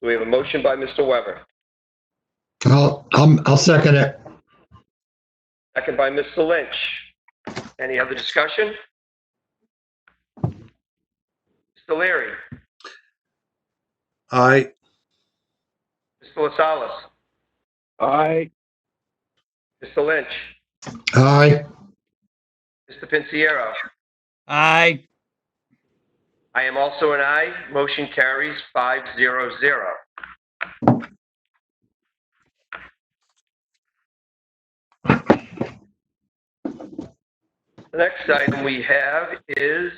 So we have a motion by Mr. Weber, I'll second it. second by Mr. Lynch. Any other discussion? Mr. Leary, Aye. Mr. LaSalle, Aye. Mr. Lynch, Aye. Mr. Pinciero. Aye. I am also an aye. Motion carries 5-0-0. The next item we have is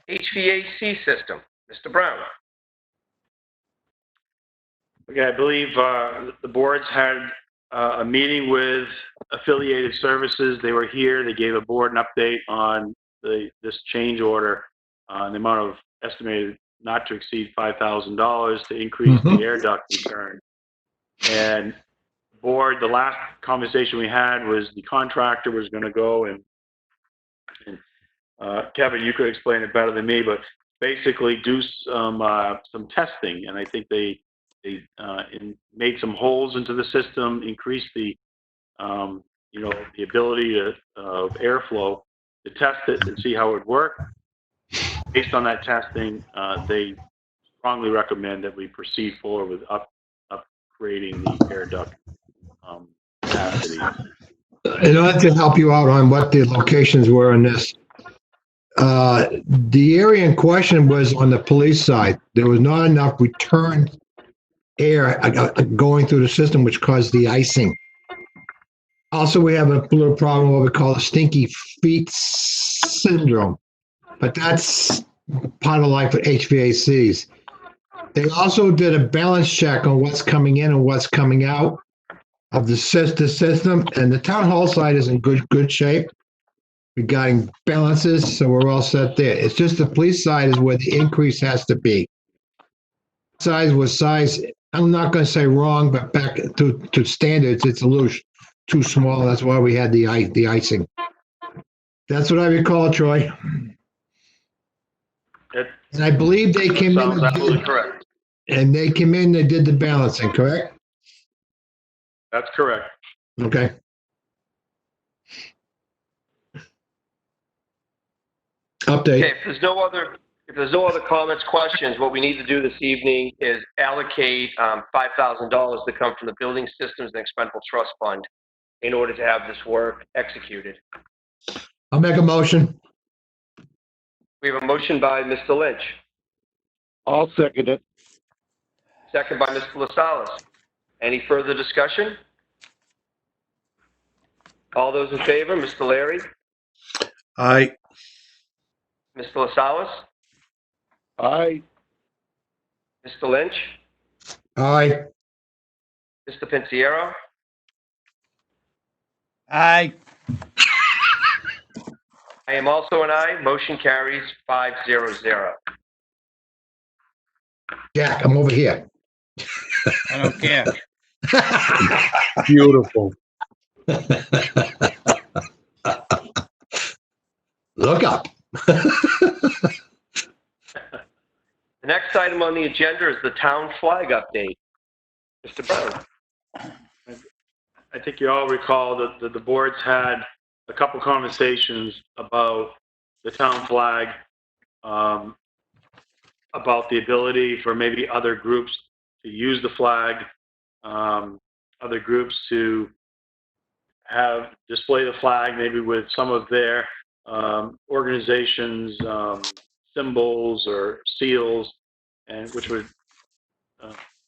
HVAC system. Mr. Brown. Okay, I believe the boards had a meeting with affiliated services. They were here. They gave a board an update on this change order in the amount of estimated not to exceed $5,000 to increase the air duct return. And board, the last conversation we had was the contractor was going to go and Kevin, you could explain it better than me, but basically do some testing, and I think they made some holes into the system, increased the the ability of airflow to test it and see how it worked. Based on that testing, they strongly recommend that we proceed forward with upgrading the air duct capacity. In order to help you out on what the locations were in this, the area in question was on the police side. There was not enough return air going through the system, which caused the icing. Also, we have a little problem, what we call the stinky feet syndrome, but that's part of life with HVACs. They also did a balance check on what's coming in and what's coming out of the system, and the town hall side is in good shape regarding balances, so we're all set there. It's just the police side is where the increase has to be. Size was size, I'm not going to say wrong, but back to standards, it's a little too small. That's why we had the icing. That's what I recall, Troy. And I believe they came Sounds in absolutely correct. and they came in, they did the balancing, correct? That's correct. Okay. Update. Okay, if there's no other comments, questions, what we need to do this evening is allocate $5,000 to come from the Building Systems and Expendable Trust Fund in order to have this work executed. I'll make a motion. We have a motion by Mr. Lynch, I'll second it. second by Mr. LaSalle. Any further discussion? All those in favor, Mr. Leary, Aye. Mr. LaSalle, Aye. Mr. Lynch, Aye. Mr. Pinciero. Aye. I am also an aye. Motion carries 5-0-0. Jack, I'm over here. I don't care. Beautiful. Look up. The next item on the agenda is the town flag update. Mr. Brown. I think you all recall that the boards had a couple conversations about the town flag, about the ability for maybe other groups to use the flag, other groups to display the flag maybe with some of their organizations, symbols or seals, and which would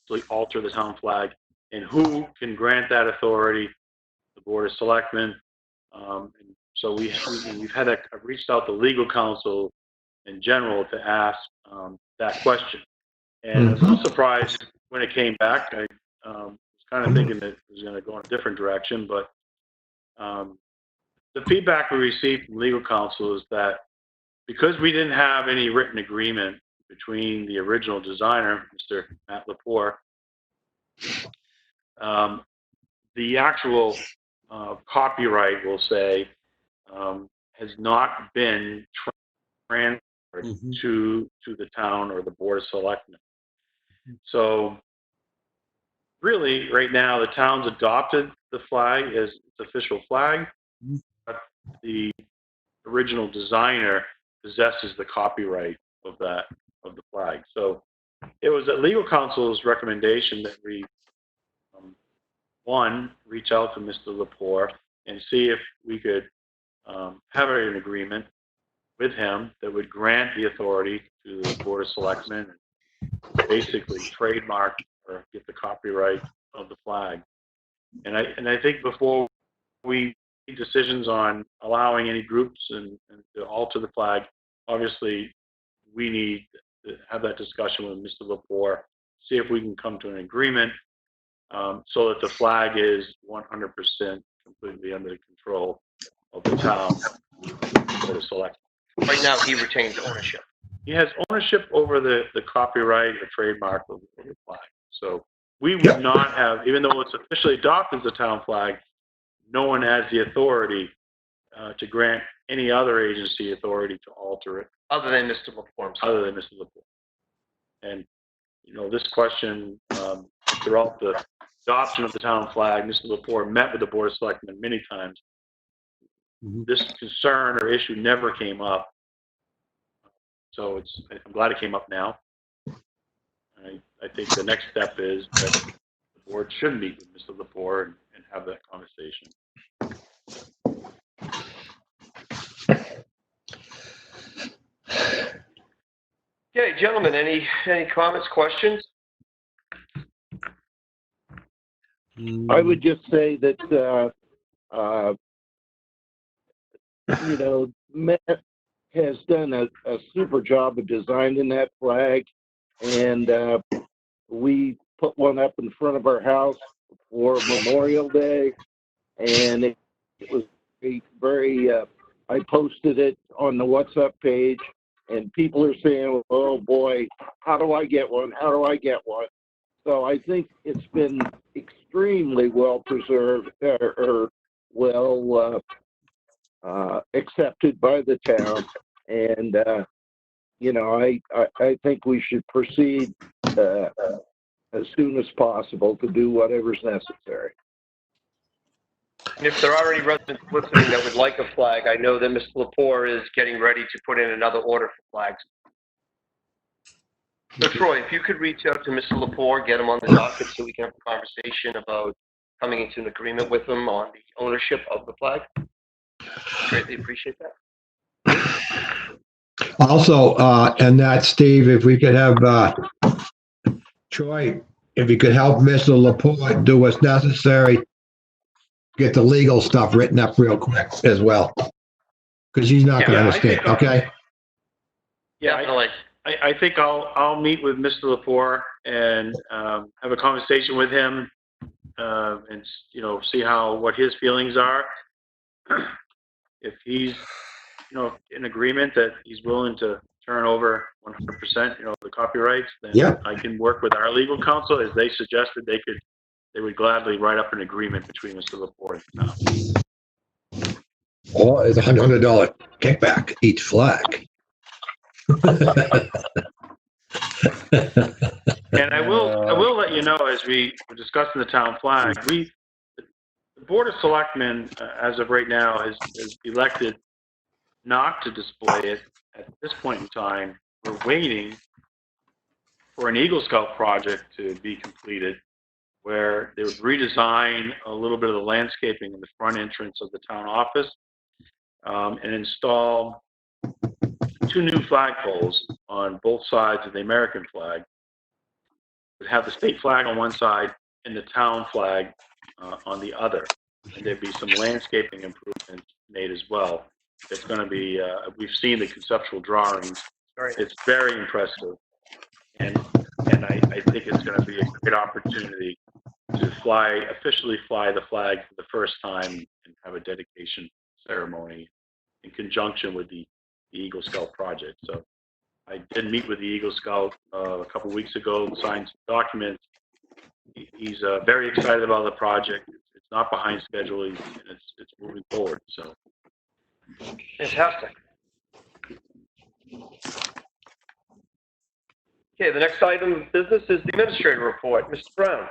really alter the town flag. And who can grant that authority? The Board of Selectmen. And so we've reached out to Legal Counsel in general to ask that question. And I was a little surprised when it came back. I was kind of thinking that it was going to go in a different direction, but the feedback we received from Legal Counsel is that because we didn't have any written agreement between the original designer, Mr. Matt Lepore, the actual copyright, we'll say, has not been transferred to the town or the Board of Selectmen. So really, right now, the town's adopted the flag as its official flag, but the original designer possesses the copyright of the flag. So it was at Legal Counsel's recommendation that we, one, reach out to Mr. Lepore and see if we could have an agreement with him that would grant the authority to the Board of Selectmen and basically trademark or get the copyright of the flag. And I think before we make decisions on allowing any groups and to alter the flag, obviously we need to have that discussion with Mr. Lepore, see if we can come to an agreement so that the flag is 100% completely under the control of the town Board of Selectmen. Right now, he retains ownership. He has ownership over the copyright, the trademark of the flag. So we would not have, even though it's officially adopted as a town flag, no one has the authority to grant any other agency authority to alter it. Other than Mr. Lepore. Other than Mr. Lepore. And, you know, this question, throughout the adoption of the town flag, Mr. Lepore met with the Board of Selectmen many times. This concern or issue never came up. So I'm glad it came up now. I think the next step is that the board should meet with Mr. Lepore and have that conversation. Okay, gentlemen, any comments, questions? I would just say that, you know, Matt has done a super job of designing that flag, and we put one up in front of our house for Memorial Day, and it was very I posted it on the WhatsApp page, and people are saying, oh boy, how do I get one? How do I get one? So I think it's been extremely well preserved or well accepted by the town. And, you know, I think we should proceed as soon as possible to do whatever's necessary. And if there are any residents listening that would like a flag, I know that Mr. Lepore is getting ready to put in another order for flags. So Troy, if you could reach out to Mr. Lepore, get him on the docket so we can have a conversation about coming into an agreement with him on the ownership of the flag. Greatly appreciate that. Also, and that, Steve, if we could have Troy, if you could help Mr. Lepore do what's necessary, get the legal stuff written up real quick as well, because he's not going to understand. Okay. Yeah, definitely. I think I'll meet with Mr. Lepore and have a conversation with him and, you know, see what his feelings are. If he's, you know, in agreement that he's willing to turn over 100%, you know, the copyrights, then I can work with our legal counsel, as they suggested they would gladly write up an agreement between Mr. Lepore and the town. Or it's $100 kickback each flag. And I will let you know, as we were discussing the town flag, the Board of Selectmen, as of right now, has elected not to display it at this point in time. We're waiting for an Eagle Scout project to be completed, where they would redesign a little bit of the landscaping in the front entrance of the town office and install 2 new flagpoles on both sides of the American flag. We'd have the state flag on one side and the town flag on the other. And there'd be some landscaping improvements made as well. It's going to be, we've seen the conceptual drawings. It's very impressive. And I think it's going to be a great opportunity to officially fly the flag for the first time and have a dedication ceremony in conjunction with the Eagle Scout project. So I did meet with the Eagle Scout a couple weeks ago and signed some documents. He's very excited about the project. It's not behind schedule, and it's moving forward. So fantastic. Okay, the next item of business is the administrator report. Mr. Brown.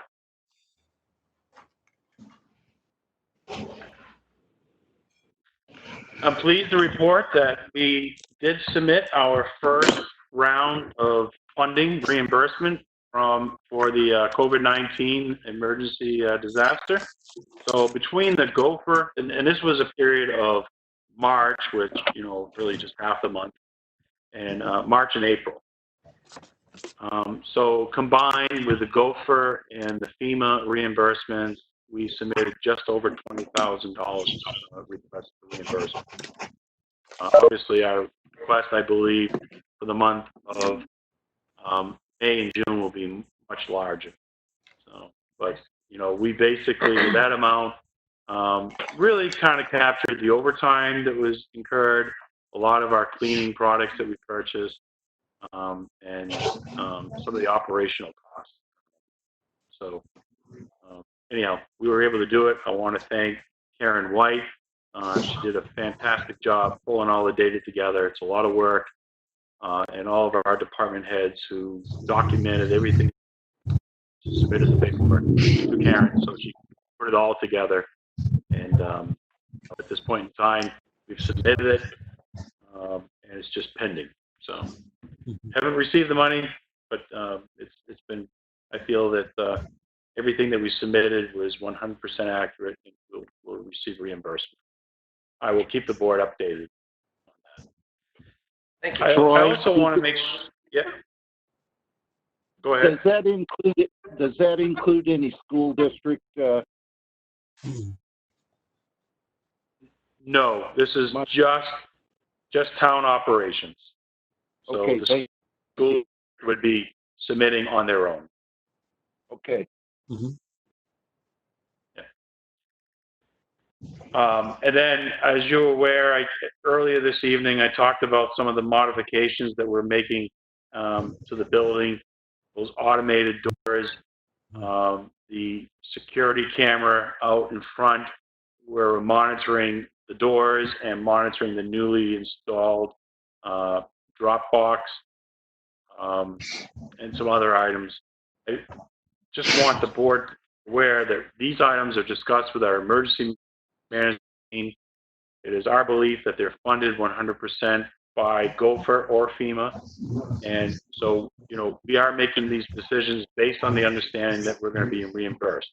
I'm pleased to report that we did submit our first round of funding reimbursement for the COVID-19 emergency disaster. So between the Gopher, and this was a period of March, which, really just half the month, and March and April. So combined with the Gopher and the FEMA reimbursements, we submitted just over $20,000 request for reimbursement. Obviously, our request, I believe, for the month of May and June will be much larger. So, but we basically, with that amount, really kind of captured the overtime that was incurred, a lot of our cleaning products that we purchased, and some of the operational costs. So, anyhow, we were able to do it. I want to thank Karen White. She did a fantastic job pulling all the data together. It's a lot of work. And all of our department heads who documented everything, submitted the paperwork to Karen so she put it all together. And at this point in time, we've submitted it, and it's just pending. So, haven't received the money, but it's been. I feel that everything that we submitted was 100% accurate, and we'll receive reimbursement. I will keep the board updated on that. Thank you. I also want to make sure. Yeah. Go ahead. Does that include any school district? No, this is just town operations. So Okay, the school would be submitting on their own. Okay. And then, as you're aware, earlier this evening, I talked about some of the modifications that we're making to the building, those automated doors, the security camera out in front, where we're monitoring the doors and monitoring the newly installed drop box, and some other items. I just want the board aware that these items are discussed with our emergency management team. It is our belief that they're funded 100% by Gopher or FEMA. And so, we are making these decisions based on the understanding that we're going to be reimbursed.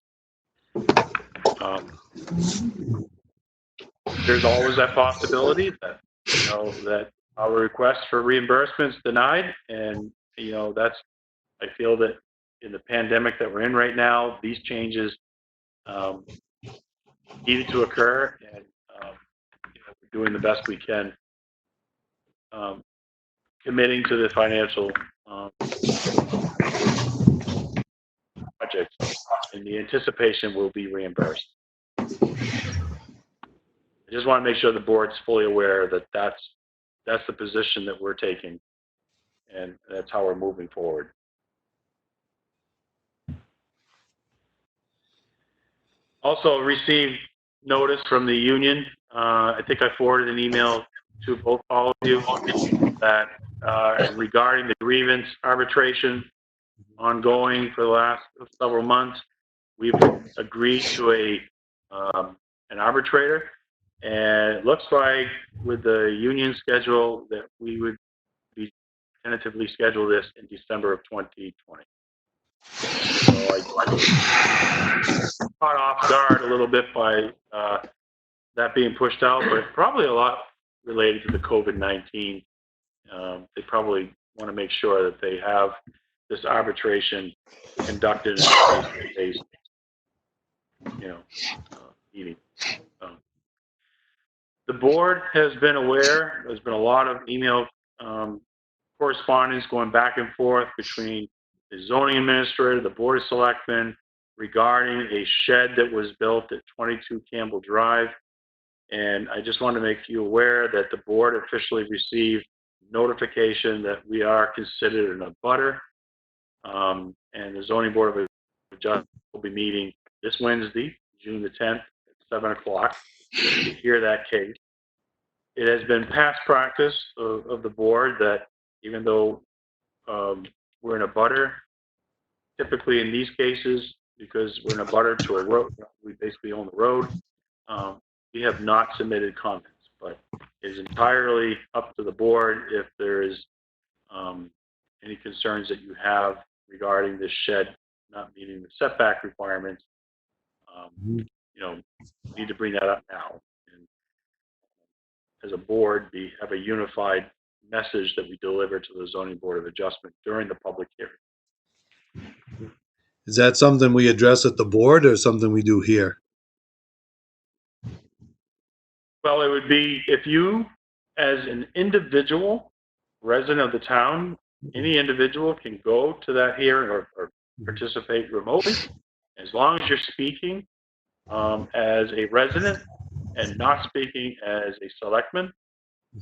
There's always that possibility that, that our request for reimbursement is denied. And, I feel that in the pandemic that we're in right now, these changes needed to occur, and we're doing the best we can, committing to the financial project, in the anticipation we'll be reimbursed. I just want to make sure the board's fully aware that that's the position that we're taking, and that's how we're moving forward. Also received notice from the union. I think I forwarded an email to both all of you that regarding the grievance arbitration ongoing for the last several months, we've agreed to an arbitrator, and it looks like with the union schedule that we would be tentatively schedule this in December of 2020. So I caught off guard a little bit by that being pushed out, but probably a lot related to the COVID-19. They probably want to make sure that they have this arbitration conducted in a face-to-face, meeting. The board has been aware. There's been a lot of email correspondence going back and forth between the zoning administrator, the board of selectmen, regarding a shed that was built at 22 Campbell Drive. And I just want to make you aware that the board officially received notification that we are considered an abutter. And the zoning board of adjustment will be meeting this Wednesday, June the 10th at 7 o'clock to hear that case. It has been past practice of the board that even though we're in a abutter, typically in these cases, because we're in a abutter to a road, we basically own the road, we have not submitted comments. But is entirely up to the board if there is any concerns that you have regarding this shed not meeting the setback requirements. You know, need to bring that up now. And as a board, we have a unified message that we deliver to the Zoning Board of Adjustment during the public hearing. Is that something we address at the board or something we do here? Well, it would be if you, as an individual resident of the town, any individual can go to that hearing or participate remotely, as long as you're speaking as a resident and not speaking as a selectman,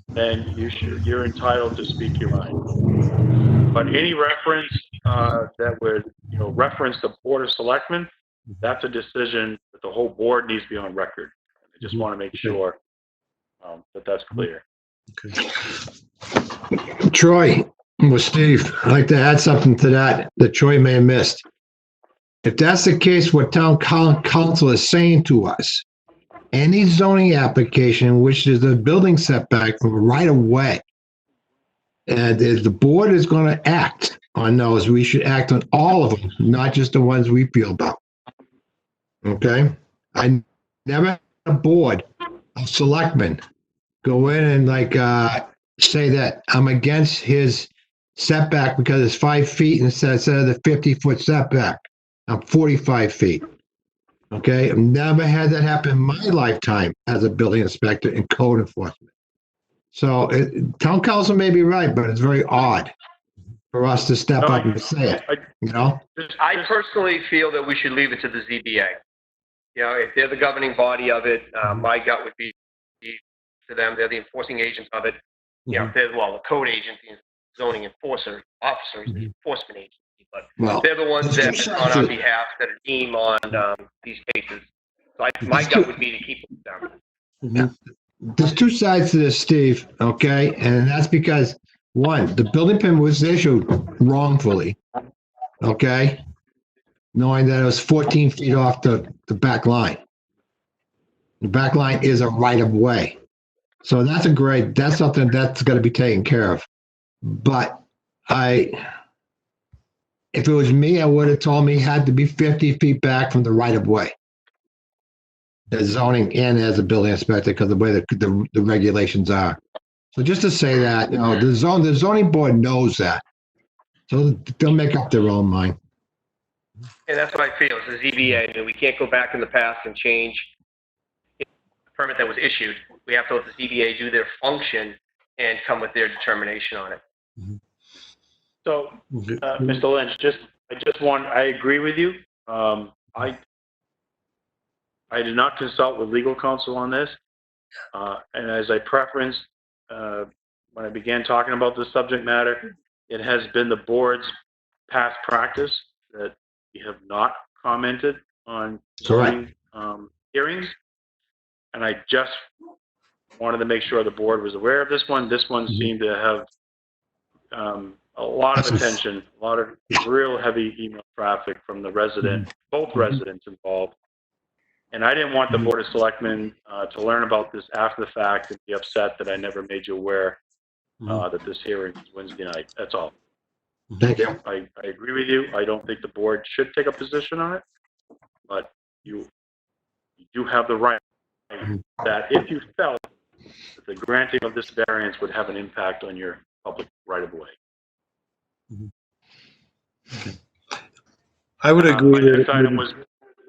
then you're entitled to speak your mind. But any reference that would, you know, reference the Board of Selectmen, that's a decision that the whole board needs to be on record. I just want to make sure that that's clear. Okay. Troy, well, Steve, I'd like to add something to that Troy may have missed. If that's the case, what town council is saying to us, any zoning application in which there's a building setback from right of way, and if the board is going to act on those, we should act on all of them, not just the ones we feel about. Okay? I never had a board of selectmen go in and say that I'm against his setback because it's 5 feet instead of the 50-foot setback. I'm 45 feet. Okay? I've never had that happen in my lifetime as a building inspector and code enforcement. So town council may be right, but it's very odd for us to step up and say it, you know? I personally feel that we should leave it to the ZBA. You know, if they're the governing body of it, my gut would be to them. They're the enforcing agents of it. You know, they're, well, the code agent, the zoning officer is the enforcement agency. But they're the ones that on our behalf that are deemed on these cases. So my gut would be to keep it down. There's two sides to this, Steve, okay? And that's because, one, the building permit was issued wrongfully, okay? Knowing that it was 14 feet off the back line. The back line is a right of way. So that's something that's got to be taken care of. But if it was me, I would have told me it had to be 50 feet back from the right of way. The zoning and as a building inspector, because the way the regulations are. So just to say that, you know, the zoning board knows that. So they'll make up their own mind. And that's what I feel is the ZBA. That we can't go back in the past and change the permit that was issued. We have to let the ZBA do their function and come with their determination on it. So, Mr. Lynch, I agree with you. I did not consult with legal counsel on this. And as I preferenced when I began talking about this subject matter, it has been the board's past practice that we have not commented on zoning hearings. And I just wanted to make sure the board was aware of this one. This one seemed to have a lot of attention, a lot of real heavy email traffic from the resident, both residents involved. And I didn't want the Board of Selectmen to learn about this after the fact and be upset that I never made you aware that this hearing is Wednesday night. That's all. Thank you. I agree with you. I don't think the board should take a position on it, but you do have the right that if you felt that the granting of this variance would have an impact on your public right-of-way. I would agree next item was,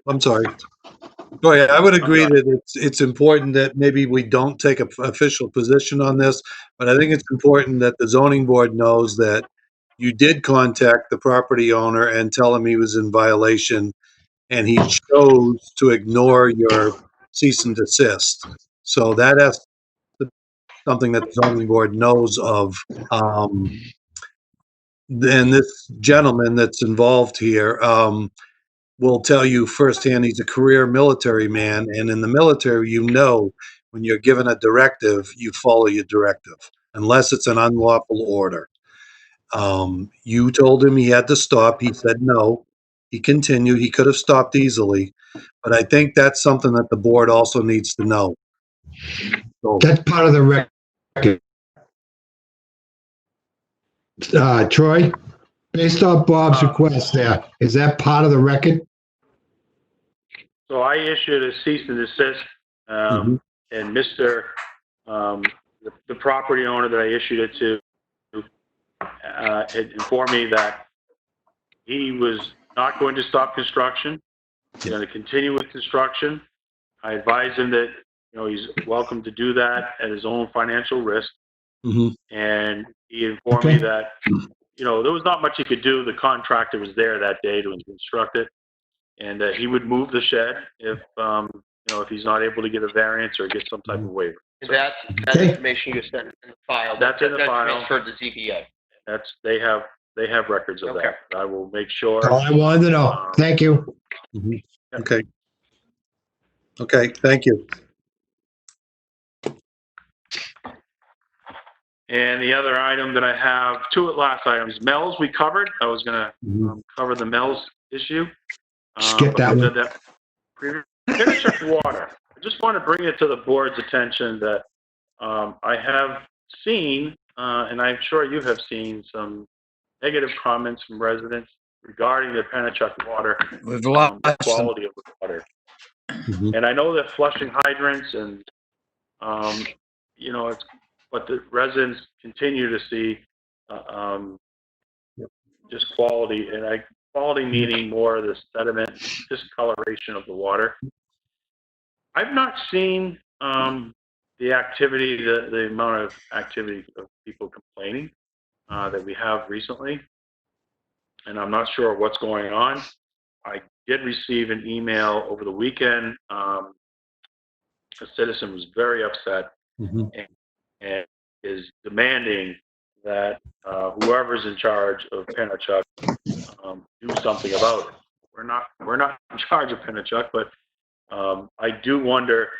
I'm sorry. Go ahead. I would agree that it's important that maybe we don't take an official position on this, but I think it's important that the zoning board knows that you did contact the property owner and tell him he was in violation, and he chose to ignore your cease and desist. So that has to be something that the zoning board knows of. Then this gentleman that's involved here will tell you firsthand he's a career military man, and in the military, you know, when you're given a directive, you follow your directive, unless it's an unlawful order. You told him he had to stop. He said no. He continued. He could have stopped easily, but I think that's something that the board also needs to know. So, That's part of the Troy, based off Bob's request there, is that part of the record? So I issued a cease and desist, and Mr., the property owner that I issued it to, had informed me that he was not going to stop construction. He's going to continue with construction. I advised him that, he's welcome to do that at his own financial risk. And he informed me that, there was not much he could do. The contractor was there that day to construct it, and that he would move the shed if he's not able to get a variance or get some type of waiver. That information you sent in the file. That's in the file. Transferred to ZBA. They have records of that. I will make sure. All I wanted to know. Thank you. Okay. Okay, thank you. And the other item that I have, two last items. Mel's we covered. I was going to cover the Mel's issue. Skip that one. Pennachuck water. I just want to bring it to the board's attention that I have seen, and I'm sure you have seen, some negative comments from residents regarding the Pennachuck water, the quality of the water. And I know that flushing hydrants and, but the residents continue to see just quality, and quality meaning more of the sediment, discoloration of the water. I've not seen the activity, the amount of activity of people complaining that we have recently, and I'm not sure what's going on. I did receive an email over the weekend. A citizen was very upset and is demanding that whoever's in charge of Pennachuck do something about it. We're not in charge of Pennachuck, but I do wonder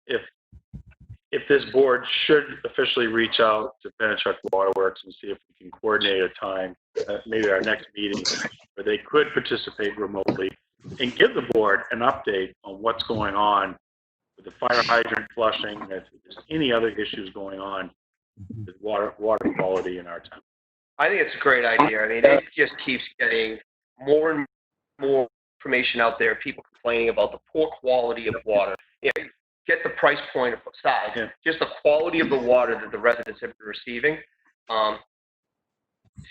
if this board should officially reach out to Pennachuck Waterworks and see if we can coordinate a time, maybe our next meeting, where they could participate remotely and give the board an update on what's going on with the fire hydrant flushing, if there's any other issues going on with water quality in our town. I think it's a great idea. I mean, it just keeps getting more and more information out there, people complaining about the poor quality of water. Get the price point aside, just the quality of the water that the residents have been receiving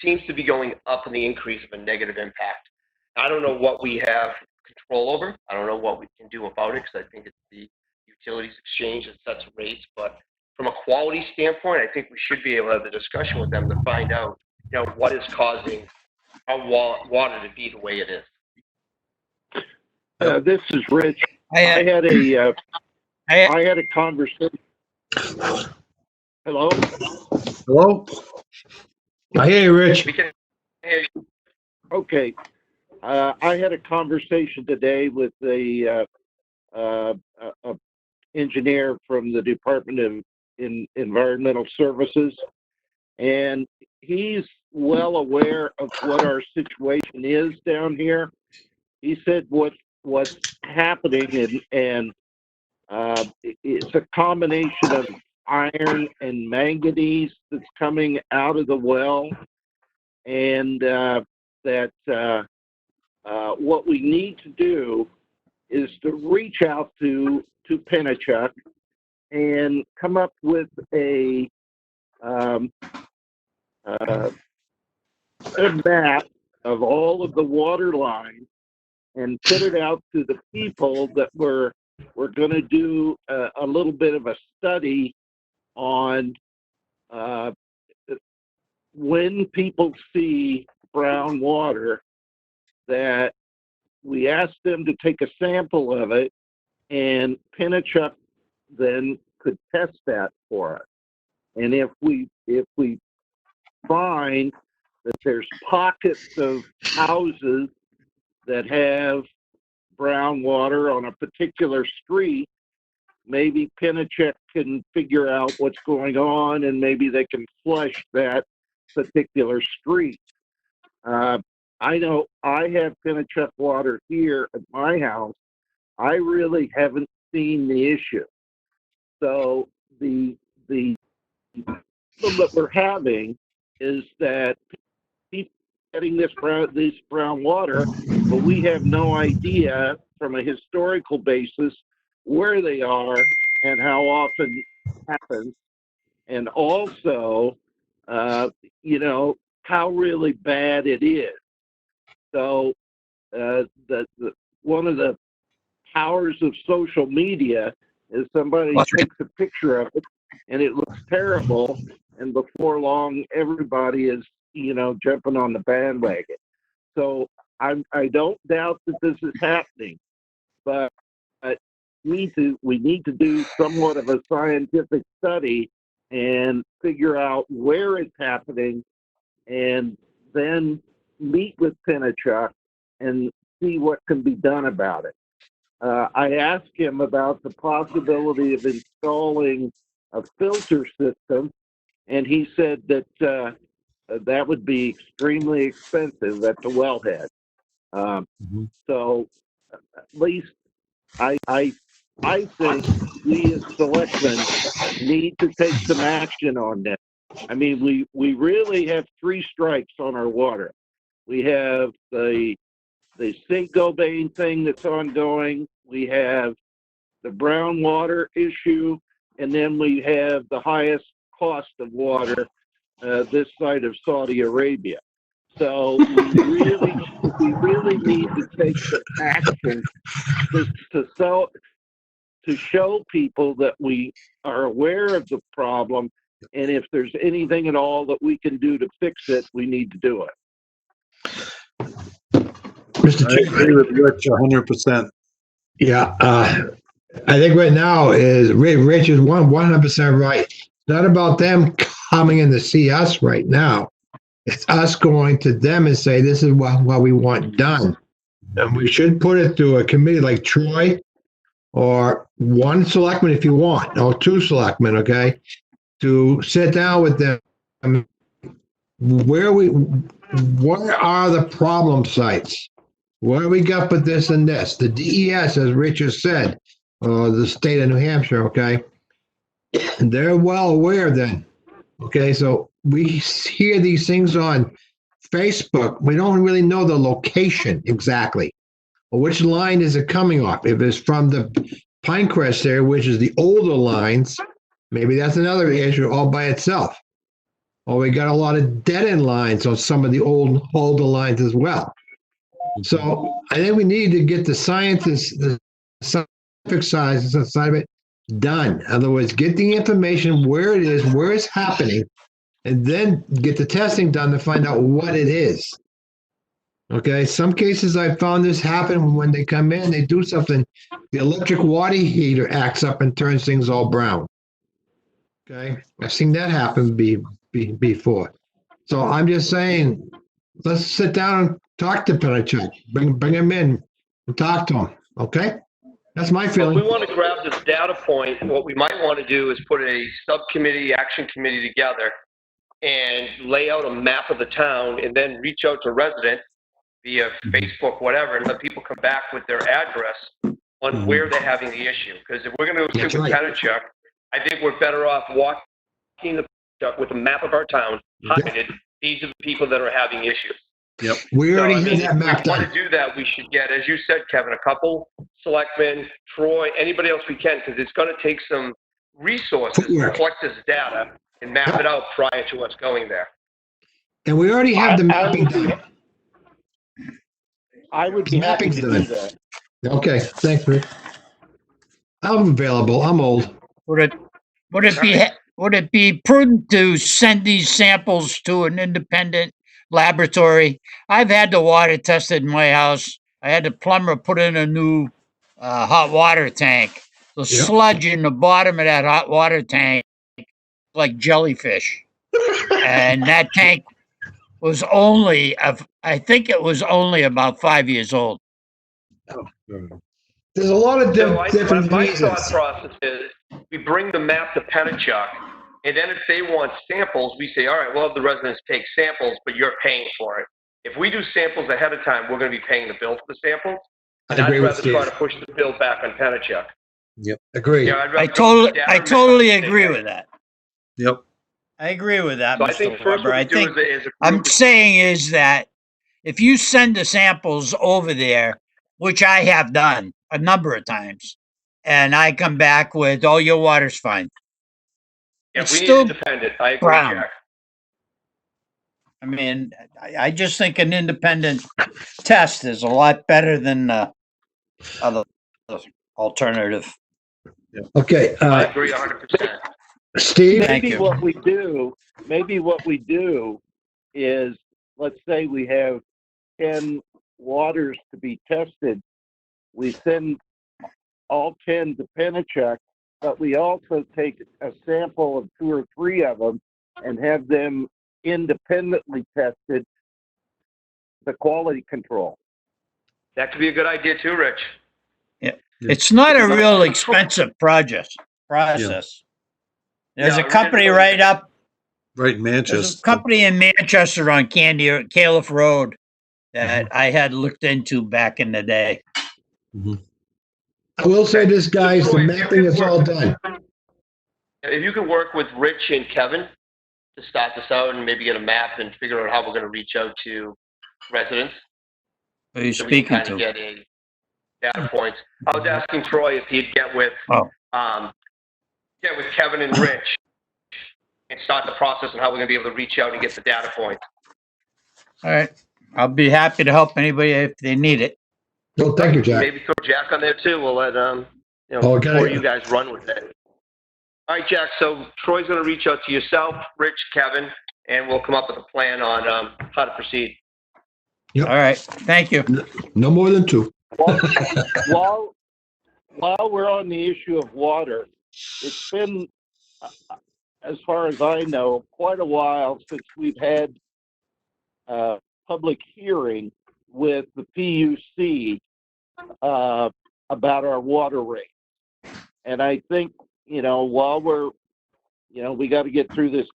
seems to be going up in the increase of a negative impact. I don't know what we have control over. I don't know what we can do about it, because I think it's the utilities exchange that sets rates. But from a quality standpoint, I think we should be able to have the discussion with them to find out, what is causing our water to be the way it is. This is Rich. I had a conversation. Hello? Hello? I hear you, Rich. We can hear you. Okay. I had a conversation today with a engineer from the Department of Environmental Services, and he's well aware of what our situation is down here. He said what's happening, and it's a combination of iron and manganese that's coming out of the well, and that what we need to do is to reach out to Pennachuck and come up with a map of all of the water lines and put it out to the people that we're going to do a little bit of a study on when people see brown water, that we ask them to take a sample of it, and Pennachuck then could test that for us. And if we find that there's pockets of houses that have brown water on a particular street, maybe Pennachuck can figure out what's going on, and maybe they can flush that particular street. I know I have Pennachuck water here at my house. I really haven't seen the issue. So the that we're having is that people are getting this brown water, but we have no idea from a historical basis where they are and how often it happens, and also, how really bad it is. So, one of the powers of social media is somebody takes a picture of it and it looks terrible, and before long everybody is jumping on the bandwagon. So I don't doubt that this is happening, but we need to do somewhat of a scientific study and figure out where it's happening, and then meet with Pinachuk and see what can be done about it. I asked him about the possibility of installing a filter system, and he said that that would be extremely expensive at the wellhead. So at least I think we as selectmen need to take some action on this. I mean, we really have 3 strikes on our water. We have the Saint-Gobain thing that's ongoing. We have the brown water issue, and then we have the highest cost of water this side of Saudi Arabia. So we really need to take some action to show people that we are aware of the problem, and if there's anything at all that we can do to fix it, we need to do it. Mr. I agree Chairman, with Rich 100%. yeah, I think right now is Rich is 100% right. It's not about them coming in to see us right now. It's us going to them and say, this is what we want done. And we should put it to a committee like Troy, or 1 selectman if you want, or 2 selectmen, okay, to sit down with them. What are the problem sites? What do we got for this and this? The DES, as Richard said, the state of New Hampshire, okay, they're well aware then. Okay, so we hear these things on Facebook. We don't really know the location exactly. Or which line is it coming off? If it's from the Pinecrest there, which is the older lines, maybe that's another issue all by itself. Or we got a lot of dead-end lines on some of the older lines as well. So I think we need to get the scientific side of it done. In other words, get the information where it is, where it's happening, and then get the testing done to find out what it is. Okay, some cases I found this happen when they come in, they do something, the electric water heater acts up and turns things all brown. Okay, I've seen that happen before. So I'm just saying, let's sit down and talk to Pinachuk. Bring him in and talk to him. Okay, that's my feeling. If we want to grab this data point, what we might want to do is put a subcommittee, action committee together and lay out a map of the town, and then reach out to residents via Facebook, whatever, and let people come back with their address on where they're having the issue. Because if we're going to go through Pinachuk, I think we're better off walking with a map of our town, highlighted, these are the people that are having issues. Yep. We already had that map If we want done. to do that, we should get, as you said, Kevin, a couple selectmen, Troy, anybody else we can, because it's going to take some resources to collect this data and map it out prior to us going there. And we already have the mapping done. I would be happy to do that. Okay, thanks, Rick. I'm available. I'm old. Would it be prudent to send these samples to an independent laboratory? I've had the water tested in my house. I had the plumber put in a new hot water tank. The sludge in the bottom of that hot water tank like jellyfish. And that tank was I think it was only about 5 years old. There's a lot of different My reasons. thought process is we bring the map to Pinachuk, and then if they want samples, we say, all right, we'll have the residents take samples, but you're paying for it. If we do samples ahead of time, we're going to be paying the bill for the samples. I agree I'd with rather Steve. try to push the bill back on Pinachuk. Yep. Agree. Yeah, I'd rather I go with the totally data agree map. with that. Yep. I agree with that, So I think Mr. first Weber. what we I do think is I'm approve. saying is that if you send the samples over there, which I have done a number of times, and I come back with, oh, your water's fine. Yeah, It's we need still independent. I agree, brown. Jack. I mean, I just think an independent test is a lot better than other alternative. Okay, I agree 100%. Steve, Thank Maybe you. what we do is, let's say we have 10 waters to be tested. We send all 10 to Pennachuck, but we also take a sample of 2 or 3 of them and have them independently tested, the quality control. That could be a good idea too, Rich. It's not a real expensive process. There's Yeah, a company it really right is. up, Right in there's a Manchester. company in Manchester on Califf Road that I had looked into back in the day. I will say this, guys, the Troy, mapping is all done. If you could work with Rich and Kevin to start this out and maybe get a map and figure out how we're going to reach out to residents, Who are you so we can speaking kind of to? get a data points. I was asking Troy if he'd get with Kevin and Rich and start the process on how we're going to be able to reach out and get the data points. All right. I'll be happy to help anybody if they need it. No, thank you, Jack. Maybe throw Jack on there too. We'll let Okay. or you guys run with it. All right, Jack. So Troy's going to reach out to yourself, Rich, Kevin, and we'll come up with a plan on how to proceed. Yep. All right. Thank you. No more than 2. While we're on the issue of water, it's been, as far as I know, quite a while since we've had a public hearing with the PUC about our water rate. And I think, while we're, we got to get through this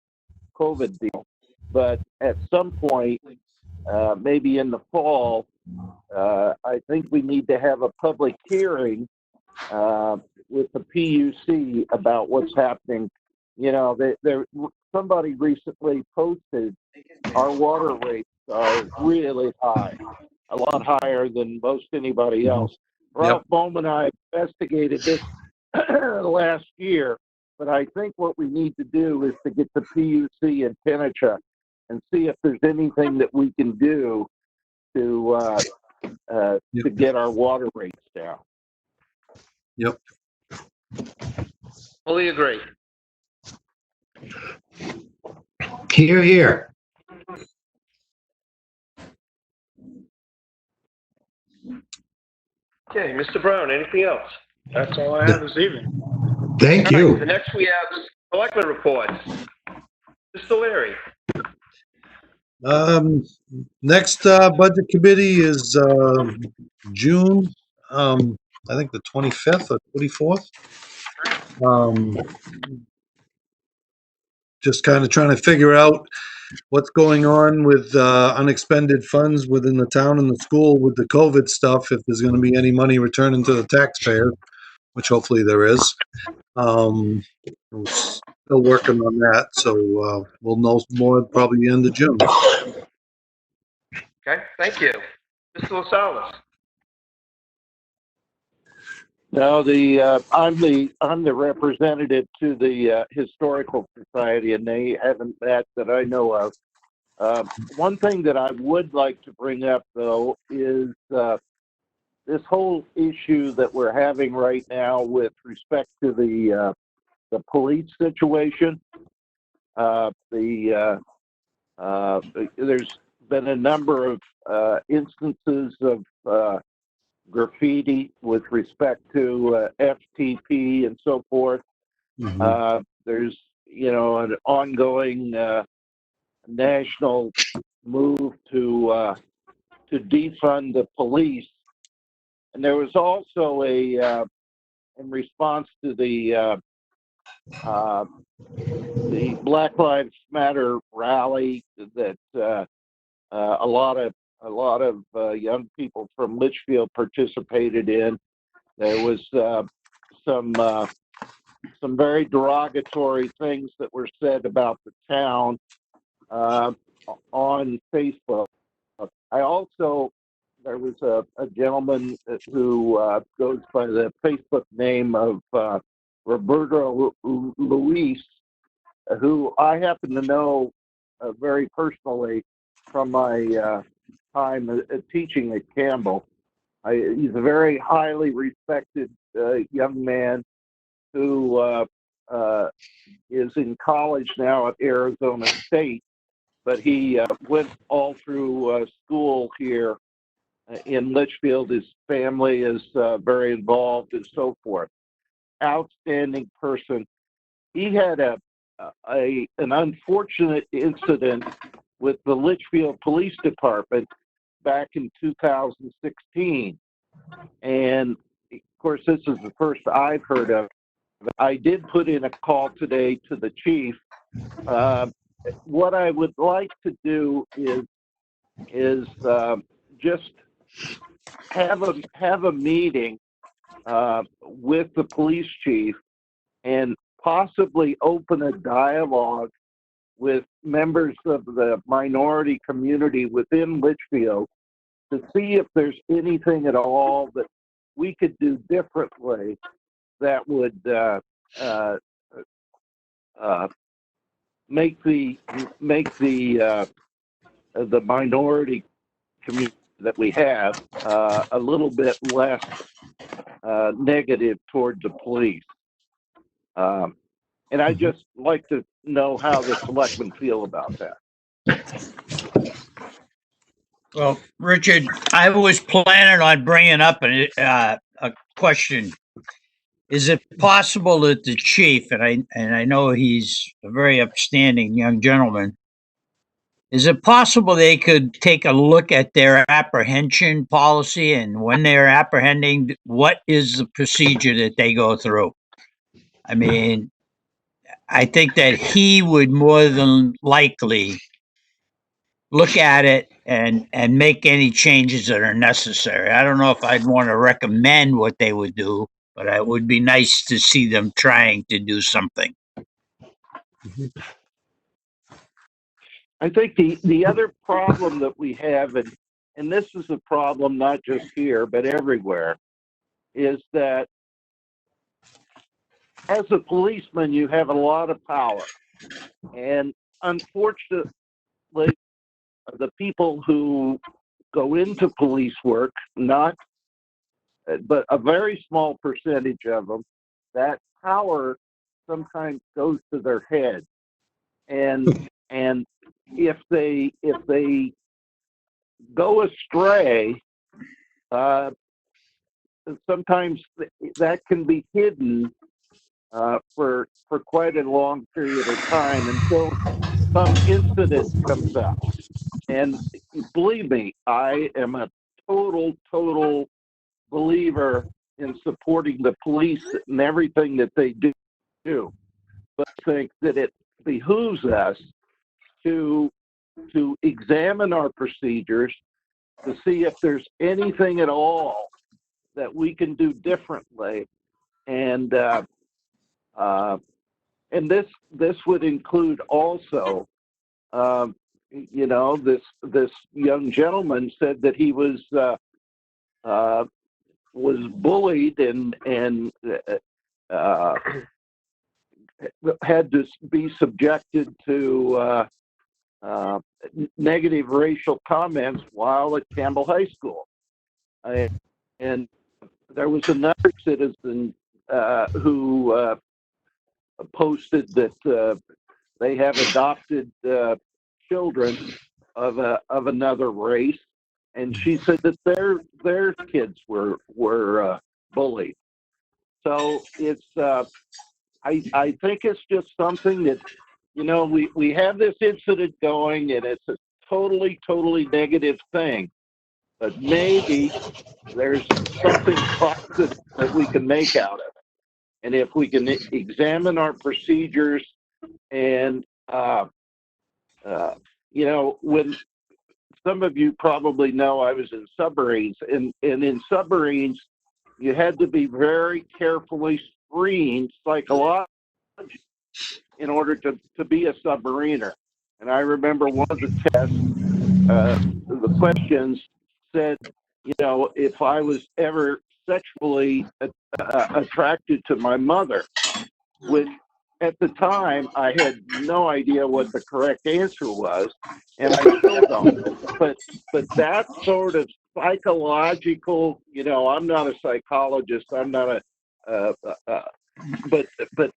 COVID deal, but at some point, maybe in the fall, I think we need to have a public hearing with the PUC about what's happening. Somebody recently posted our water rates are really high, a lot higher than most anybody else. Ralph Bowman and I investigated this last year, but I think what we need to do is to get the PUC in Pennachuck and see if there's anything that we can do to get our water rates down. Yep. Fully agree. Here, here. Okay, Mr. Brown, anything else? That's all I have this evening. Thank All right, you. the next we have Selectmen reports. Mr. Leary. Next budget committee is June, I think the 25th or 24th. Just kind of trying to figure out what's going on with unexpended funds within the town and the school with the COVID stuff, if there's going to be any money returning to the taxpayer, which hopefully there is. We're still working on that, so we'll know more probably the end of June. Okay, thank you. Mr. LaSalle. No, I'm the representative to the Historical Society, and they haven't met that I know of. One thing that I would like to bring up, though, is this whole issue that we're having right now with respect to the police situation. There's been a number of instances of graffiti with respect to FTP and so forth. There's, an ongoing national move to defund the police. And there was also in response to the Black Lives Matter rally that a lot of young people from Litchfield participated in. There was some some very derogatory things that were said about the town on Facebook. There was a gentleman who goes by the Facebook name of Roberto Luis, who I happen to know very personally from my time teaching at Campbell. He's a very highly respected young man who is in college now at Arizona State, but he went all through school here in Litchfield. His family is very involved and so forth. Outstanding person. He had an unfortunate incident with the Litchfield Police Department back in 2016. And of course, this is the first I've heard of. I did put in a call today to the chief. What I would like to do is just have a meeting with the police chief and possibly open a dialogue with members of the minority community within Litchfield to see if there's anything at all that we could do differently that would make the minority community that we have a little bit less negative toward the police. And I just like to know how the selectmen feel about that. Well, Richard, I was planning on bringing up a question. Is it possible that the chief, and I know he's a very upstanding young gentleman, is it possible they could take a look at their apprehension policy, and when they're apprehending, what is the procedure that they go through? I mean, I think that he would more than likely look at it and make any changes that are necessary. I don't know if I'd want to recommend what they would do, but it would be nice to see them trying to do something. I think the other problem that we have, and this is a problem not just here, but everywhere, is that as a policeman, you have a lot of power. And unfortunately, the people who go into police work, but a very small percentage of them, that power sometimes goes to their head. And if they go astray, sometimes that can be hidden for quite a long period of time until some incident comes up. And believe me, I am a total believer in supporting the police and everything that they do. But I think that it behooves us to examine our procedures to see if there's anything at all that we can do differently. And this would include also, this young gentleman said that he was bullied and had to be subjected to negative racial comments while at Campbell High School. And there was another citizen who posted that they have adopted children of another race, and she said that their kids were bullied. So it's I think it's just something that, we have this incident going, and it's a totally negative thing. But maybe there's something positive that we can make out of it. And if we can examine our procedures and, when some of you probably know I was in submarines, and in submarines, you had to be very carefully screened psychologically in order to be a submariner. And I remember one of the tests, the questions said, you know, if I was ever sexually attracted to my mother, which at the time I had no idea what the correct answer was, and I still don't. But that sort of psychological, you know, I'm not a psychologist, I'm not but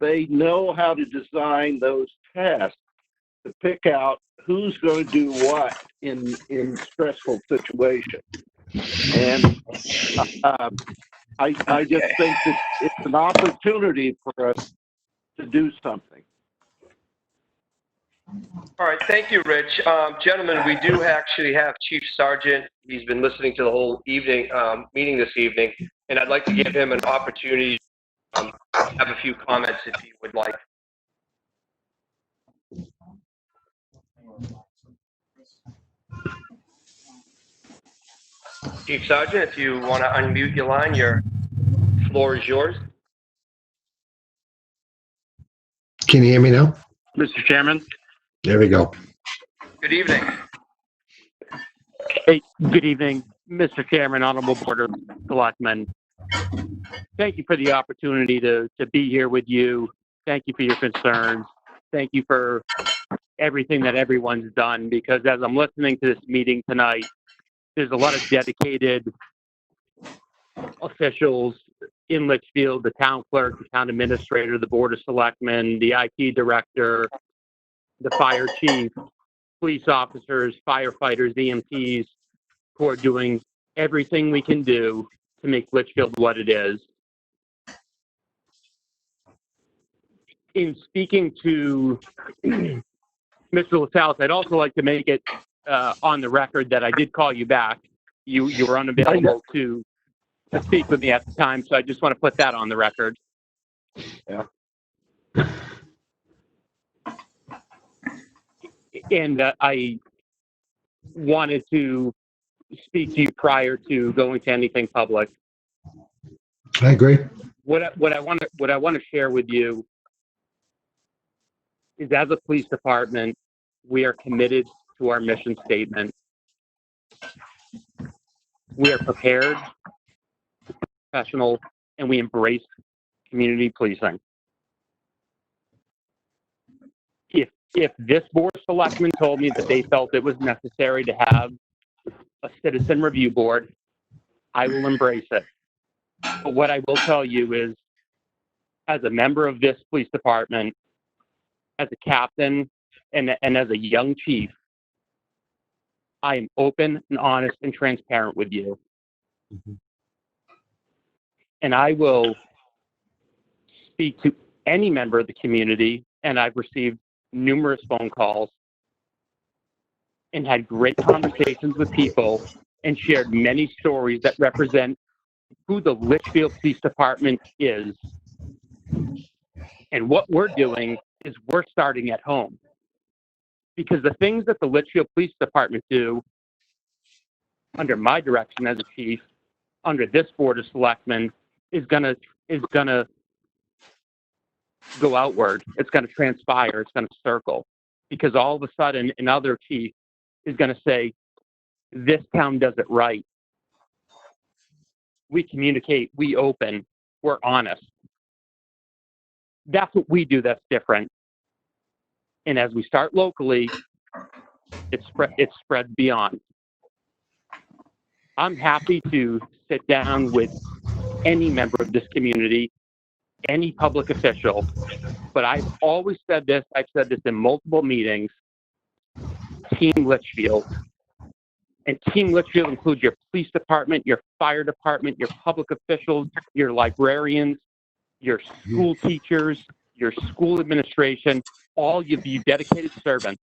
they know how to design those tests to pick out who's going to do what in stressful situations. And I just think that it's an opportunity for us to do something. All right, thank you, Rich. Gentlemen, we do actually have Chief Sergeant. He's been listening to the whole evening meeting this evening, and I'd like to give him an opportunity to have a few comments if he would like. Chief Sergeant, if you want to unmute your line, your floor is yours. Can you hear me now? Mr. Chairman. There we go. Good evening. Hey, good evening, Mr. Chairman, Honorable Board of Selectmen. Thank you for the opportunity to be here with you. Thank you for your concerns. Thank you for everything that everyone's done, because as I'm listening to this meeting tonight, there's a lot of dedicated officials in Litchfield, the town clerk, the town administrator, the Board of Selectmen, the IT director, the fire chief, police officers, firefighters, EMTs, who are doing everything we can do to make Litchfield what it is. In speaking to Mr. LaSalle, I'd also like to make it on the record that I did call you back. You were unavailable to speak with me at the time, so I just want to put that on the record. Yeah. And I wanted to speak to you prior to going to anything public. I agree. What I want to share with you is, as a police department, we are committed to our mission statement. We are prepared, professional, and we embrace community policing. If this Board of Selectmen told me that they felt it was necessary to have a citizen review board, I will embrace it. But what I will tell you is, as a member of this police department, as a captain, and as a young chief, I am open and honest and transparent with you. Mhm. And I will speak to any member of the community, and I've received numerous phone calls and had great conversations with people and shared many stories that represent who the Litchfield Police Department is. And what we're doing is we're starting at home. Because the things that the Litchfield Police Department do, under my direction as a chief, under this Board of Selectmen, is gonna go outward. It's gonna transpire. It's gonna circle. Because all of a sudden, another chief is gonna say, this town does it right. We communicate, we open, we're honest. That's what we do that's different. And as we start locally, it spreads beyond. I'm happy to sit down with any member of this community, any public official, but I've always said this, I've said this in multiple meetings, Team Litchfield. And Team Litchfield includes your police department, your fire department, your public officials, your librarians, your school teachers, your school administration, all of you dedicated servants.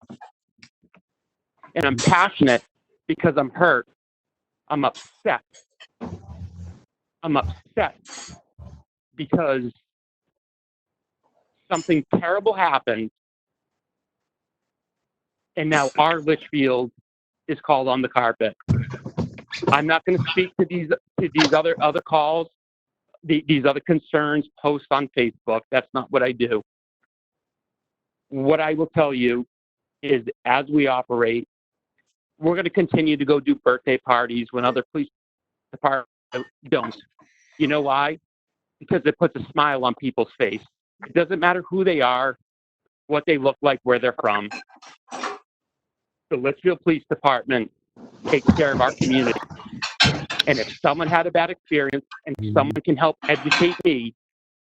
And I'm passionate because I'm hurt. I'm upset. I'm upset because something terrible happened, and now our Litchfield is called on the carpet. I'm not going to speak to these other calls, these other concerns post on Facebook. That's not what I do. What I will tell you is, as we operate, we're going to continue to go do birthday parties when other police departments don't. You know why? Because it puts a smile on people's face. It doesn't matter who they are, what they look like, where they're from. The Litchfield Police Department takes care of our community. And if someone had a bad experience and someone can help educate me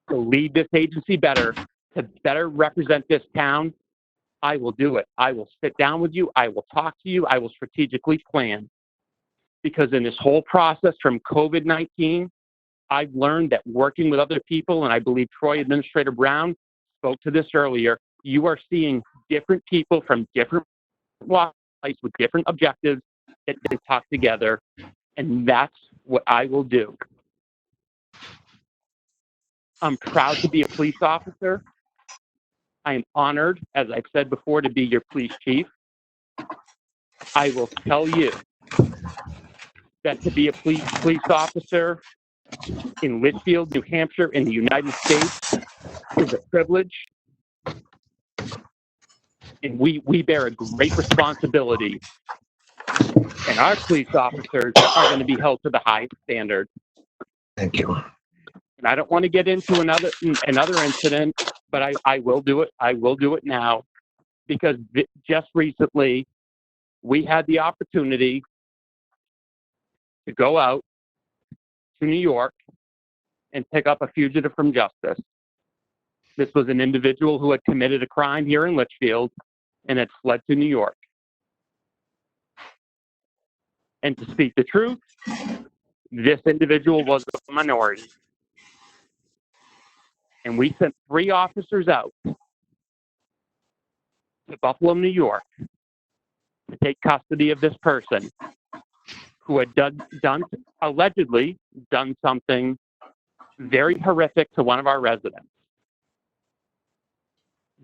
to lead this agency better, to better represent this town, I will do it. I will sit down with you. I will talk to you. I will strategically plan. Because in this whole process from COVID-19, I've learned that working with other people, and I believe Troy Administrator Brown spoke to this earlier, you are seeing different people from different walks with different objectives that they talk together, and that's what I will do. I'm proud to be a police officer. I am honored, as I've said before, to be your police chief. I will tell you that to be a police officer in Litchfield, New Hampshire, in the United States is a privilege. And we bear a great responsibility. And our police officers are going to be held to the highest standard. Thank you. And I don't want to get into another incident, but I will do it. I will do it now, because just recently we had the opportunity to go out to New York and pick up a fugitive from justice. This was an individual who had committed a crime here in Litchfield and had fled to New York. And to speak the truth, this individual was a minority. And we sent 3 officers out to Buffalo, New York, to take custody of this person who had allegedly done something very horrific to one of our residents.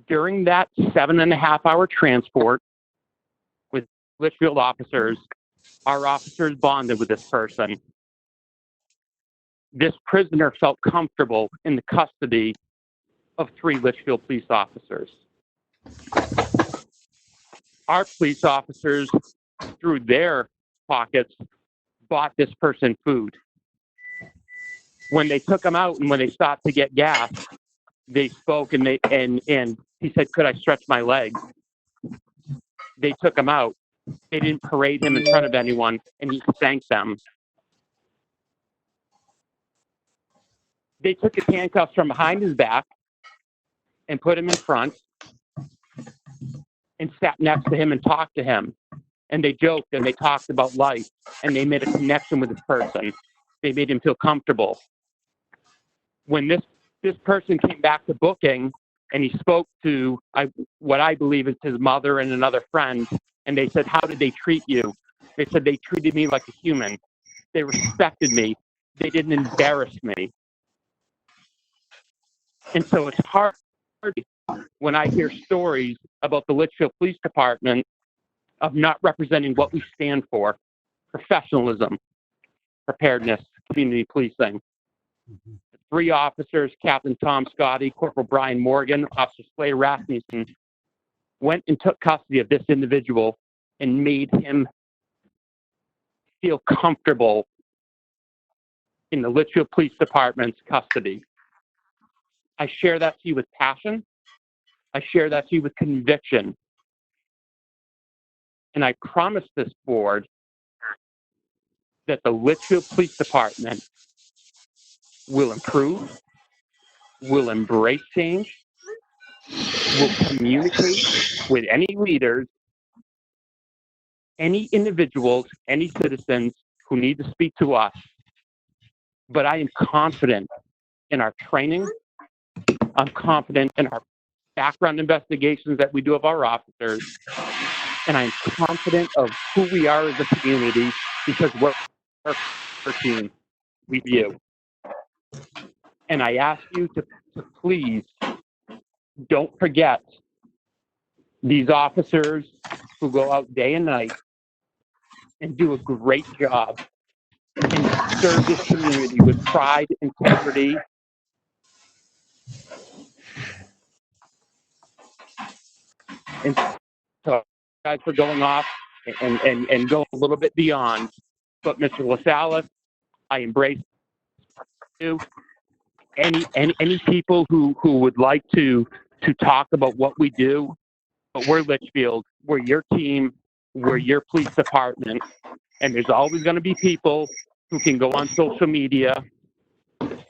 During that 7.5-hour transport with Litchfield officers, our officers bonded with this person. This prisoner felt comfortable in the custody of 3 Litchfield police officers. Our police officers, through their pockets, bought this person food. When they took him out and when they stopped to get gas, they spoke and he said, "Could I stretch my legs?" They took him out. They didn't parade him in front of anyone, and he thanked them. They took his handcuffs from behind his back and put him in front and sat next to him and talked to him. And they joked and they talked about life, and they made a connection with this person. They made him feel comfortable. When this person came back to booking and he spoke to what I believe is his mother and another friend, and they said, "How did they treat you?" They said, "They treated me like a human. They respected me. They didn't embarrass me." And so it's hard when I hear stories about the Litchfield Police Department of not representing what we stand for: professionalism, preparedness, community policing. 3 officers, Captain Tom Scotty, Corporal Brian Morgan, Officer Slater Rasmussen, went and took custody of this individual and made him feel comfortable in the Litchfield Police Department's custody. I share that to you with passion. I share that to you with conviction. And I promise this board that the Litchfield Police Department will improve, will embrace change, will communicate with any leaders, any individuals, any citizens who need to speak to us. But I am confident in our training. I'm confident in our background investigations that we do of our officers. And I'm confident of who we are as a community, because we're a team. We view. And I ask you to please don't forget these officers who go out day and night and do a great job and serve this community with pride, integrity, and so guys for going off and go a little bit beyond. But Mr. LaSalle, I embrace you. Any people who would like to talk about what we do, but we're Litchfield, we're your team, we're your police department, and there's always going to be people who can go on social media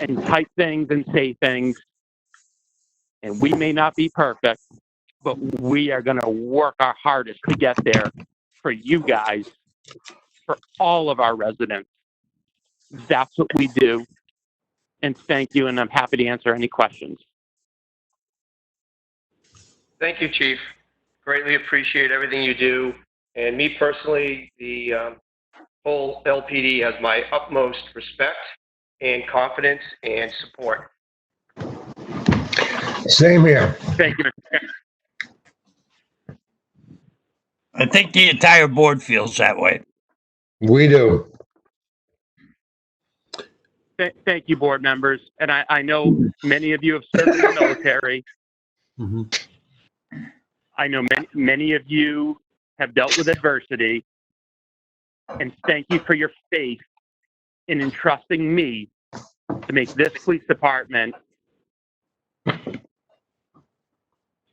and type things and say things, and we may not be perfect, but we are going to work our hardest to get there for you guys, for all of our residents. That's what we do. And thank you, and I'm happy to answer any questions. Thank you, Chief. Greatly appreciate everything you do. And me personally, the whole LPD has my utmost respect and confidence and support. Same here. Thank you. I think the entire board feels that way. We do. Thank you, board members. And I know many of you have served in the military. I know many of you have dealt with adversity. And thank you for your faith in entrusting me to make this police department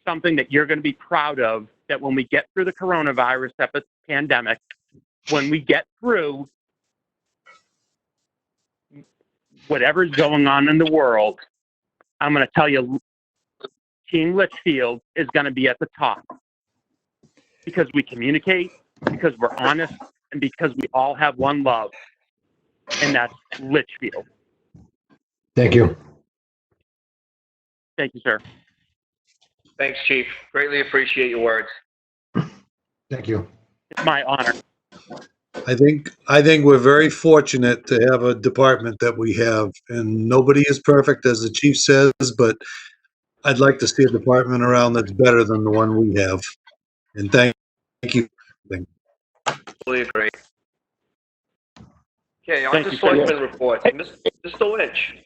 something that you're going to be proud of, that when we get through the coronavirus pandemic, when we get through whatever's going on in the world, I'm going to tell you, Team Litchfield is going to be at the top because we communicate, because we're honest, and because we all have one love, and that's Litchfield. Thank you. Thank you, sir. Thanks, Chief. Greatly appreciate your words. Thank you. It's my honor. I think we're very fortunate to have a department that we have, and nobody is perfect, as the chief says, but I'd like to see a department around that's better than the one we have. And thank you. Fully agree. Okay, on Thank to you, sir. Selectmen reports. Mr. Lynch.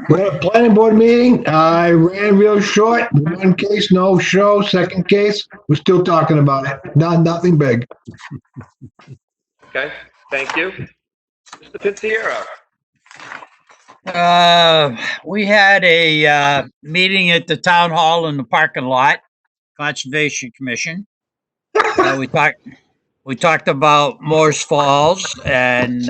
We had a planning board meeting. I ran real short. One case, no show. Second case, we're still talking about it. Nothing big. Okay, thank you. Mr. Pinciero. We had a meeting at the town hall in the parking lot, Conservation Commission. We talked about Morse Falls and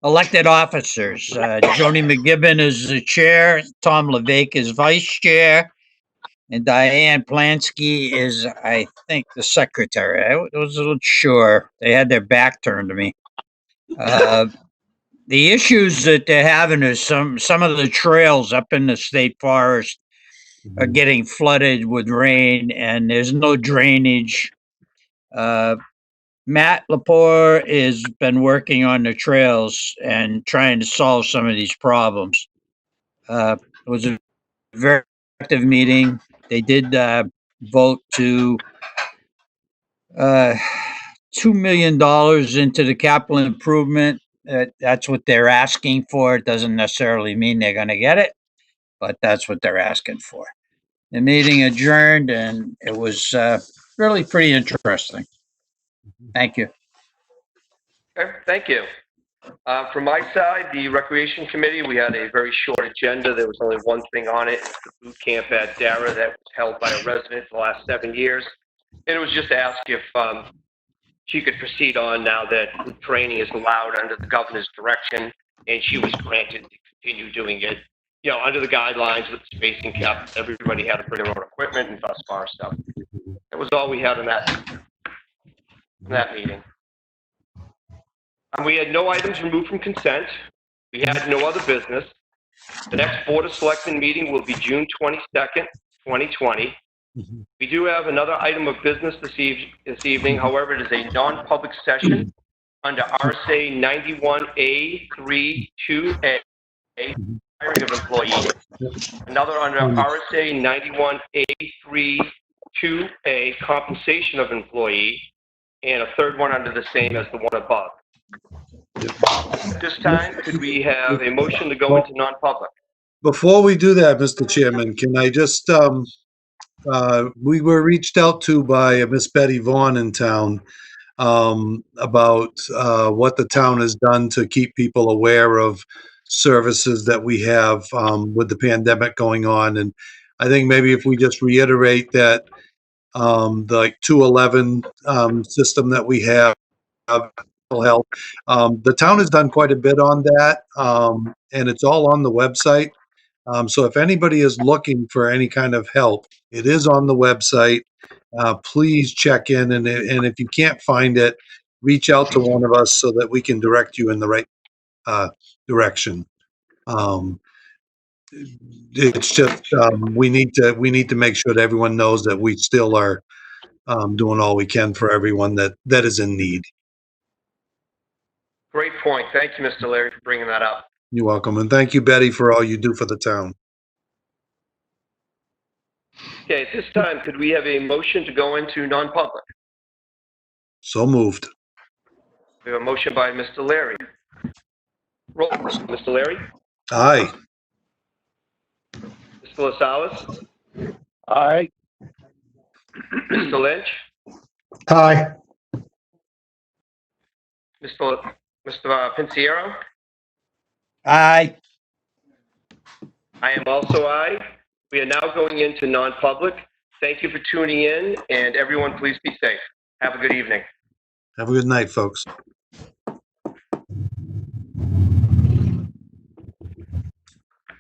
elected officers. Joni McGibbon is the chair, Tom LeVake is vice chair, and Diane Plansky is, I think, the secretary. I was a little sure. They had their back turned to me. The issues that they're having is some of the trails up in the state forest are getting flooded with rain, and there's no drainage. Matt Lepore has been working on the trails and trying to solve some of these problems. It was a very active meeting. They did vote to $2 million into the capital improvement. That's what they're asking for. It doesn't necessarily mean they're going to get it, but that's what they're asking for. The meeting adjourned, and it was really pretty interesting. Thank you. Okay, thank you. From my side, the Recreation Committee, we had a very short agenda. There was only one thing on it, the boot camp at Dara that was held by a resident for the last 7 years. And it was just to ask if she could proceed on now that group training is allowed under the governor's direction, and she was granted to continue doing it, you know, under the guidelines with the spacing kept. Everybody had to bring their own equipment and bus bar stuff. That was all we had in that meeting. We had no items removed from consent. We had no other business. The next Board of Selectmen meeting will be June 22nd, 2020. We do have another item of business this evening. However, it is a non-public session under RSA 91A32A, hiring of employees. Another under RSA 91A32A, compensation of employee. And a third one under the same as the one above. At this time, could we have a motion to go into non-public? Before we do that, Mr. Chairman, can I just, we were reached out to by Miss Betty Vaughn in town about what the town has done to keep people aware of services that we have with the pandemic going on. And I think maybe if we just reiterate that the like 211 system that we have, health, the town has done quite a bit on that, and it's all on the website. So if anybody is looking for any kind of help, it is on the website. Please check in, and if you can't find it, reach out to one of us so that we can direct you in the right direction. It's just we need to make sure that everyone knows that we still are doing all we can for everyone that is in need. Great point. Thank you, Mr. Larry, for bringing that up. You're welcome, and thank you, Betty, for all you do for the town. Okay, at this time, could we have a motion to go into non-public? So moved. We have a motion by Mr. Larry. Roll, Mr. Larry? Aye. Mr. LaSalle? Aye. Mr. Lynch? Aye. Mr. Pinciero? Aye. I am also aye. We are now going into non-public. Thank you for tuning in, and everyone, please be safe. Have a good evening. Have a good night, folks.